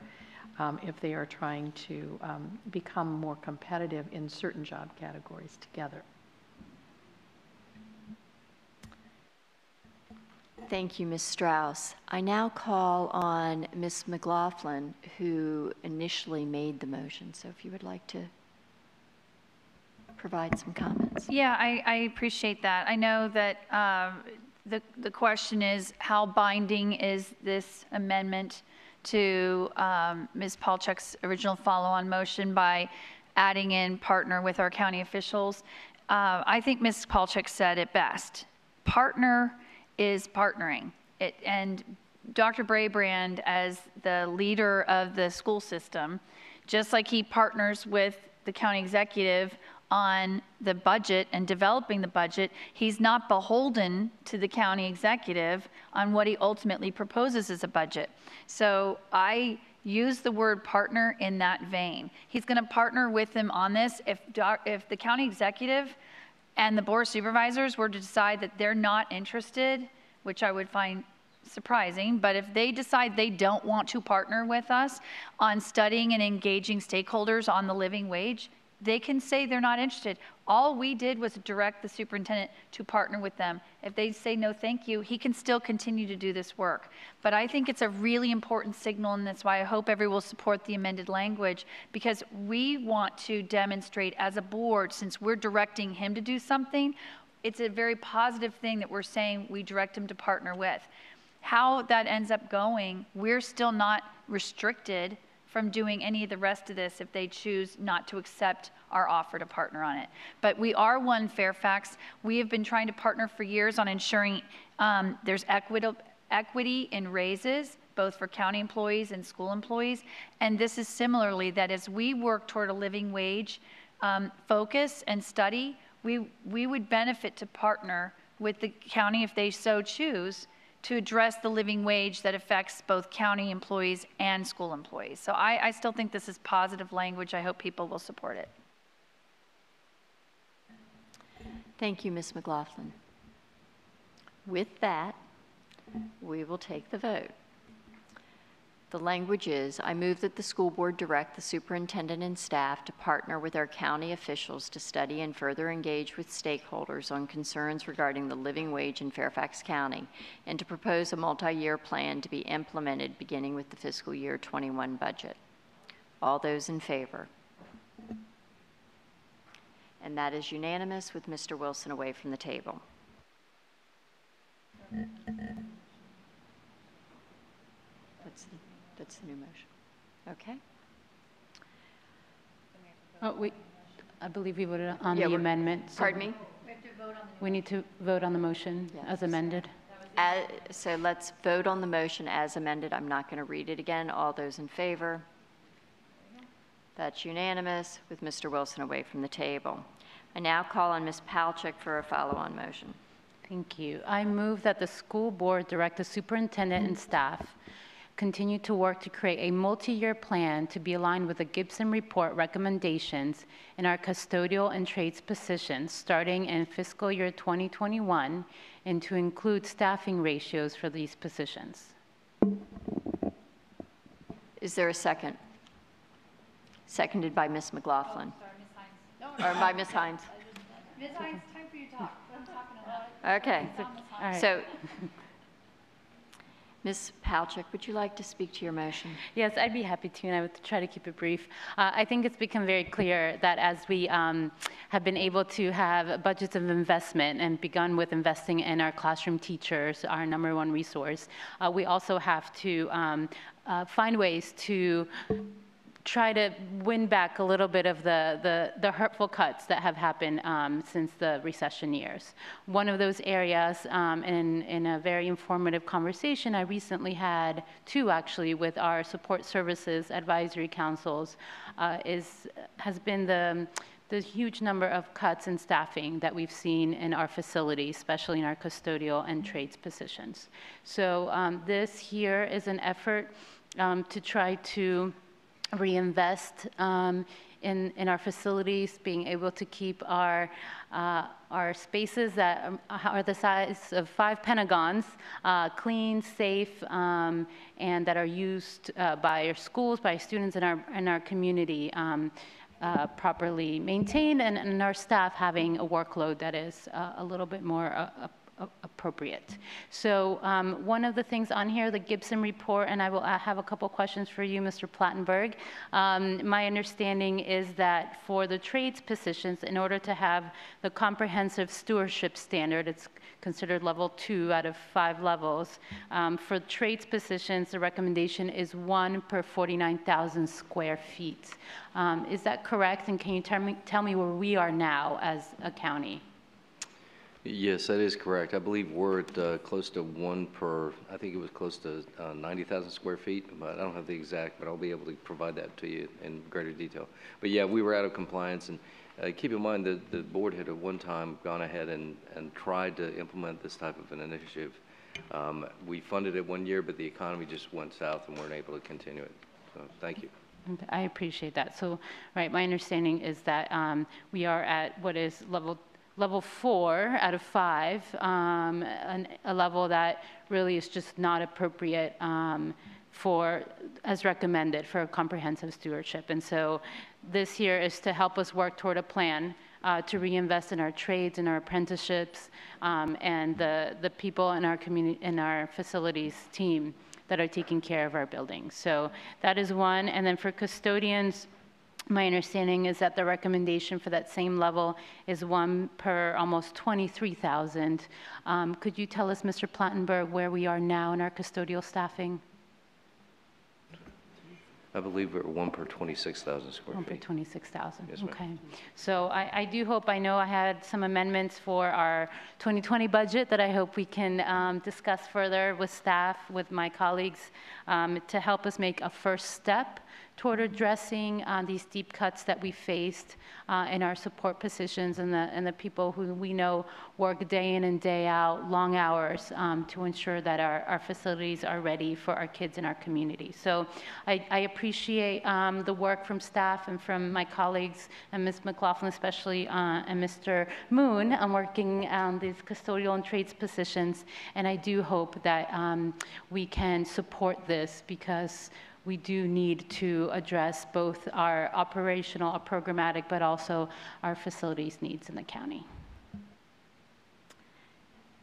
if they are trying to become more competitive in certain job categories together. Thank you, Ms. Strauss. I now call on Ms. McLaughlin, who initially made the motion. So if you would like to provide some comments. Yeah, I appreciate that. I know that the question is how binding is this amendment to Ms. Palchuk's original follow-on motion by adding in partner with our county officials. I think Ms. Palchuk said it best. Partner is partnering. And Dr. Brabrand, as the leader of the school system, just like he partners with the county executive on the budget and developing the budget, he's not beholden to the county executive on what he ultimately proposes as a budget. So I use the word partner in that vein. He's going to partner with him on this. If the county executive and the board of supervisors were to decide that they're not interested, which I would find surprising, but if they decide they don't want to partner with us on studying and engaging stakeholders on the living wage, they can say they're not interested. All we did was direct the superintendent to partner with them. If they say no thank you, he can still continue to do this work. But I think it's a really important signal, and that's why I hope everyone will support the amended language, because we want to demonstrate as a board, since we're directing him to do something, it's a very positive thing that we're saying we direct him to partner with. How that ends up going, we're still not restricted from doing any of the rest of this if they choose not to accept our offer to partner on it. But we are one Fairfax. We have been trying to partner for years on ensuring there's equity in raises, both for county employees and school employees. And this is similarly that as we work toward a living wage focus and study, we would benefit to partner with the county if they so choose to address the living wage that affects both county employees and school employees. So I still think this is positive language. I hope people will support it. Thank you, Ms. McLaughlin. With that, we will take the vote. The language is, I move that the school board direct the superintendent and staff to partner with our county officials to study and further engage with stakeholders on concerns regarding the living wage in Fairfax County, and to propose a multi-year plan to be implemented beginning with the fiscal year 21 budget. All those in favor? And that is unanimous with Mr. Wilson away from the table. That's the new motion. Okay. Oh, I believe we voted on the amendment. So pardon me? We need to vote on the motion as amended. So let's vote on the motion as amended. I'm not going to read it again. All those in favor? That's unanimous with Mr. Wilson away from the table. I now call on Ms. Palchuk for a follow-on motion. Thank you. I move that the school board direct the superintendent and staff continue to work to create a multi-year plan to be aligned with the Gibson report recommendations in our custodial and trades positions starting in fiscal year 2021 and to include staffing ratios for these positions. Is there a second? Seconded by Ms. McLaughlin. Or by Ms. Hines. Ms. Hines, time for you to talk. I'm talking a lot. Okay. All right. So, Ms. Palchuk, would you like to speak to your motion? Yes, I'd be happy to, and I would try to keep it brief. I think it's become very clear that as we have been able to have budgets of investment and begun with investing in our classroom teachers, our #1 resource, we also have to find ways to try to win back a little bit of the hurtful cuts that have happened since the recession years. One of those areas, in a very informative conversation I recently had, two actually, with our support services advisory councils, has been the huge number of cuts in staffing that we've seen in our facilities, especially in our custodial and trades positions. So this here is an effort to try to reinvest in our facilities, being able to keep our spaces that are the size of 5 pentagons clean, safe, and that are used by our schools, by students in our community, properly maintained, and our staff having a workload that is a little bit more appropriate. So one of the things on here, the Gibson report, and I will have a couple questions for you, Mr. Plattenberg. My understanding is that for the trades positions, in order to have the comprehensive stewardship standard, it's considered level 2 out of 5 levels. For trades positions, the recommendation is 1 per 49,000 square feet. Is that correct? And can you tell me where we are now as a county? Yes, that is correct. I believe we're at close to 1 per, I think it was close to 90,000 square feet, but I don't have the exact, but I'll be able to provide that to you in greater detail. But yeah, we were out of compliance, and keep in mind that the board had at one time gone ahead and tried to implement this type of an initiative. We funded it 1 year, but the economy just went south and weren't able to continue it. So thank you. I appreciate that. So, right, my understanding is that we are at what is level 4 out of 5, a level that really is just not appropriate as recommended for comprehensive stewardship. And so this here is to help us work toward a plan to reinvest in our trades and our apprenticeships and the people in our community, in our facilities team that are taking care of our buildings. So that is one. And then for custodians, my understanding is that the recommendation for that same level is 1 per almost 23,000. Could you tell us, Mr. Plattenberg, where we are now in our custodial staffing? I believe we're 1 per 26,000 square feet. 1 per 26,000, yes, okay. So I do hope, I know I had some amendments for our 2020 budget that I hope we can discuss further with staff, with my colleagues, to help us make a first step toward addressing these deep cuts that we faced in our support positions and the people who we know work day in and day out, long hours, to ensure that our facilities are ready for our kids in our community. So I appreciate the work from staff and from my colleagues, and Ms. McLaughlin especially, and Mr. Moon, on working on these custodial and trades positions. And I do hope that we can support this, because we do need to address both our operational, our programmatic, but also our facilities needs in the county.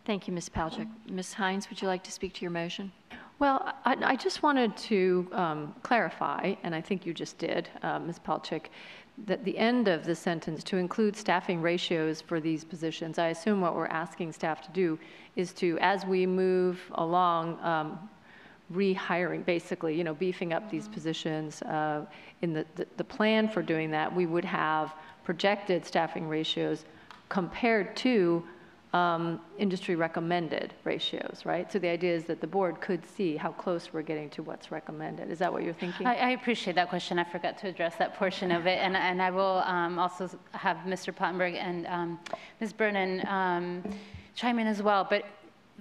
Thank you, Ms. Palchik. Ms. Hines, would you like to speak to your motion? Well, I just wanted to clarify, and I think you just did, Ms. Palchik, that the end of the sentence, to include staffing ratios for these positions, I assume what we're asking staff to do is to, as we move along, rehiring, basically, beefing up these positions. In the plan for doing that, we would have projected staffing ratios compared to industry recommended ratios, right? So the idea is that the board could see how close we're getting to what's recommended. Is that what you're thinking? I appreciate that question. I forgot to address that portion of it. And I will also have Mr. Plattenberg and Ms. Brennan chime in as well. But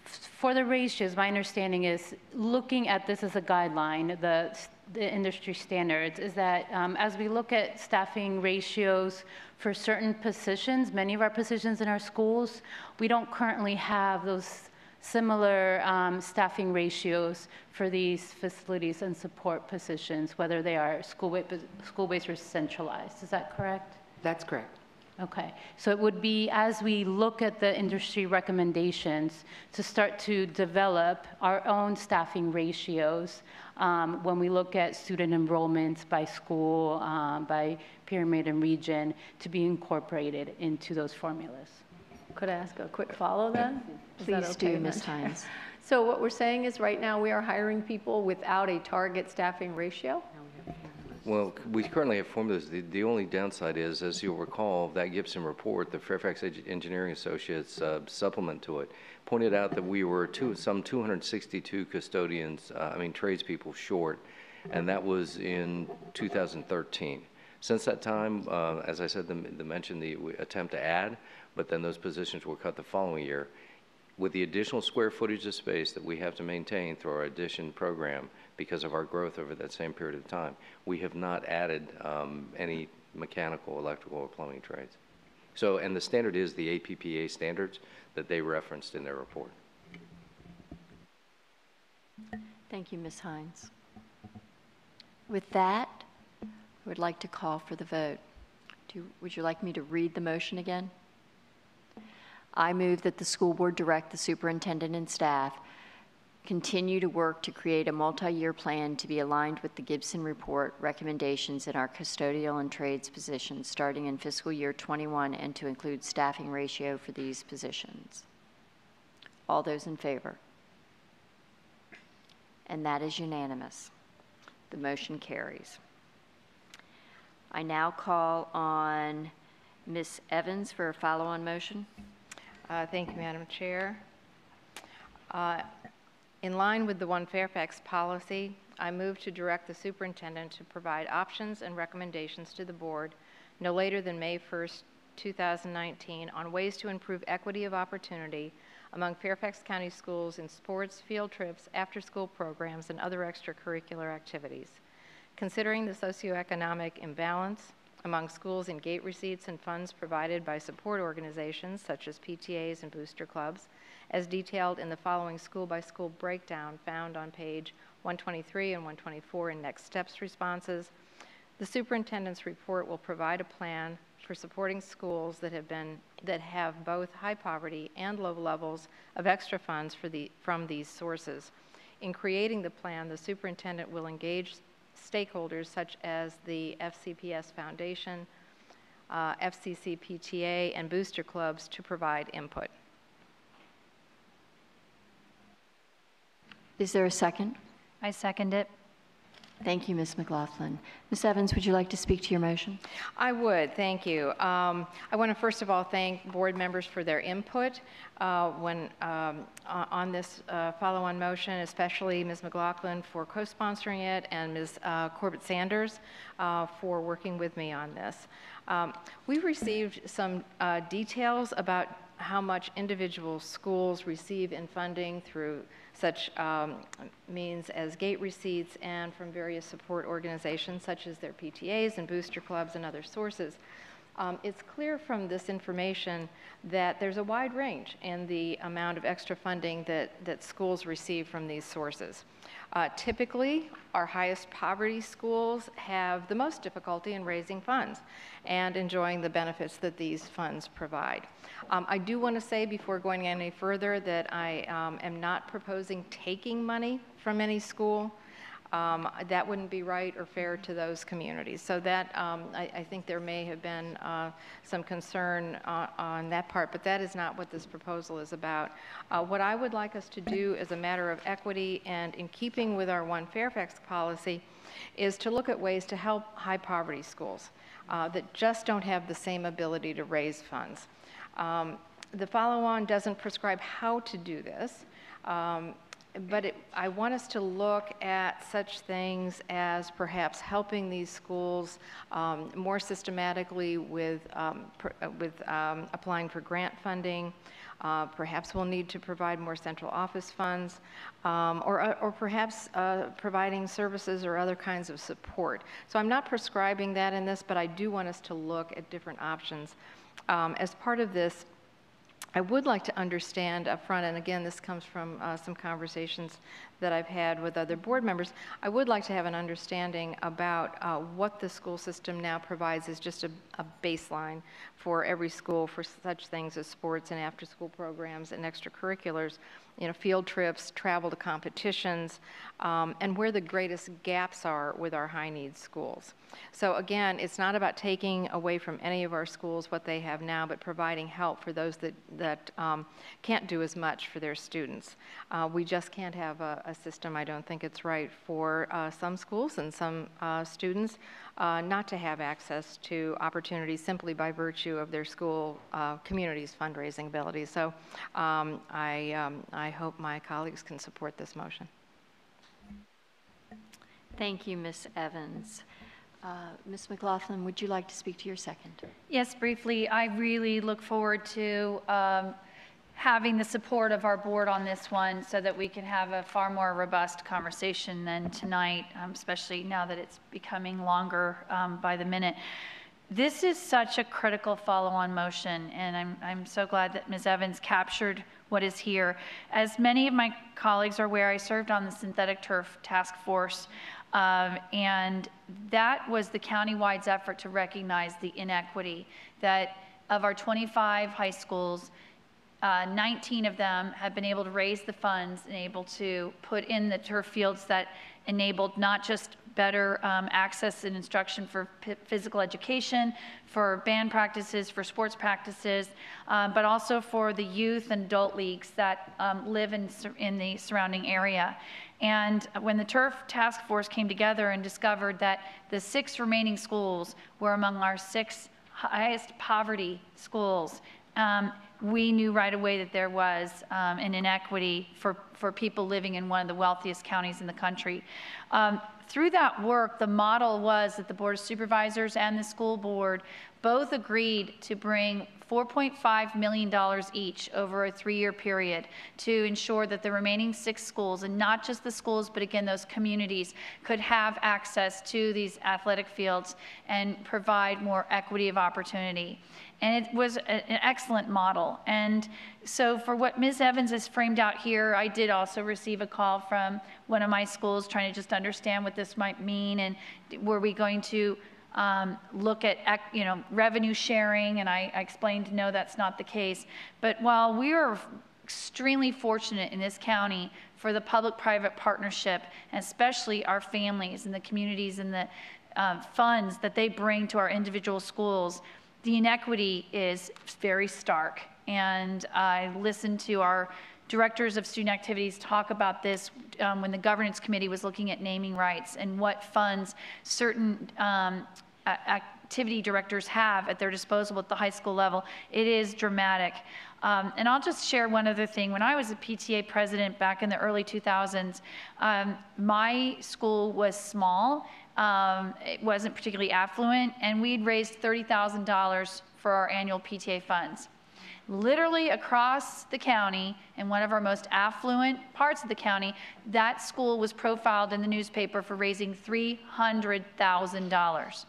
for the ratios, my understanding is, looking at this as a guideline, the industry standards, is that as we look at staffing ratios for certain positions, many of our positions in our schools, we don't currently have those similar staffing ratios for these facilities and support positions, whether they are school-based or centralized. Is that correct? That's correct. Okay, so it would be, as we look at the industry recommendations, to start to develop our own staffing ratios when we look at student enrollments by school, by pyramid and region, to be incorporated into those formulas. Could I ask a quick follow then? Please do, Ms. Hines. So what we're saying is, right now we are hiring people without a target staffing ratio? Well, we currently have formulas. The only downside is, as you'll recall, that Gibson report, the Fairfax Engineering Associates supplement to it, pointed out that we were some 262 custodians, tradespeople short, and that was in 2013. Since that time, as I said, the attempt to add, but then those positions were cut the following year. With the additional square footage of space that we have to maintain through our addition program because of our growth over that same period of time, we have not added any mechanical, electrical, or plumbing trades. So, and the standard is the APPA standards that they referenced in their report. Thank you, Ms. Hines. With that, I would like to call for the vote. Would you like me to read the motion again? I move that the school board direct the superintendent and staff continue to work to create a multi-year plan to be aligned with the Gibson report recommendations in our custodial and trades positions starting in fiscal year 21 and to include staffing ratio for these positions. All those in favor? And that is unanimous. The motion carries. I now call on Ms. Evans for a follow-on motion. Thank you, Madam Chair. In line with the One Fairfax policy, I move to direct the superintendent to provide options and recommendations to the board no later than May 1st, 2019 on ways to improve equity of opportunity among Fairfax County schools in sports, field trips, after-school programs, and other extracurricular activities. Considering the socioeconomic imbalance among schools in gate receipts and funds provided by support organizations such as PTAs and booster clubs, as detailed in the following school-by-school breakdown found on page 123 and 124 in Next Steps responses, the superintendent's report will provide a plan for supporting schools that have both high poverty and low levels of extra funds from these sources. In creating the plan, the superintendent will engage stakeholders such as the FCPS Foundation, FCC PTA, and booster clubs to provide input. Is there a second? I second it. Thank you, Ms. McLaughlin. Ms. Evans, would you like to speak to your motion? I would, thank you. I want to first of all thank board members for their input on this follow-on motion, especially Ms. McLaughlin for co-sponsoring it and Ms. Corbett-Sanders for working with me on this. We received some details about how much individual schools receive in funding through such means as gate receipts and from various support organizations such as their PTAs and booster clubs and other sources. It's clear from this information that there's a wide range in the amount of extra funding that schools receive from these sources. Typically, our highest poverty schools have the most difficulty in raising funds and enjoying the benefits that these funds provide. I do want to say before going any further that I am not proposing taking money from any school. That wouldn't be right or fair to those communities. So that, I think there may have been some concern on that part, but that is not what this proposal is about. What I would like us to do as a matter of equity and in keeping with our One Fairfax policy is to look at ways to help high poverty schools that just don't have the same ability to raise funds. The follow-on doesn't prescribe how to do this. But I want us to look at such things as perhaps helping these schools more systematically with applying for grant funding. Perhaps we'll need to provide more central office funds, or perhaps providing services or other kinds of support. So I'm not prescribing that in this, but I do want us to look at different options. As part of this, I would like to understand up front, and again, this comes from some conversations that I've had with other board members, I would like to have an understanding about what the school system now provides as just a baseline for every school for such things as sports and after-school programs and extracurriculars. field trips, travel to competitions, and where the greatest gaps are with our high needs schools. So again, it's not about taking away from any of our schools what they have now, but providing help for those that can't do as much for their students. We just can't have a system, I don't think it's right for some schools and some students not to have access to opportunities simply by virtue of their school community's fundraising abilities. So I hope my colleagues can support this motion. Thank you, Ms. Evans. Ms. McLaughlin, would you like to speak to your second? Yes, briefly. I really look forward to having the support of our board on this one so that we can have a far more robust conversation than tonight, especially now that it's becoming longer by the minute. This is such a critical follow-on motion, and I'm so glad that Ms. Evans captured what is here. As many of my colleagues are aware, I served on the synthetic turf task force, and that was the county-wide effort to recognize the inequity that of our 25 high schools, 19 of them have been able to raise the funds and able to put in the turf fields that enabled not just better access and instruction for physical education, for band practices, for sports practices, but also for the youth and adult leagues that live in the surrounding area. And when the turf task force came together and discovered that the 6 remaining schools were among our 6 highest poverty schools, we knew right away that there was an inequity for people living in one of the wealthiest counties in the country. Through that work, the model was that the Board of Supervisors and the school board both agreed to bring $4.5 million each over a 3-year period to ensure that the remaining 6 schools, and not just the schools, but again, those communities, could have access to these athletic fields and provide more equity of opportunity. And it was an excellent model. And so for what Ms. Evans has framed out here, I did also receive a call from one of my schools trying to just understand what this might mean, and were we going to look at revenue sharing, and I explained no, that's not the case. But while we are extremely fortunate in this county for the public-private partnership, and especially our families and the communities and the funds that they bring to our individual schools, the inequity is very stark. And I listened to our directors of student activities talk about this when the governance committee was looking at naming rights and what funds certain activity directors have at their disposal at the high school level. It is dramatic. And I'll just share one other thing. When I was a PTA president back in the early 2000s, my school was small. It wasn't particularly affluent, and we'd raised $30,000 for our annual PTA funds. Literally across the county, in one of our most affluent parts of the county, that school was profiled in the newspaper for raising $300,000.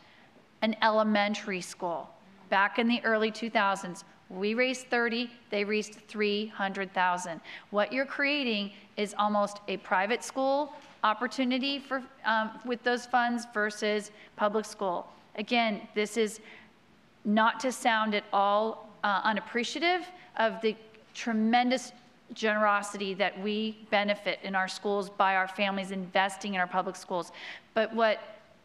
An elementary school. Back in the early 2000s, we raised 30, they raised 300,000. What you're creating is almost a private school opportunity for with those funds versus public school. Again, this is not to sound at all unappreciative of the tremendous generosity that we benefit in our schools by our families investing in our public schools. But what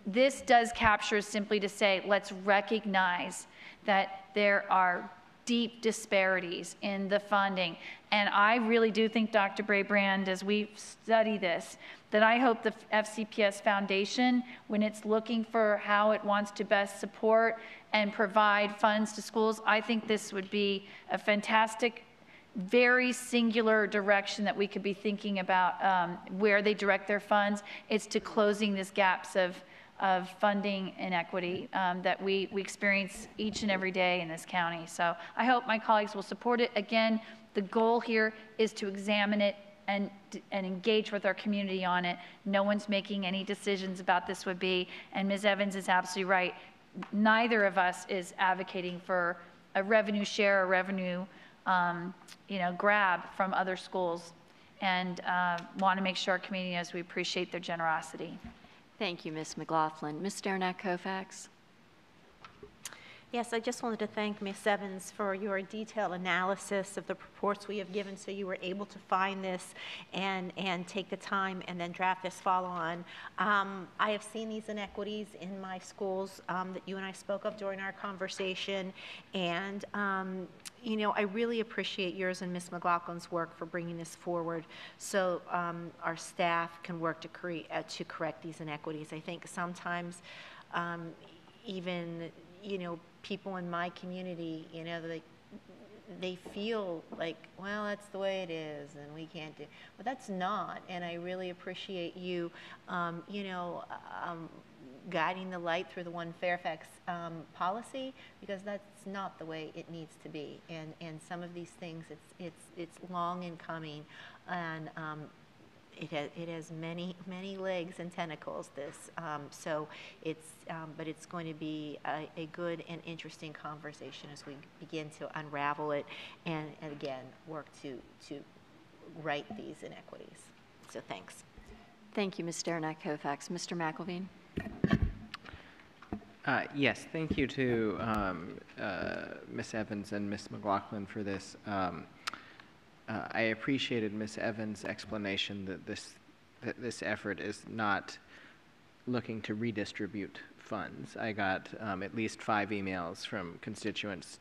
this does capture is simply to say, let's recognize that there are deep disparities in the funding. And I really do think, Dr. Braybrand, as we study this, that I hope the FCPS Foundation, when it's looking for how it wants to best support and provide funds to schools, I think this would be a fantastic, very singular direction that we could be thinking about where they direct their funds. It's to closing these gaps of funding inequity that we experience each and every day in this county. So I hope my colleagues will support it. Again, the goal here is to examine it and engage with our community on it. No one's making any decisions about this would be, and Ms. Evans is absolutely right. Neither of us is advocating for a revenue share or revenue grab from other schools, and want to make sure our community knows we appreciate their generosity. Thank you, Ms. McLaughlin. Ms. Derenak-Kofax. Yes, I just wanted to thank Ms. Evans for your detailed analysis of the reports we have given, so you were able to find this and take the time and then draft this follow-on. I have seen these inequities in my schools that you and I spoke of during our conversation, and you know, I really appreciate yours and Ms. McLaughlin's work for bringing this forward so our staff can work to correct these inequities. I think sometimes even, you know, people in my community, you know, they feel like, well, that's the way it is and we can't do, but that's not. And I really appreciate you, you know, guiding the light through the One Fairfax policy, because that's not the way it needs to be. And some of these things, it's long in coming, and it has many legs and tentacles. This so it's but it's going to be a good and interesting conversation as we begin to unravel it and again work to right these inequities. So thanks. Thank you, Ms. Derenak-Kofax. Mr. McElveen. Yes, thank you to Ms. Evans and Ms. McLaughlin for this. I appreciated Ms. Evans' explanation that this effort is not looking to redistribute funds. I got at least 5 emails from constituents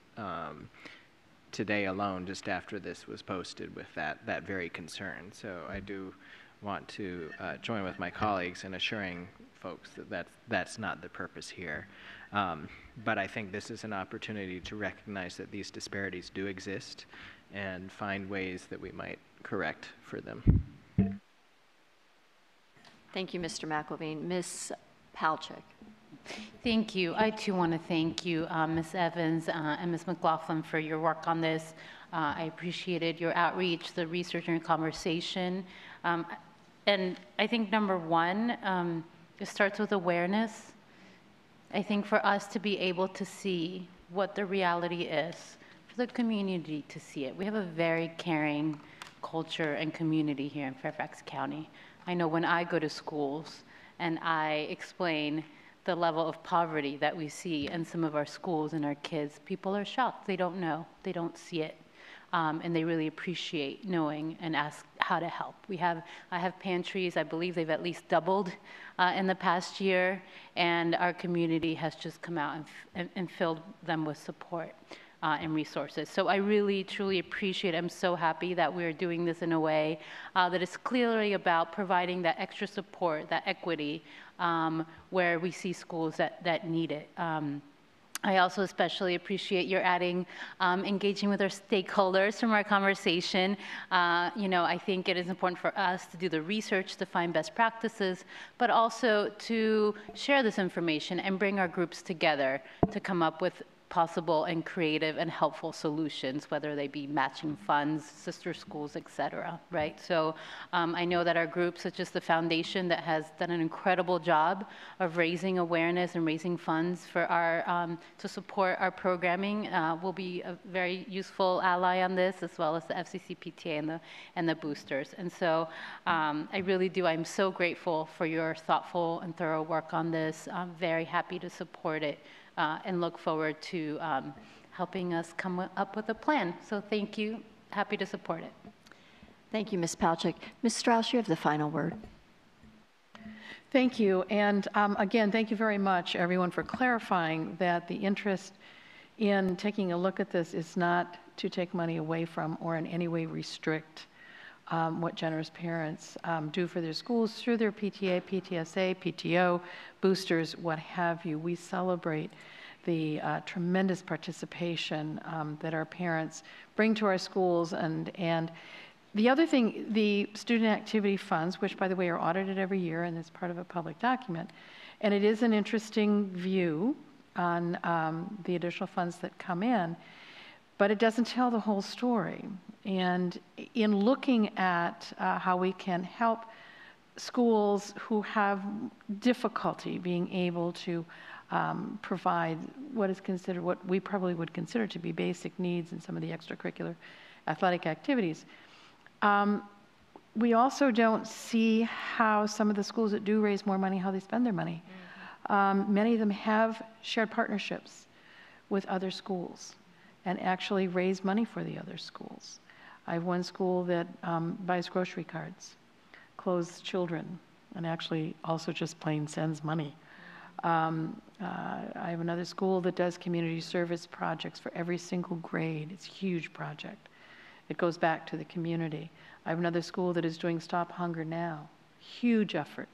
today alone, just after this was posted, with that very concern. So I do want to join with my colleagues in assuring folks that that's not the purpose here. But I think this is an opportunity to recognize that these disparities do exist and find ways that we might correct for them. Thank you, Mr. McElveen. Ms. Palchik. Thank you. I too want to thank you, Ms. Evans and Ms. McLaughlin, for your work on this. I appreciated your outreach, the research, and your conversation. And I think number one, it starts with awareness. I think for us to be able to see what the reality is, for the community to see it. We have a very caring culture and community here in Fairfax County. I know when I go to schools and I explain the level of poverty that we see in some of our schools and our kids, people are shocked. They don't know. They don't see it. And they really appreciate knowing and ask how to help. I have pantries. I believe they've at least doubled in the past year, and our community has just come out and filled them with support and resources. So I really, truly appreciate it. I'm so happy that we're doing this in a way that is clearly about providing that extra support, that equity, where we see schools that need it. I also especially appreciate your adding engaging with our stakeholders from our conversation. You know, I think it is important for us to do the research to find best practices, but also to share this information and bring our groups together to come up with possible and creative and helpful solutions, whether they be matching funds, sister schools, et cetera, right? So I know that our group, such as the foundation that has done an incredible job of raising awareness and raising funds for our, to support our programming, will be a very useful ally on this, as well as the FCC PTA and the boosters. And so I really do, I'm so grateful for your thoughtful and thorough work on this. I'm very happy to support it. And look forward to helping us come up with a plan. So thank you. Happy to support it. Thank you, Ms. Palchik. Ms. Strauss, you have the final word. Thank you. And again, thank you very much, everyone, for clarifying that the interest in taking a look at this is not to take money away from or in any way restrict what generous parents do for their schools through their PTA, PTSA, PTO, boosters, what have you. We celebrate the tremendous participation that our parents bring to our schools. And the other thing, the student activity funds, which by the way are audited every year and is part of a public document, and it is an interesting view on the additional funds that come in, but it doesn't tell the whole story. And in looking at how we can help schools who have difficulty being able to provide what is considered, what we probably would consider to be basic needs in some of the extracurricular athletic activities, we also don't see how some of the schools that do raise more money, how they spend their money. Many of them have shared partnerships with other schools and actually raise money for the other schools. I have one school that buys grocery cards, clothes children, and actually also just plain sends money. I have another school that does community service projects for every single grade. It's a huge project. It goes back to the community. I have another school that is doing Stop Hunger Now. Huge effort,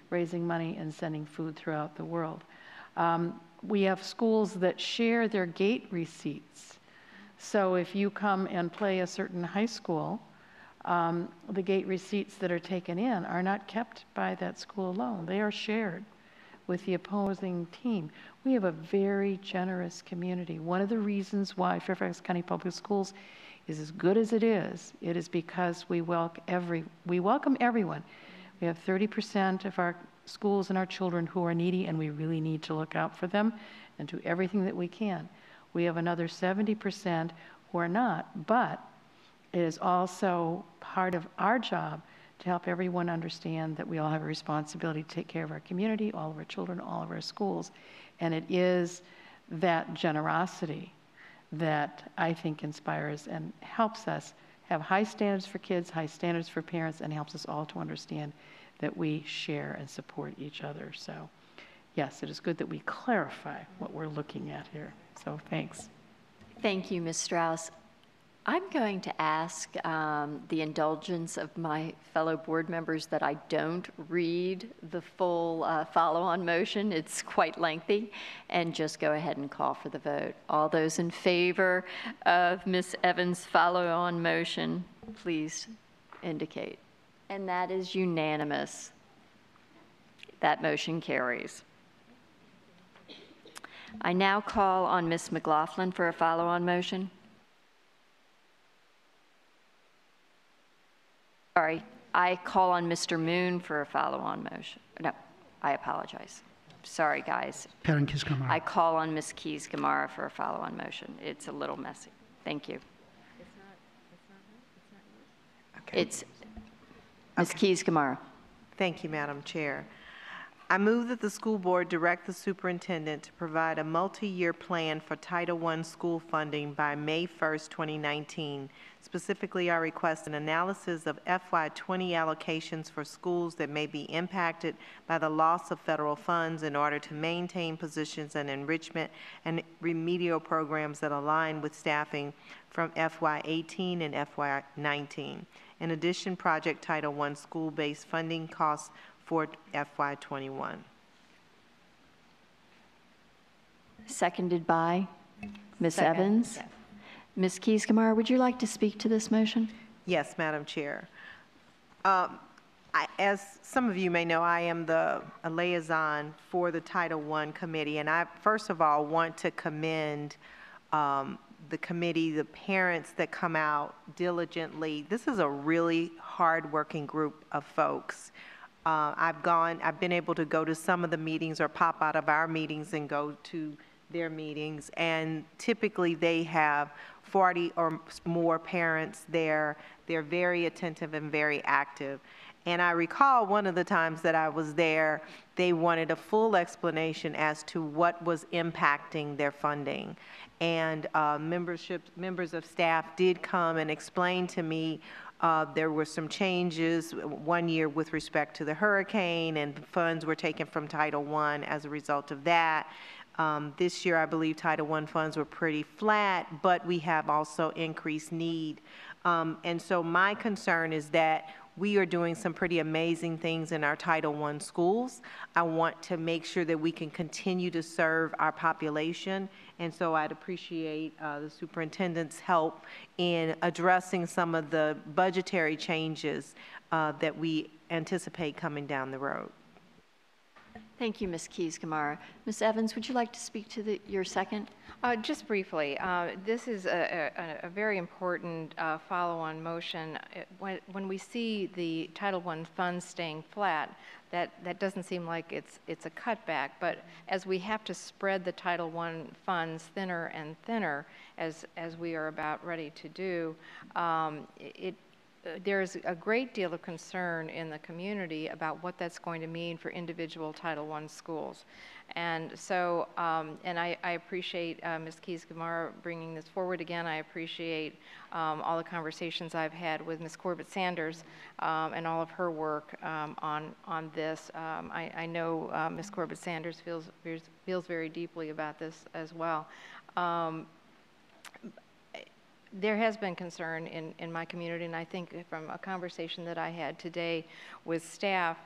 raising money and sending food throughout the world. We have schools that share their gate receipts. So if you come and play a certain high school, the gate receipts that are taken in are not kept by that school alone. They are shared with the opposing team. We have a very generous community. One of the reasons why Fairfax County Public Schools is as good as it is because we welcome everyone. We have 30% of our schools and our children who are needy, and we really need to look out for them and do everything that we can. We have another 70% who are not, but it is also part of our job to help everyone understand that we all have a responsibility to take care of our community, all of our children, all of our schools. And it is that generosity that I think inspires and helps us have high standards for kids, high standards for parents, and helps us all to understand that we share and support each other. So yes, it is good that we clarify what we're looking at here. So thanks. Thank you, Ms. Strauss. I'm going to ask the indulgence of my fellow board members that I don't read the full follow-on motion. It's quite lengthy, and just go ahead and call for the vote. All those in favor of Ms. Evans' follow-on motion, please indicate. And that is unanimous. That motion carries. I now call on Ms. McLaughlin for a follow-on motion. Sorry, I call on Mr. Moon for a follow-on motion. No, I apologize. Sorry, guys. Parent Keys-Gamarra. I call on Ms. Keys-Gamarra for a follow-on motion. It's a little messy. Thank you. It's Ms. Keys-Gamarra. Thank you, Madam Chair. I move that the school board direct the superintendent to provide a multi-year plan for Title I school funding by May 1st, 2019. Specifically, I request an analysis of FY20 allocations for schools that may be impacted by the loss of federal funds in order to maintain positions and enrichment and remedial programs that align with staffing from FY18 and FY19. In addition, Project Title I school-based funding costs for FY21. Seconded by Ms. Evans. Yes. Ms. Keys-Gamarra, would you like to speak to this motion? Yes, Madam Chair. As some of you may know, I am a liaison for the Title I committee, and I first of all want to commend the committee, the parents that come out diligently. This is a really hard-working group of folks. I've been able to go to some of the meetings or pop out of our meetings and go to their meetings, and typically they have 40 or more parents there. They're very attentive and very active. And I recall one of the times that I was there, they wanted a full explanation as to what was impacting their funding. And members of staff did come and explain to me there were some changes one year with respect to the hurricane, and funds were taken from Title I as a result of that. This year, I believe Title I funds were pretty flat, but we have also increased need. And so my concern is that we are doing some pretty amazing things in our Title I schools. I want to make sure that we can continue to serve our population, and so I'd appreciate the superintendent's help in addressing some of the budgetary changes that we anticipate coming down the road. Thank you, Ms. Keys-Gamarra. Ms. Evans, would you like to speak to your second? Just briefly, this is a very important follow-on motion. When we see the Title I funds staying flat, that doesn't seem like it's a cutback, but as we have to spread the Title I funds thinner and thinner, as we are about ready to do, there's a great deal of concern in the community about what that's going to mean for individual Title I schools. And so, and I appreciate Ms. Keys-Gamarra bringing this forward again. I appreciate all the conversations I've had with Ms. Corbett-Sanders and all of her work on this. I know Ms. Corbett-Sanders feels very deeply about this as well. There has been concern in my community, and I think from a conversation that I had today with staff,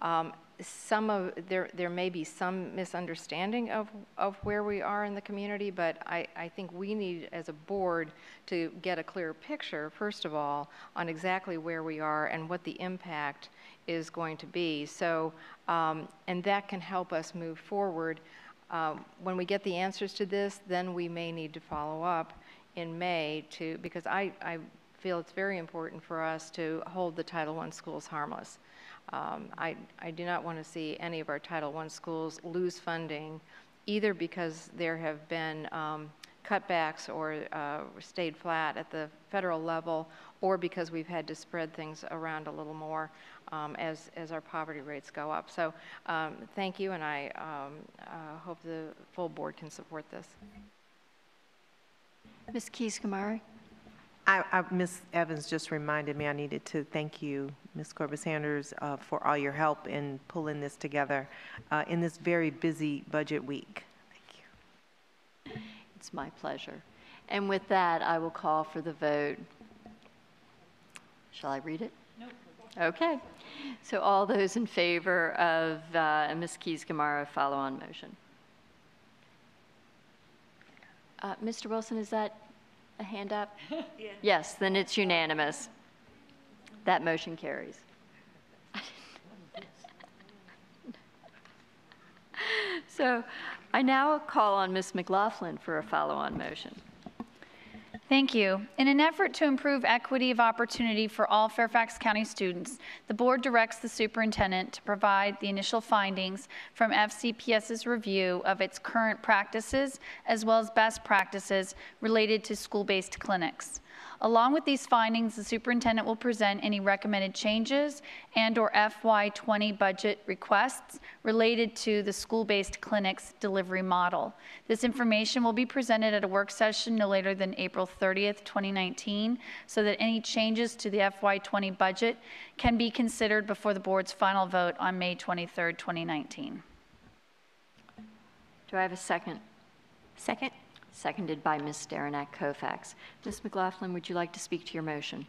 there may be some misunderstanding of where we are in the community, but I think we need, as a board, to get a clear picture, first of all, on exactly where we are and what the impact is going to be. So, and that can help us move forward. When we get the answers to this, then we may need to follow up in May because I feel it's very important for us to hold the Title I schools harmless. I do not want to see any of our Title I schools lose funding, either because there have been cutbacks or stayed flat at the federal level, or because we've had to spread things around a little more as our poverty rates go up. So thank you, and I hope the full board can support this. Ms. Keys-Gamarra? Ms. Evans just reminded me I needed to thank you, Ms. Corbett-Sanders, for all your help in pulling this together in this very busy budget week. Thank you. It's my pleasure. And with that, I will call for the vote. Shall I read it? No. Okay. So all those in favor of Ms. Keys-Gamarra follow-on motion. Mr. Wilson, is that a hand up? Yeah. Yes, then it's unanimous. That motion carries. So I now call on Ms. McLaughlin for a follow-on motion. Thank you. In an effort to improve equity of opportunity for all Fairfax County students, the board directs the superintendent to provide the initial findings from FCPS's review of its current practices as well as best practices related to school-based clinics. Along with these findings, the superintendent will present any recommended changes and/or FY20 budget requests related to the school-based clinics delivery model. This information will be presented at a work session no later than April 30th, 2019, so that any changes to the FY20 budget can be considered before the board's final vote on May 23rd, 2019. Do I have a second? Second. Seconded by Ms. Derenak-Kofax. Ms. McLaughlin, would you like to speak to your motion?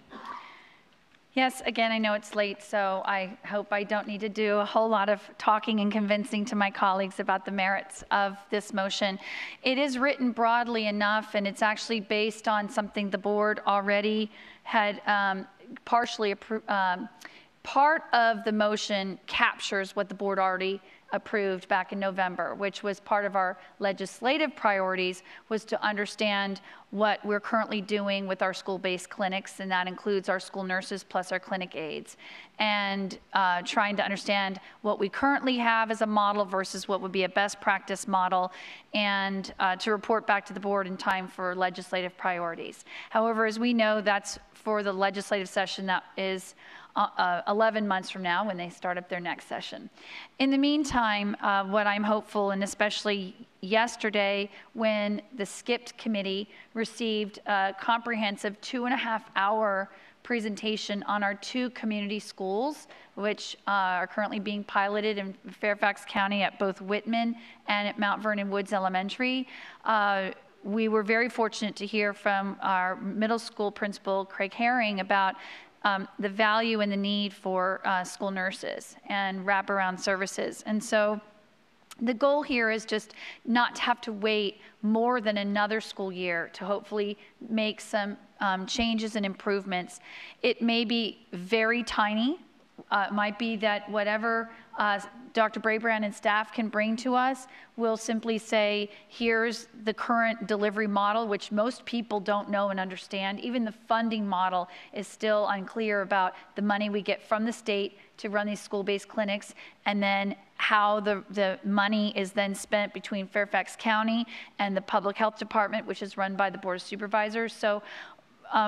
Yes, again, I know it's late, so I hope I don't need to do a whole lot of talking and convincing to my colleagues about the merits of this motion. It is written broadly enough, and it's actually based on something the board already had partially approved. Part of the motion captures what the board already approved back in November, which was part of our legislative priorities, was to understand what we're currently doing with our school-based clinics, and that includes our school nurses plus our clinic aides, and trying to understand what we currently have as a model versus what would be a best practice model, and to report back to the board in time for legislative priorities. However, as we know, that's for the legislative session that is 11 months from now when they start up their next session. In the meantime, what I'm hopeful, and especially yesterday when the SCIPT committee received a comprehensive 2.5-hour presentation on our 2 community schools, which are currently being piloted in Fairfax County at both Whitman and at Mount Vernon Woods Elementary. We were very fortunate to hear from our middle school principal, Craig Herring, about the value and the need for school nurses and wraparound services. And so the goal here is just not to have to wait more than another school year to hopefully make some changes and improvements. It may be very tiny. It might be that whatever Dr. Brabrand and staff can bring to us, we'll simply say, here's the current delivery model, which most people don't know and understand. Even the funding model is still unclear about the money we get from the state to run these school-based clinics, and then how the money is then spent between Fairfax County and the Public Health Department, which is run by the Board of Supervisors. So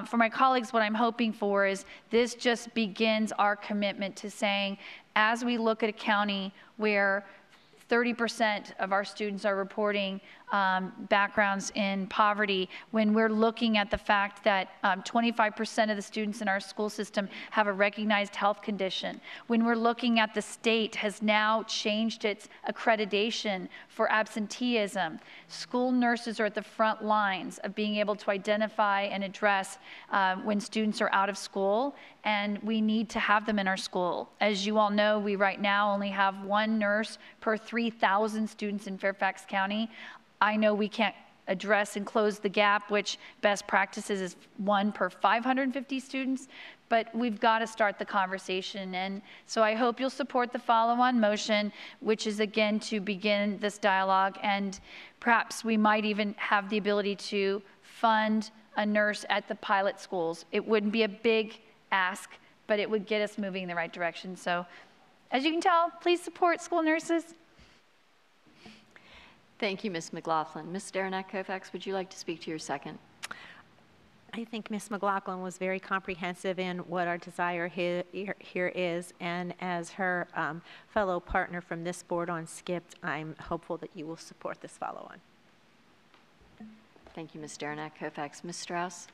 for my colleagues, what I'm hoping for is this just begins our commitment to saying, as we look at a county where 30% of our students are reporting backgrounds in poverty, when we're looking at the fact that 25% of the students in our school system have a recognized health condition, when we're looking at the state has now changed its accreditation for absenteeism, school nurses are at the front lines of being able to identify and address when students are out of school, and we need to have them in our school. As you all know, we right now only have one nurse per 3,000 students in Fairfax County. I know we can't address and close the gap, which best practices is 1 per 550 students, but we've got to start the conversation. And so I hope you'll support the follow-on motion, which is again to begin this dialogue, and perhaps we might even have the ability to fund a nurse at the pilot schools. It wouldn't be a big ask, but it would get us moving in the right direction. So as you can tell, please support school nurses. Thank you, Ms. McLaughlin. Ms. Derenak-Kofax, would you like to speak to your second? I think Ms. McLaughlin was very comprehensive in what our desire here is, and as her fellow partner from this board on Skipped, I'm hopeful that you will support this follow-on. Thank you, Ms. Derenak-Kofax. Ms. Strauss?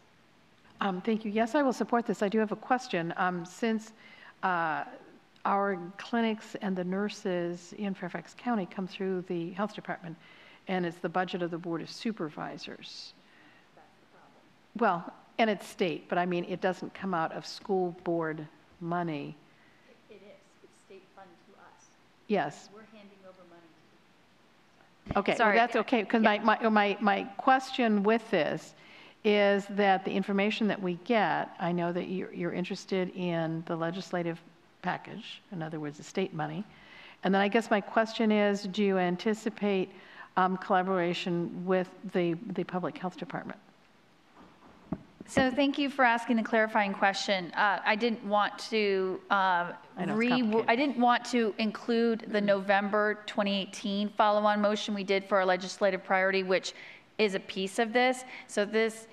Thank you. Yes, I will support this. I do have a question. Since our clinics and the nurses in Fairfax County come through the health department, and it's the budget of the Board of Supervisors. Well, and it's state, but I mean, it doesn't come out of school board money. It is. It's state fund to us. Yes. We're handing over money to Okay, Sorry. well, that's okay, because my question with this is that the information that we get, I know that you're interested in the legislative package, in other words, the state money. And then I guess my question is, do you anticipate collaboration with the public health department? So thank you for asking the clarifying question. I didn't want to include the November 2018 follow-on motion we did for our legislative priority, which is a piece of this. So this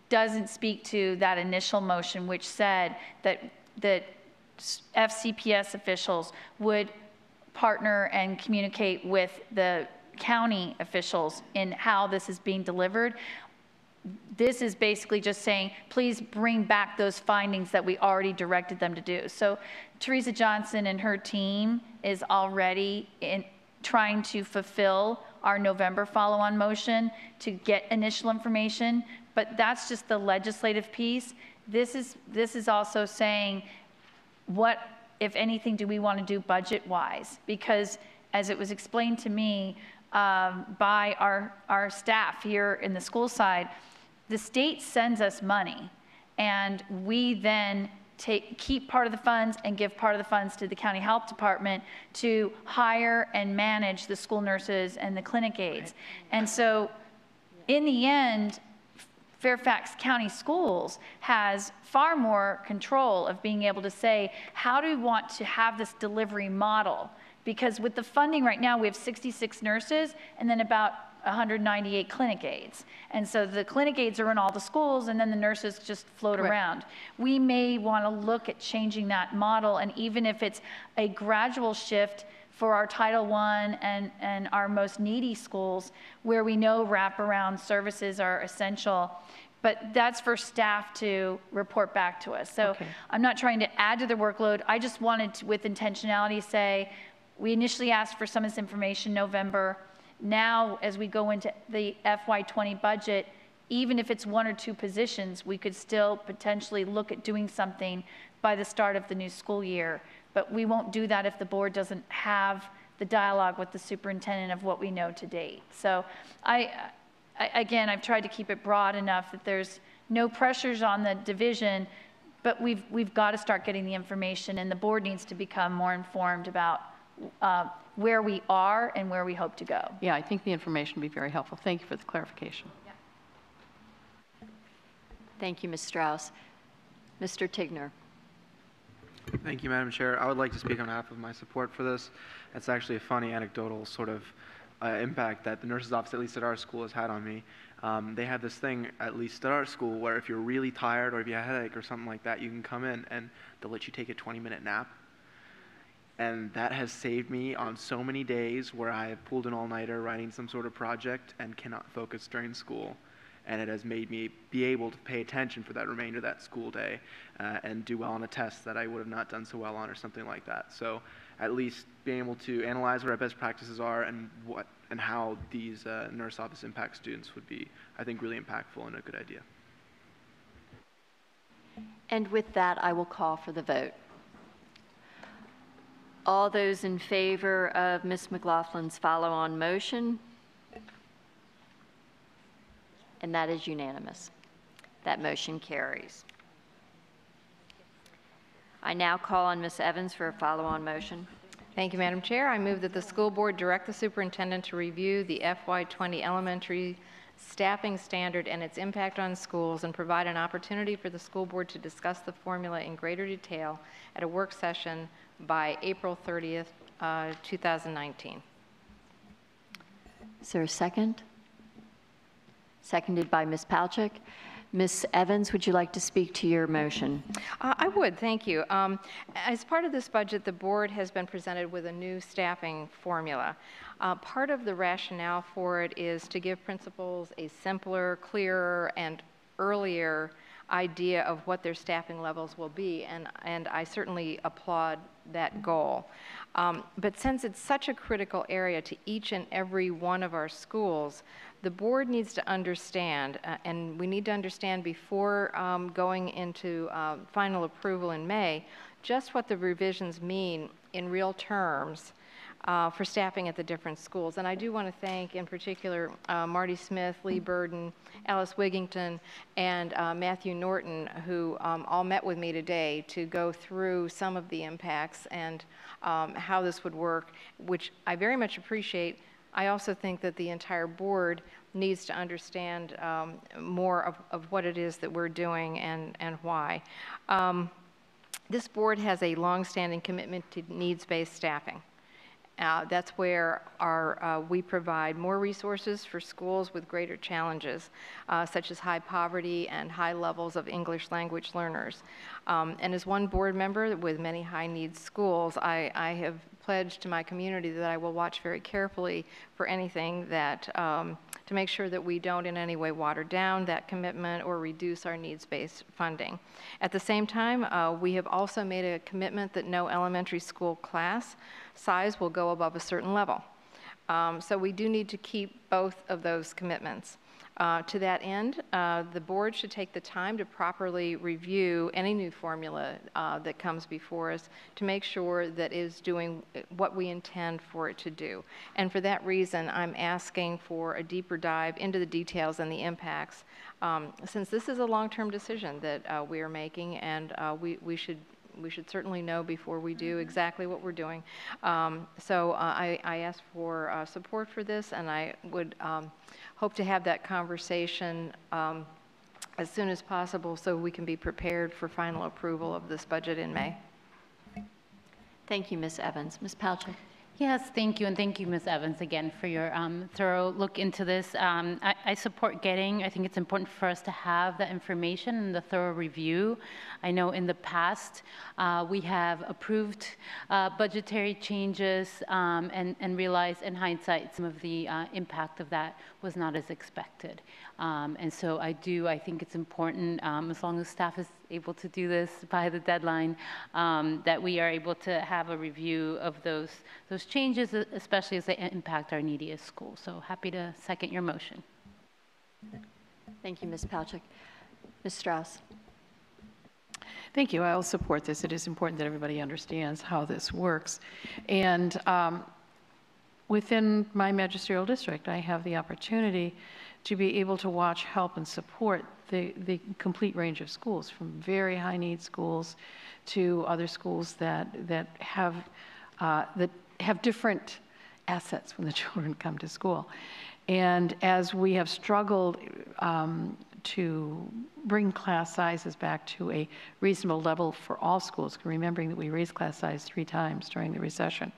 doesn't speak to that initial motion, which said that FCPS officials would partner and communicate with the county officials in how this is being delivered. This is basically just saying, please bring back those findings that we already directed them to do. So Teresa Johnson and her team is already trying to fulfill our November follow-on motion to get initial information, but that's just the legislative piece. This is also saying, what, if anything, do we want to do budget-wise? Because as it was explained to me by our staff here in the school side, the state sends us money, and we then keep part of the funds and give part of the funds to the county health department to hire and manage the school nurses and the clinic aides. And so in the end, Fairfax County Schools has far more control of being able to say, how do we want to have this delivery model? Because with the funding right now, we have 66 nurses and then about 198 clinic aides. And so the clinic aides are in all the schools, and then the nurses just float around. We may want to look at changing that model, and even if it's a gradual shift for our Title I and our most needy schools, where we know wraparound services are essential, but that's for staff to report back to us. So I'm not trying to add to the workload. I just wanted to, with intentionality, say, we initially asked for some of this information in November. Now, as we go into the FY20 budget, even if it's 1 or 2 positions, we could still potentially look at doing something by the start of the new school year. But we won't do that if the board doesn't have the dialogue with the superintendent of what we know to date. So again, I've tried to keep it broad enough that there's no pressures on the division, but we've got to start getting the information, and the board needs to become more informed about where we are and where we hope to go. Yeah, I think the information would be very helpful. Thank you for the clarification. Yeah. Thank you, Ms. Strauss. Mr. Tigner. Thank you, Madam Chair. I would like to speak on behalf of my support for this. It's actually a funny anecdotal sort of impact that the nurse's office, at least at our school, has had on me. They have this thing, at least at our school, where if you're really tired or if you have a headache or something like that, you can come in and they'll let you take a 20-minute nap. And that has saved me on so many days where I have pulled an all-nighter writing some sort of project and cannot focus during school. And it has made me be able to pay attention for that remainder of that school day and do well on a test that I would have not done so well on or something like that. So at least being able to analyze what our best practices are and how these nurse office impact students would be, I think, really impactful and a good idea. And with that, I will call for the vote. All those in favor of Ms. McLaughlin's follow-on motion? And that is unanimous. That motion carries. I now call on Ms. Evans for a follow-on motion. Thank you, Madam Chair. I move that the school board direct the superintendent to review the FY20 elementary staffing standard and its impact on schools and provide an opportunity for the school board to discuss the formula in greater detail at a work session by April 30th, 2019. Is there a second? Seconded by Ms. Palchik. Ms. Evans, would you like to speak to your motion? I would, thank you. As part of this budget, the board has been presented with a new staffing formula. Part of the rationale for it is to give principals a simpler, clearer, and earlier idea of what their staffing levels will be, and I certainly applaud that goal. But since it's such a critical area to each and every one of our schools, the board needs to understand, and we need to understand before going into final approval in May, just what the revisions mean in real terms for staffing at the different schools. And I do want to thank, in particular, Marty Smith, Lee Burden, Alice Wigington, and Matthew Norton, who all met with me today to go through some of the impacts and how this would work, which I very much appreciate. I also think that the entire board needs to understand more of what it is that we're doing and why. This board has a long-standing commitment to needs-based staffing. That's where we provide more resources for schools with greater challenges, such as high poverty and high levels of English language learners. And as one board member with many high-needs schools, I have pledged to my community that I will watch very carefully for anything that to make sure that we don't in any way water down that commitment or reduce our needs-based funding. At the same time, we have also made a commitment that no elementary school class size will go above a certain level. So we do need to keep both of those commitments. To that end, the board should take the time to properly review any new formula that comes before us to make sure that it is doing what we intend for it to do. And for that reason, I'm asking for a deeper dive into the details and the impacts, since this is a long-term decision that we are making, and we should certainly know before we do exactly what we're doing. So I ask for support for this, and I would hope to have that conversation as soon as possible so we can be prepared for final approval of this budget in May. Thank you, Ms. Evans. Ms. Palchik. Yes, thank you, and thank you, Ms. Evans, again, for your thorough look into this. I support I think it's important for us to have the information and the thorough review. I know in the past, we have approved budgetary changes and realized in hindsight some of the impact of that was not as expected. And so I think it's important, as long as staff is able to do this by the deadline, that we are able to have a review of those changes, especially as they impact our neediest schools. So happy to second your motion. Thank you, Ms. Palchik. Ms. Strauss. Thank you. I will support this. It is important that everybody understands how this works. And within my magisterial district, I have the opportunity to be able to watch, help, and support the complete range of schools, from very high need schools to other schools that have different assets when the children come to school. And as we have struggled to bring class sizes back to a reasonable level for all schools, remembering that we raised class size 3 times during the recession,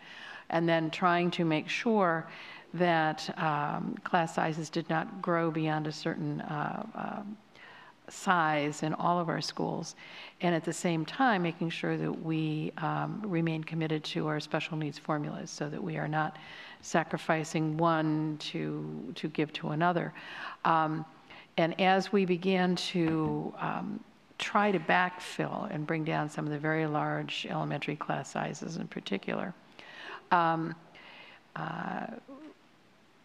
and then trying to make sure that class sizes did not grow beyond a certain size in all of our schools, and at the same time making sure that we remain committed to our special needs formulas so that we are not sacrificing one to give to another. And as we began to try to backfill and bring down some of the very large elementary class sizes in particular,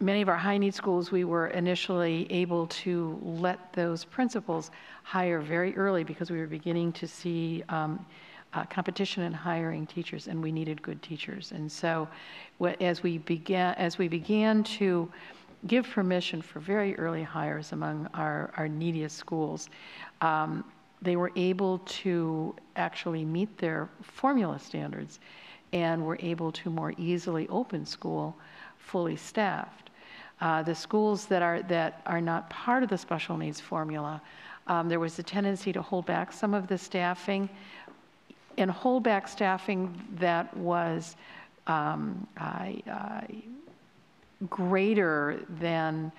many of our high-need schools, we were initially able to let those principals hire very early because we were beginning to see competition in hiring teachers, and we needed good teachers. And so as we began to give permission for very early hires among our neediest schools, they were able to actually meet their formula standards and were able to more easily open school fully staffed. The schools that are not part of the special needs formula, there was a tendency to hold back some of the staffing, and hold back staffing that was greater than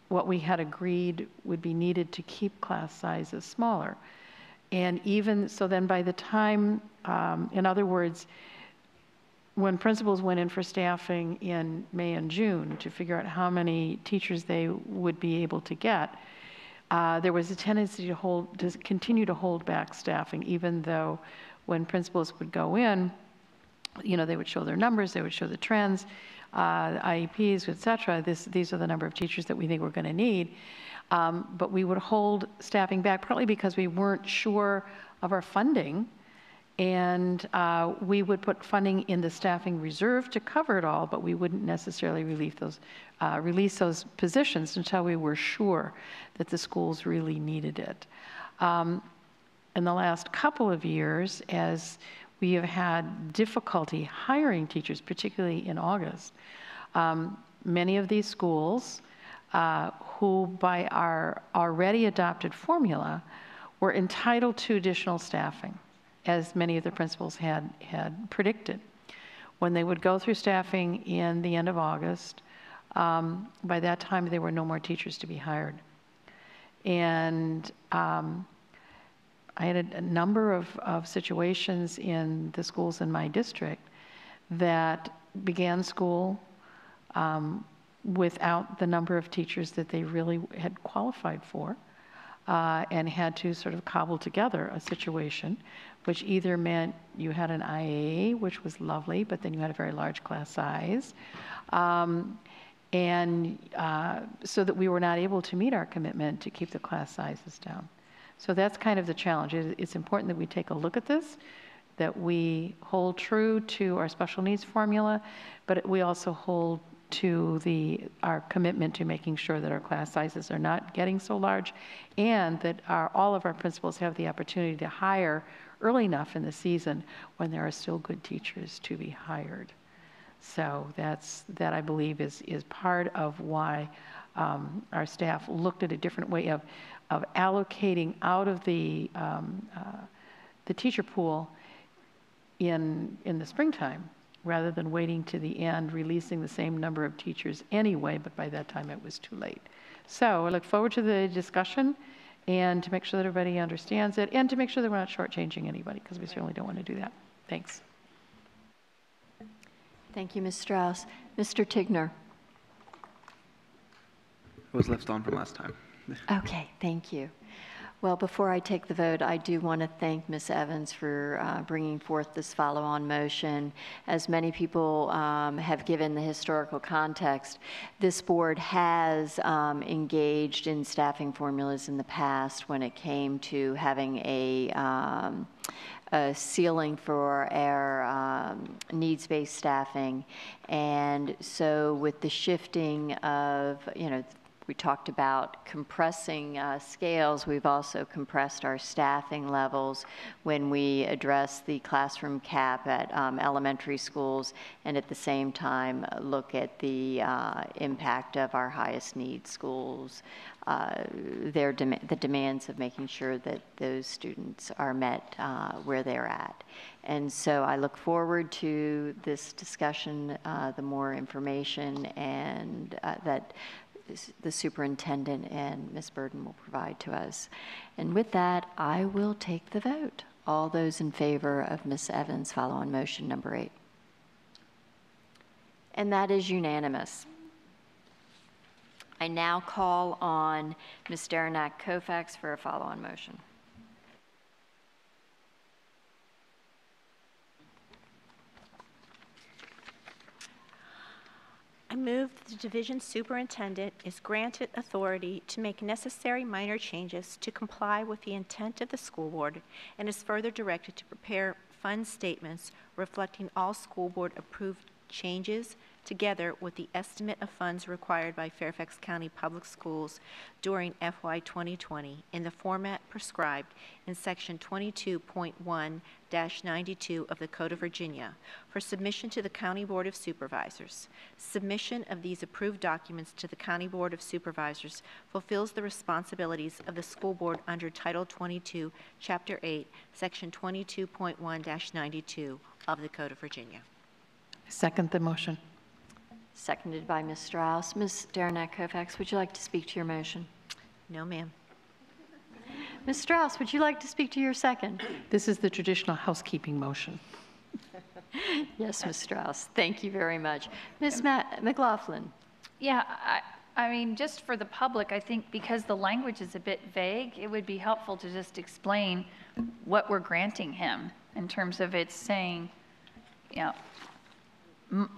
what we had agreed would be needed to keep class sizes smaller. And even so, then by the time, in other words, when principals went in for staffing in May and June to figure out how many teachers they would be able to get, there was a tendency to continue to hold back staffing, even though when principals would go in, you know, they would show their numbers, they would show the trends, IEPs, et cetera. These are the number of teachers that we think we're going to need. But we would hold staffing back partly because we weren't sure of our funding, and we would put funding in the staffing reserve to cover it all, but we wouldn't necessarily release those positions until we were sure that the schools really needed it. In the last couple of years, as we have had difficulty hiring teachers, particularly in August, many of these schools who by our already adopted formula were entitled to additional staffing, as many of the principals had predicted. When they would go through staffing in the end of August, by that time there were no more teachers to be hired. And I had a number of situations in the schools in my district that began school without the number of teachers that they really had qualified for, and had to sort of cobble together a situation which either meant you had an IAA, which was lovely, but then you had a very large class size, and so that we were not able to meet our commitment to keep the class sizes down. So that's kind of the challenge. It's important that we take a look at this, that we hold true to our special needs formula, but we also hold to our commitment to making sure that our class sizes are not getting so large, and that all of our principals have the opportunity to hire early enough in the season when there are still good teachers to be hired. So that I believe is part of why our staff looked at a different way of allocating out of the teacher pool in the springtime, rather than waiting to the end, releasing the same number of teachers anyway, but by that time it was too late. So I look forward to the discussion, and to make sure that everybody understands it, and to make sure that we're not shortchanging anybody, because we certainly don't want to do that. Thanks. Thank you, Ms. Strauss. Mr. Tigner. It was left on from last time. Okay, thank you. Well, before I take the vote, I do want to thank Ms. Evans for bringing forth this follow-on motion. As many people have given the historical context, this board has engaged in staffing formulas in the past when it came to having a ceiling for our needs-based staffing. And so with the shifting of, we talked about compressing scales. We've also compressed our staffing levels when we address the classroom cap at elementary schools, and at the same time look at the impact of our highest need schools, the demands of making sure that those students are met where they're at. And so I look forward to this discussion, the more information and that the superintendent and Ms. Burden will provide to us. And with that, I will take the vote. All those in favor of Ms. Evans' follow-on motion number 8. And that is unanimous. I now call on Ms. Derenak-Kofax for a follow-on motion. I move that the division superintendent is granted authority to make necessary minor changes to comply with the intent of the school board and is further directed to prepare fund statements reflecting all school board approved changes together with the estimate of funds required by Fairfax County Public Schools during FY 2020 in the format prescribed in Section 22.1-92 of the Code of Virginia for submission to the County Board of Supervisors. Submission of these approved documents to the County Board of Supervisors fulfills the responsibilities of the school board under Title 22, Chapter 8, Section 22.1-92 of the Code of Virginia. Second the motion. Seconded by Ms. Strauss. Ms. Derenak-Kofax, would you like to speak to your motion? No, ma'am. Ms. Strauss, would you like to speak to your second? This is the traditional housekeeping motion. Yes, Ms. Strauss. Thank you very much. Ms. McLaughlin. Yeah, I mean, just for the public, I think because the language is a bit vague, it would be helpful to just explain what we're granting him in terms of it's saying, you know,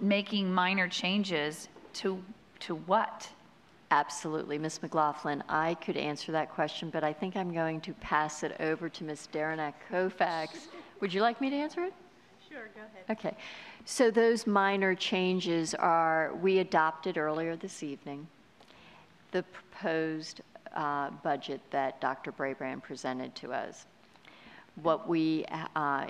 making minor changes to what? Absolutely, Ms. McLaughlin. I could answer that question, but I think I'm going to pass it over to Ms. Derenak-Kofax. Would you like me to answer it? Sure, go ahead. Okay. So those minor changes are, we adopted earlier this evening the proposed budget that Dr. Brabrand presented to us. What we,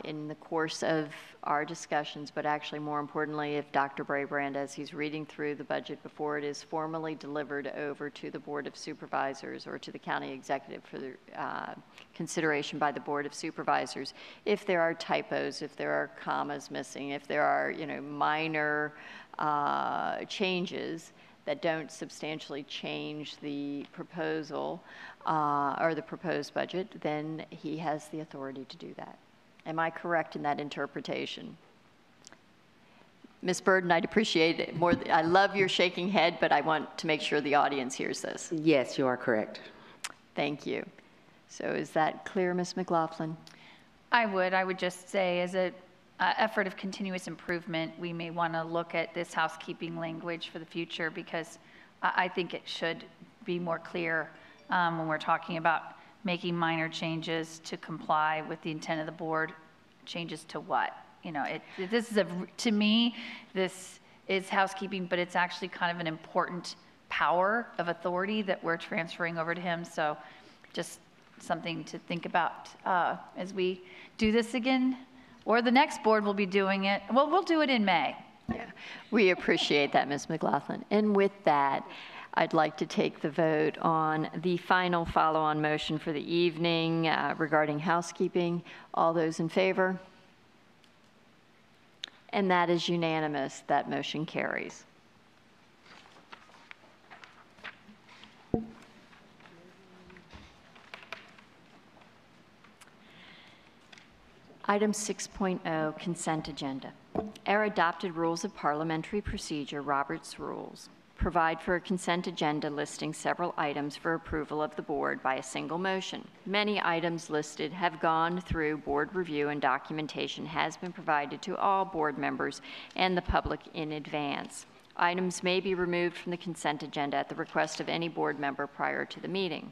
in the course of our discussions, but actually more importantly, if Dr. Brabrand, as he's reading through the budget before it is formally delivered over to the Board of Supervisors or to the county executive for consideration by the Board of Supervisors, if there are typos, if there are commas missing, if there are, minor changes that don't substantially change the proposal or the proposed budget, then he has the authority to do that. Am I correct in that interpretation? Ms. Burden, I'd appreciate it more. I love your shaking head, but I want to make sure the audience hears this. Yes, you are correct. Thank you. So is that clear, Ms. McLaughlin? I would just say as an effort of continuous improvement, we may want to look at this housekeeping language for the future because I think it should be more clear when we're talking about making minor changes to comply with the intent of the board. Changes to what? This is to me, this is housekeeping, but it's actually kind of an important power of authority that we're transferring over to him. So just something to think about as we do this again, or the next board will be doing it. Well, we'll do it in May. Yeah, we appreciate that, Ms. McLaughlin. And with that, I'd like to take the vote on the final follow-on motion for the evening regarding housekeeping. All those in favor? And that is unanimous. That motion carries. Item 6.0, consent agenda. Our adopted rules of parliamentary procedure, Robert's Rules, provide for a consent agenda listing several items for approval of the board by a single motion. Many items listed have gone through board review and documentation has been provided to all board members and the public in advance. Items may be removed from the consent agenda at the request of any board member prior to the meeting.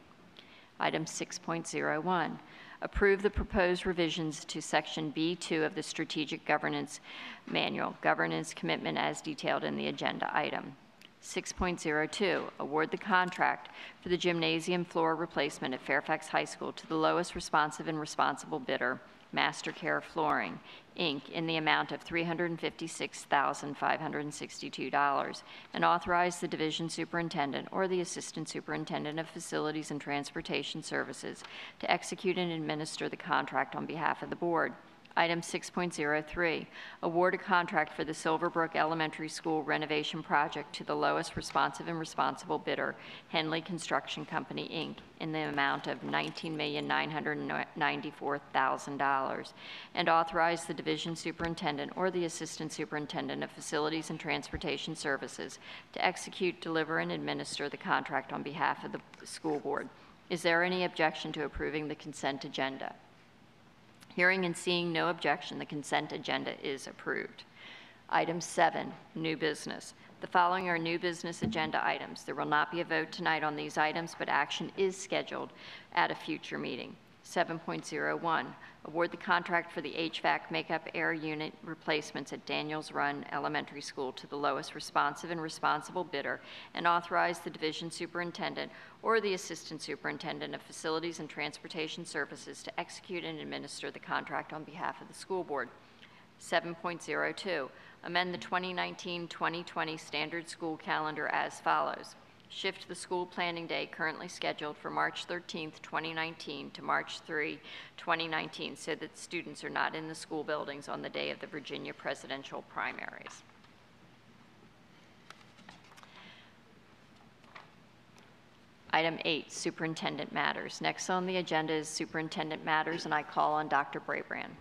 Item 6.01. Approve the proposed revisions to Section B2 of the Strategic Governance Manual, governance commitment as detailed in the agenda item. 6.02, award the contract for the gymnasium floor replacement at Fairfax High School to the lowest responsive and responsible bidder, Master Care Flooring, Inc., in the amount of $356,562, and authorize the division superintendent or the assistant superintendent of facilities and transportation services to execute and administer the contract on behalf of the board. Item 6.03, award a contract for the Silverbrook Elementary School renovation project to the lowest responsive and responsible bidder, Henley Construction Company, Inc., in the amount of $19,994,000, and authorize the division superintendent or the assistant superintendent of facilities and transportation services to execute, deliver, and administer the contract on behalf of the school board. Is there any objection to approving the consent agenda? Hearing and seeing no objection, the consent agenda is approved. Item 7, new business. The following are new business agenda items. There will not be a vote tonight on these items, but action is scheduled at a future meeting. 7.01, award the contract for the HVAC makeup air unit replacements at Daniels Run Elementary School to the lowest responsive and responsible bidder, and authorize the division superintendent or the assistant superintendent of facilities and transportation services to execute and administer the contract on behalf of the school board. 7.02, amend the 2019-2020 standard school calendar as follows. Shift the school planning day currently scheduled for March 13th, 2019 to March 3, 2019, so that students are not in the school buildings on the day of the Virginia presidential primaries. Item 8, Superintendent Matters. Next on the agenda is Superintendent Matters, and I call on Dr. Brabrand.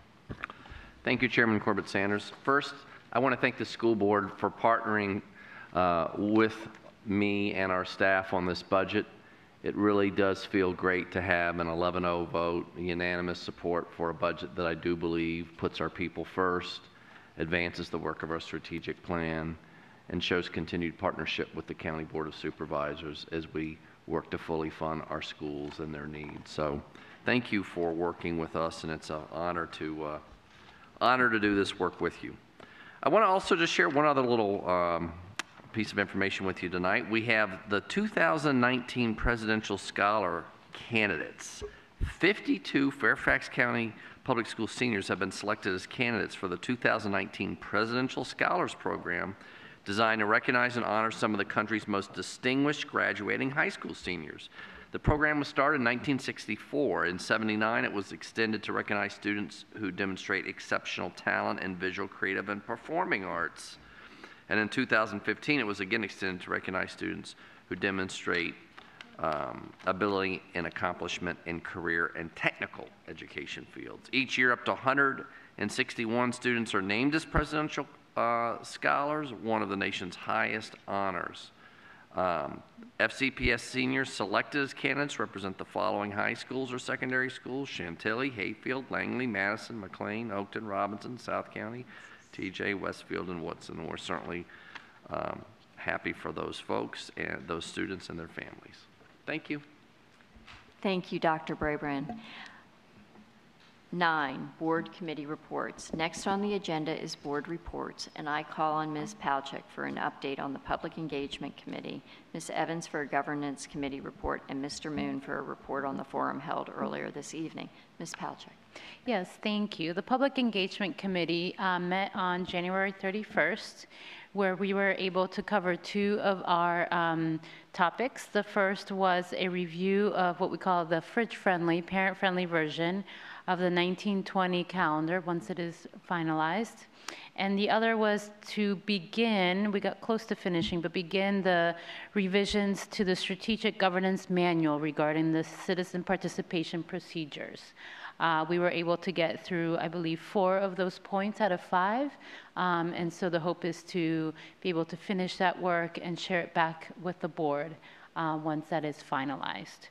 Thank you, Chairman Corbett Sanders. First, I want to thank the school board for partnering with me and our staff on this budget. It really does feel great to have an 11-0 vote, unanimous support for a budget that I do believe puts our people first, advances the work of our strategic plan, and shows continued partnership with the County Board of Supervisors as we work to fully fund our schools and their needs. So thank you for working with us, and it's an honor to do this work with you. I want to also just share one other little piece of information with you tonight. We have the 2019 Presidential Scholar candidates. 52 Fairfax County Public School seniors have been selected as candidates for the 2019 Presidential Scholars Program, designed to recognize and honor some of the country's most distinguished graduating high school seniors. The program was started in 1964. In '79, it was extended to recognize students who demonstrate exceptional talent in visual, creative, and performing arts. And in 2015, it was again extended to recognize students who demonstrate ability and accomplishment in career and technical education fields. Each year, up to 161 students are named as presidential scholars, one of the nation's highest honors. FCPS seniors selected as candidates represent the following high schools or secondary schools: Chantilly, Hayfield, Langley, Madison, McLean, Oakton, Robinson, South County, TJ, Westfield, and Woodson. And we're certainly happy for those folks and those students and their families. Thank you. Thank you, Dr. Brabrand. 9, Board Committee Reports. Next on the agenda is Board Reports, and I call on Ms. Palchik for an update on the Public Engagement Committee, Ms. Evans for a Governance Committee report, and Mr. Moon for a report on the forum held earlier this evening. Ms. Palchik. Yes, thank you. The Public Engagement Committee met on January 31st, where we were able to cover 2 of our topics. The first was a review of what we call the fridge-friendly, parent-friendly version of the 1920 calendar once it is finalized. And the other was to begin, we got close to finishing, but begin the revisions to the Strategic Governance Manual regarding the citizen participation procedures. We were able to get through, I believe, 4 of those points out of 5. And so the hope is to be able to finish that work and share it back with the board once that is finalized.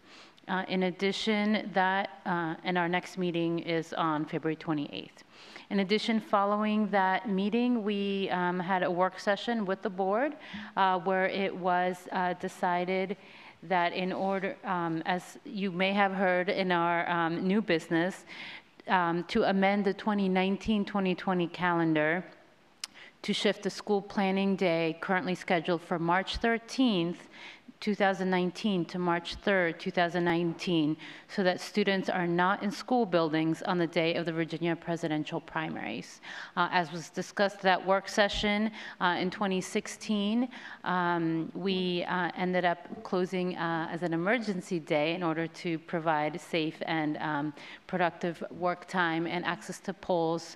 In addition, and our next meeting is on February 28th. In addition, following that meeting, we had a work session with the board where it was decided that in order, as you may have heard in our new business, to amend the 2019-2020 calendar to shift the school planning day currently scheduled for March 13th, 2019 to March 3rd, 2019, so that students are not in school buildings on the day of the Virginia presidential primaries. As was discussed at that work session in 2016, we ended up closing as an emergency day in order to provide safe and productive work time and access to polls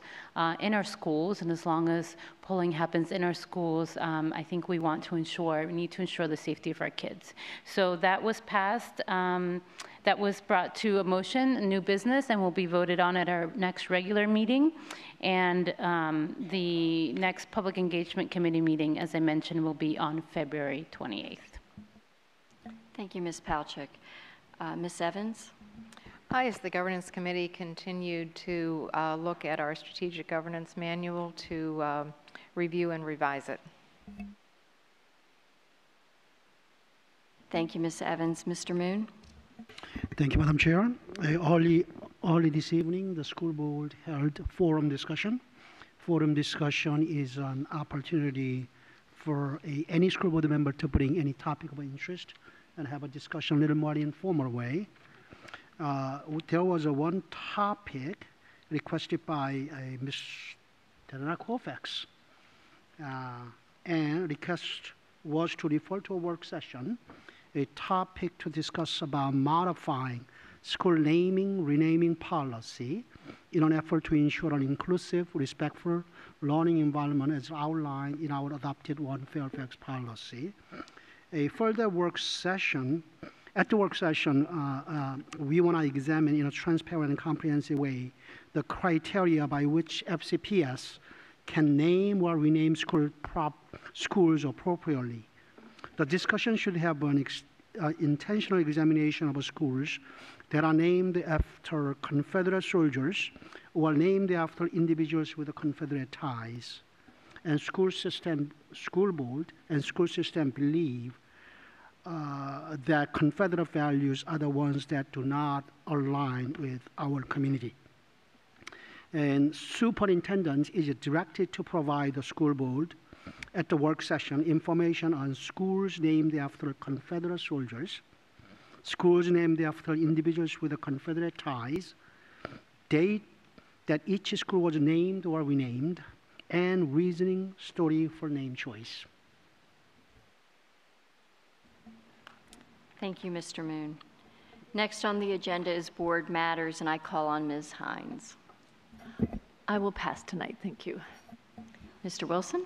in our schools. And as long as polling happens in our schools, I think we need to ensure the safety of our kids. So that was passed. That was brought to a motion, a new business, and will be voted on at our next regular meeting. And the next Public Engagement Committee meeting, as I mentioned, will be on February 28th. Thank you, Ms. Palchik. Ms. Evans? Hi, as the Governance Committee continued to look at our Strategic Governance Manual to review and revise it. Thank you, Ms. Evans. Mr. Moon? Thank you, Madam Chair. Early this evening, the school board held forum discussion. Forum discussion is an opportunity for any school board member to bring any topic of interest and have a discussion a little more informal way. There was one topic requested by Ms. Fairfax, and request was to refer to a work session, a topic to discuss about modifying school naming, renaming policy in an effort to ensure an inclusive, respectful learning environment as outlined in our adopted One Fairfax policy. A further work session, at the work session, we want to examine in a transparent and comprehensive way the criteria by which FCPS can name or rename schools appropriately. The discussion should have an intentional examination of schools that are named after Confederate soldiers or named after individuals with Confederate ties. And school board and school system believe that Confederate values are the ones that do not align with our community. And superintendent is directed to provide the school board at the work session information on schools named after Confederate soldiers, schools named after individuals with Confederate ties, date that each school was named or renamed, and reasoning story for name choice. Thank you, Mr. Moon. Next on the agenda is board matters, and I call on Ms. Hines. I will pass tonight, thank you. Mr. Wilson?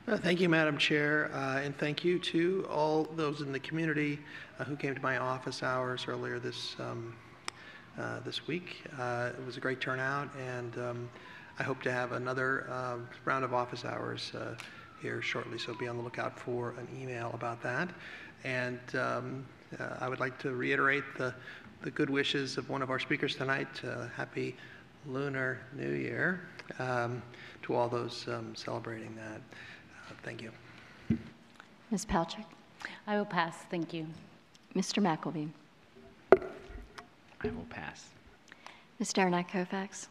Thank you, Madam Chair, and thank you to all those in the community who came to my office hours earlier this week. It was a great turnout, and I hope to have another round of office hours here shortly, so be on the lookout for an email about that. And I would like to reiterate the good wishes of one of our speakers tonight. Happy Lunar New Year to all those celebrating that. Thank you. Ms. Palchik? I will pass, thank you. Mr. McElveen? I will pass. Ms. Derenak-Kofax?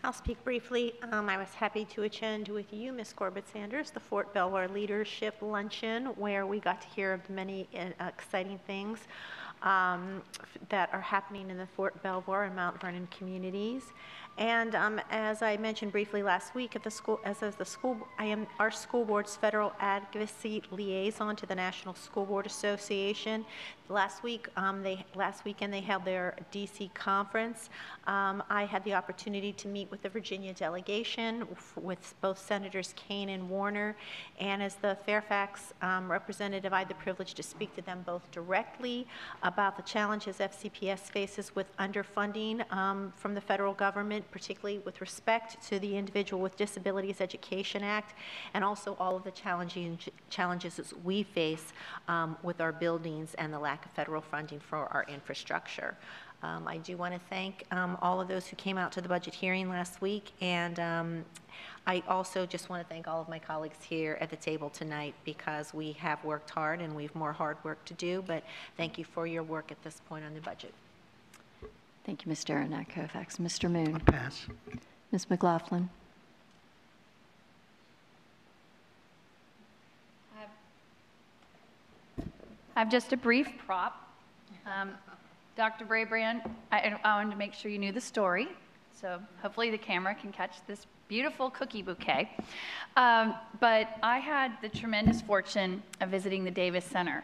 I'll speak briefly. I was happy to attend with you, Ms. Corbett-Sanders, the Fort Belvoir Leadership Luncheon, where we got to hear of the many exciting things that are happening in the Fort Belvoir and Mount Vernon communities. And as I mentioned briefly last week at the school, I am our school board's federal advocacy liaison to the National School Board Association. Last weekend they held their DC conference. I had the opportunity to meet with the Virginia delegation, with both Senators Kane and Warner, and as the Fairfax representative, I had the privilege to speak to them both directly about the challenges FCPS faces with underfunding from the federal government, particularly with respect to the Individual with Disabilities Education Act, and also all of the challenges that we face with our buildings and the lack of federal funding for our infrastructure. I do want to thank all of those who came out to the budget hearing last week, and I also just want to thank all of my colleagues here at the table tonight, because we have worked hard and we have more hard work to do, but thank you for your work at this point on the budget. Thank you, Ms. Derenak-Kofax. Mr. Moon? Pass. Ms. McLaughlin? I have just a brief prop. Dr. Braybrand, I wanted to make sure you knew the story, so hopefully the camera can catch this beautiful cookie bouquet. But I had the tremendous fortune of visiting the Davis Center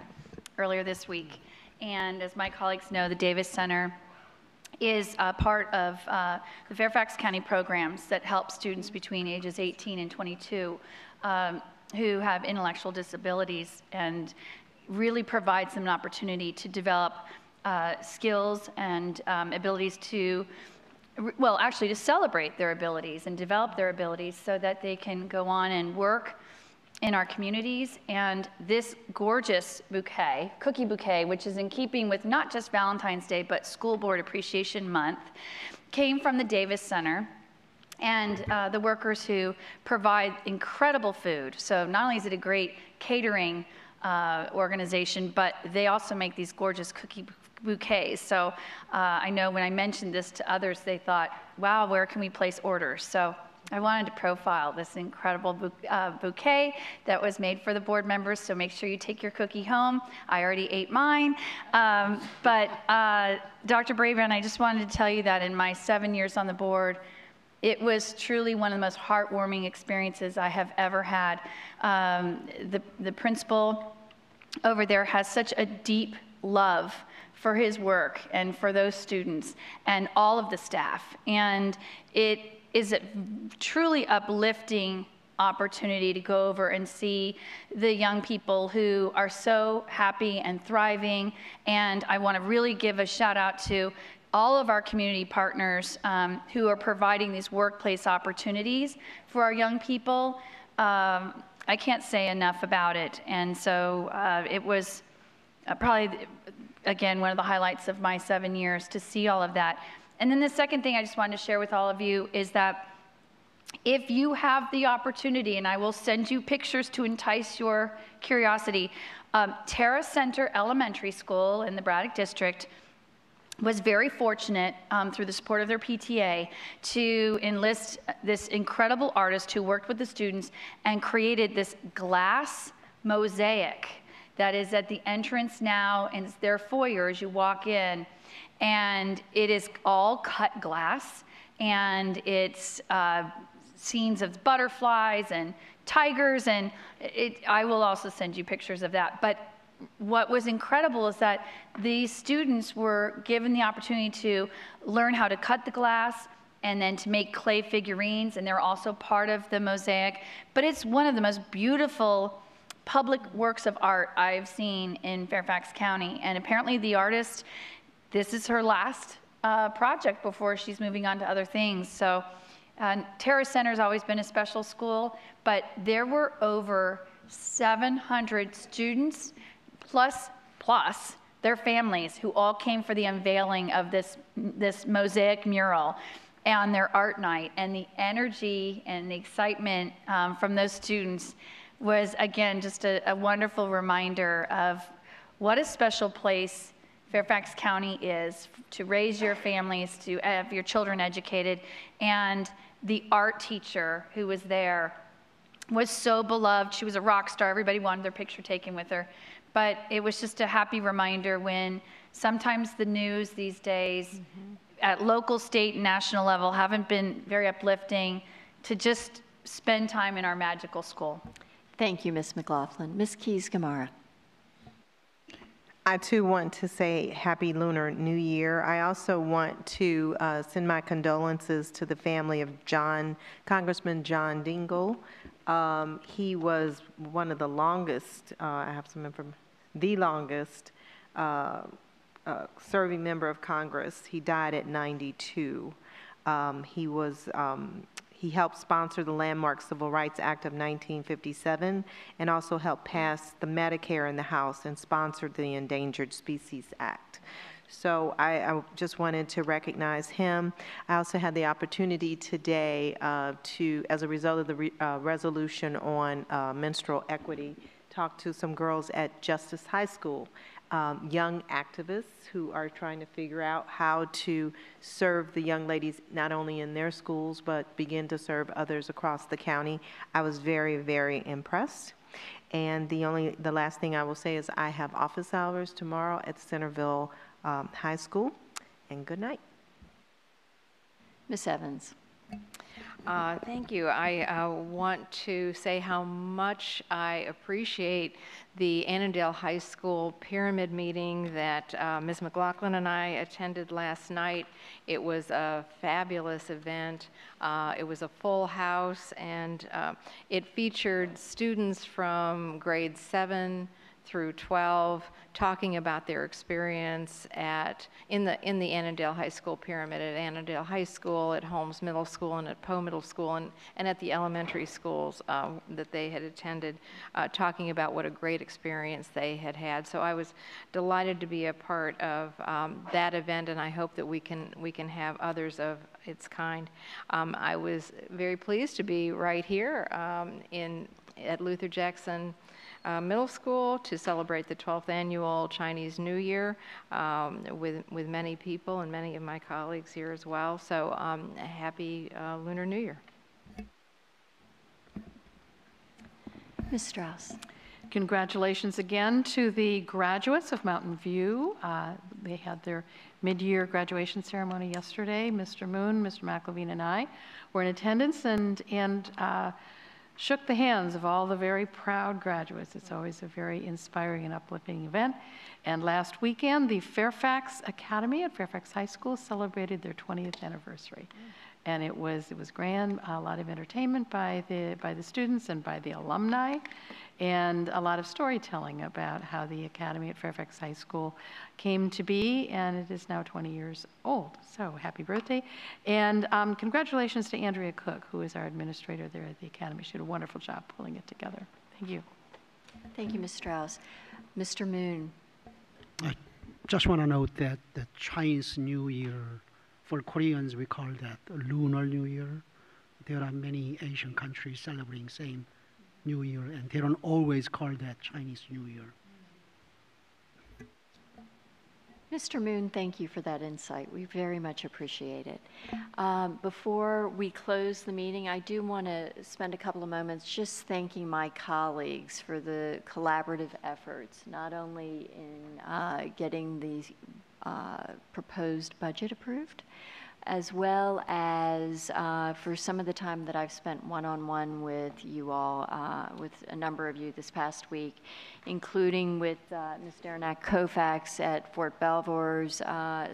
earlier this week. And as my colleagues know, the Davis Center is a part of the Fairfax County programs that help students between ages 18 and 22 who have intellectual disabilities, and really provides them an opportunity to develop skills and abilities to, well, actually to celebrate their abilities and develop their abilities so that they can go on and work in our communities. And this gorgeous bouquet, cookie bouquet, which is in keeping with not just Valentine's Day, but School Board Appreciation Month, came from the Davis Center and the workers who provide incredible food. So not only is it a great catering organization, but they also make these gorgeous cookie bouquets. So I know when I mentioned this to others, they thought, wow, where can we place orders? So I wanted to profile this incredible bouquet that was made for the board members, so make sure you take your cookie home. I already ate mine. But Dr. Braybrand, I just wanted to tell you that in my 7 years on the board, it was truly one of the most heartwarming experiences I have ever had. The principal over there has such a deep love for his work and for those students and all of the staff. And it is a truly uplifting opportunity to go over and see the young people who are so happy and thriving. And I want to really give a shout out to all of our community partners who are providing these workplace opportunities for our young people. I can't say enough about it. And so it was probably, again, one of the highlights of my 7 years to see all of that. And then the second thing I just wanted to share with all of you is that if you have the opportunity, and I will send you pictures to entice your curiosity, Terra Center Elementary School in the Braddock District was very fortunate through the support of their PTA to enlist this incredible artist who worked with the students and created this glass mosaic that is at the entrance now, and it's their foyer as you walk in. And it is all cut glass, and it's scenes of butterflies and tigers, and I will also send you pictures of that. But what was incredible is that these students were given the opportunity to learn how to cut the glass and then to make clay figurines, and they're also part of the mosaic. But it's one of the most beautiful public works of art I've seen in Fairfax County. And apparently the artist, this is her last project before she's moving on to other things. So Terra Center's always been a special school, but there were over 700 students plus their families who all came for the unveiling of this mosaic mural on their art night. And the energy and the excitement from those students was, again, just a wonderful reminder of what a special place Fairfax County is to raise your families, to have your children educated. And the art teacher who was there was so beloved. She was a rock star. Everybody wanted their picture taken with her. But it was just a happy reminder when sometimes the news these days at local, state, and national level haven't been very uplifting, to just spend time in our magical school. Thank you, Ms. McLaughlin. Ms. Keys-Gamarra. I too want to say Happy Lunar New Year. I also want to send my condolences to the family of Congressman John Dingell. He was one of the longest, I have some information, the longest serving member of Congress. He died at 92. He helped sponsor the landmark Civil Rights Act of 1957 and also helped pass the Medicare in the House and sponsored the Endangered Species Act. So I just wanted to recognize him. I also had the opportunity today as a result of the resolution on menstrual equity, talk to some girls at Justice High School, young activists who are trying to figure out how to serve the young ladies not only in their schools but begin to serve others across the county. I was very, very impressed. And the last thing I will say is I have office hours tomorrow at Centerville High School. And good night. Ms. Evans. Thank you. I want to say how much I appreciate the Annandale High School pyramid meeting that Ms. McLaughlin and I attended last night. It was a fabulous event. It was a full house, and it featured students from grades 7 through 12 talking about their experience in the Annandale High School pyramid, at Annandale High School, at Holmes Middle School, and at Poe Middle School, and at the elementary schools that they had attended, talking about what a great experience they had had. So I was delighted to be a part of that event, and I hope that we can have others of its kind. I was very pleased to be right here at Luther Jackson Middle School to celebrate the 12th annual Chinese New Year with many people and many of my colleagues here as well. So happy Lunar New Year. Ms. Strauss. Congratulations again to the graduates of Mountain View. They had their mid-year graduation ceremony yesterday. Mr. Moon, Mr. McElveen, and I were in attendance and shook the hands of all the very proud graduates. It's always a very inspiring and uplifting event. And last weekend, the Fairfax Academy at Fairfax High School celebrated their 20th anniversary. And it was grand, a lot of entertainment by the students and by the alumni, and a lot of storytelling about how the Academy at Fairfax High School came to be, and it is now 20 years old. So happy birthday. And congratulations to Andrea Cook, who is our administrator there at the Academy. She did a wonderful job pulling it together. Thank you. Thank you, Ms. Strauss. Mr. Moon. I just want to note that the Chinese New Year, for Koreans, we call that Lunar New Year. There are many Asian countries celebrating same New Year, and they don't always call that Chinese New Year. Mr. Moon, thank you for that insight. We very much appreciate it. Before we close the meeting, I do want to spend a couple of moments just thanking my colleagues for the collaborative efforts, not only in getting the proposed budget approved, as well as for some of the time that I've spent one-on-one with you all, with a number of you this past week, including with Ms. Derenak Koufax at Fort Belvoir's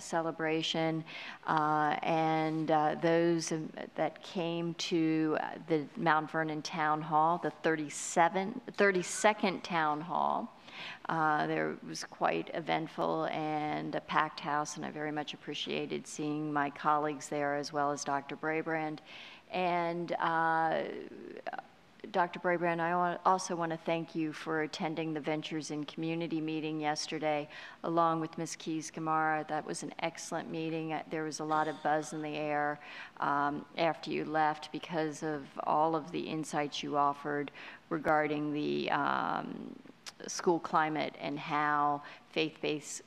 celebration, and those that came to the Mount Vernon Town Hall, the 32nd Town Hall. There was quite eventful and a packed house, and I very much appreciated seeing my colleagues there, as well as Dr. Brabrand. And Dr. Brabrand, I also want to thank you for attending the Ventures in Community meeting yesterday, along with Ms. Keys-Gamara. That was an excellent meeting. There was a lot of buzz in the air after you left because of all of the insights you offered regarding the school climate and how faith-based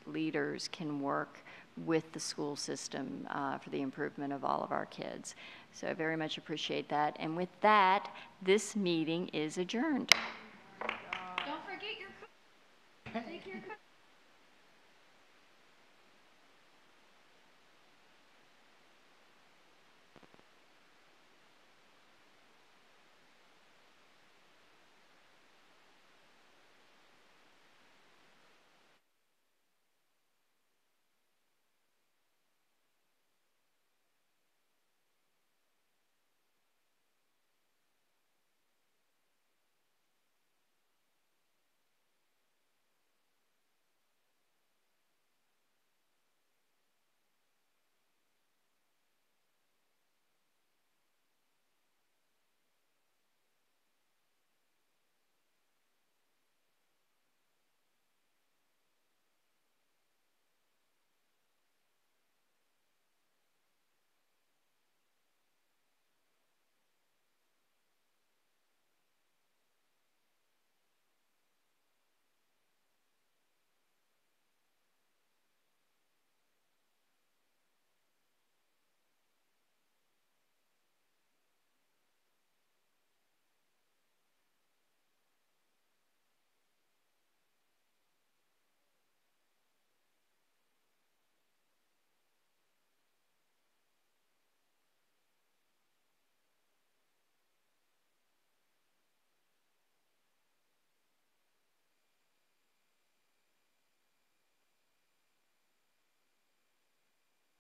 leaders can work with the school system for the improvement of all of our kids. So I very much appreciate that. And with that, this meeting is adjourned. Don't forget your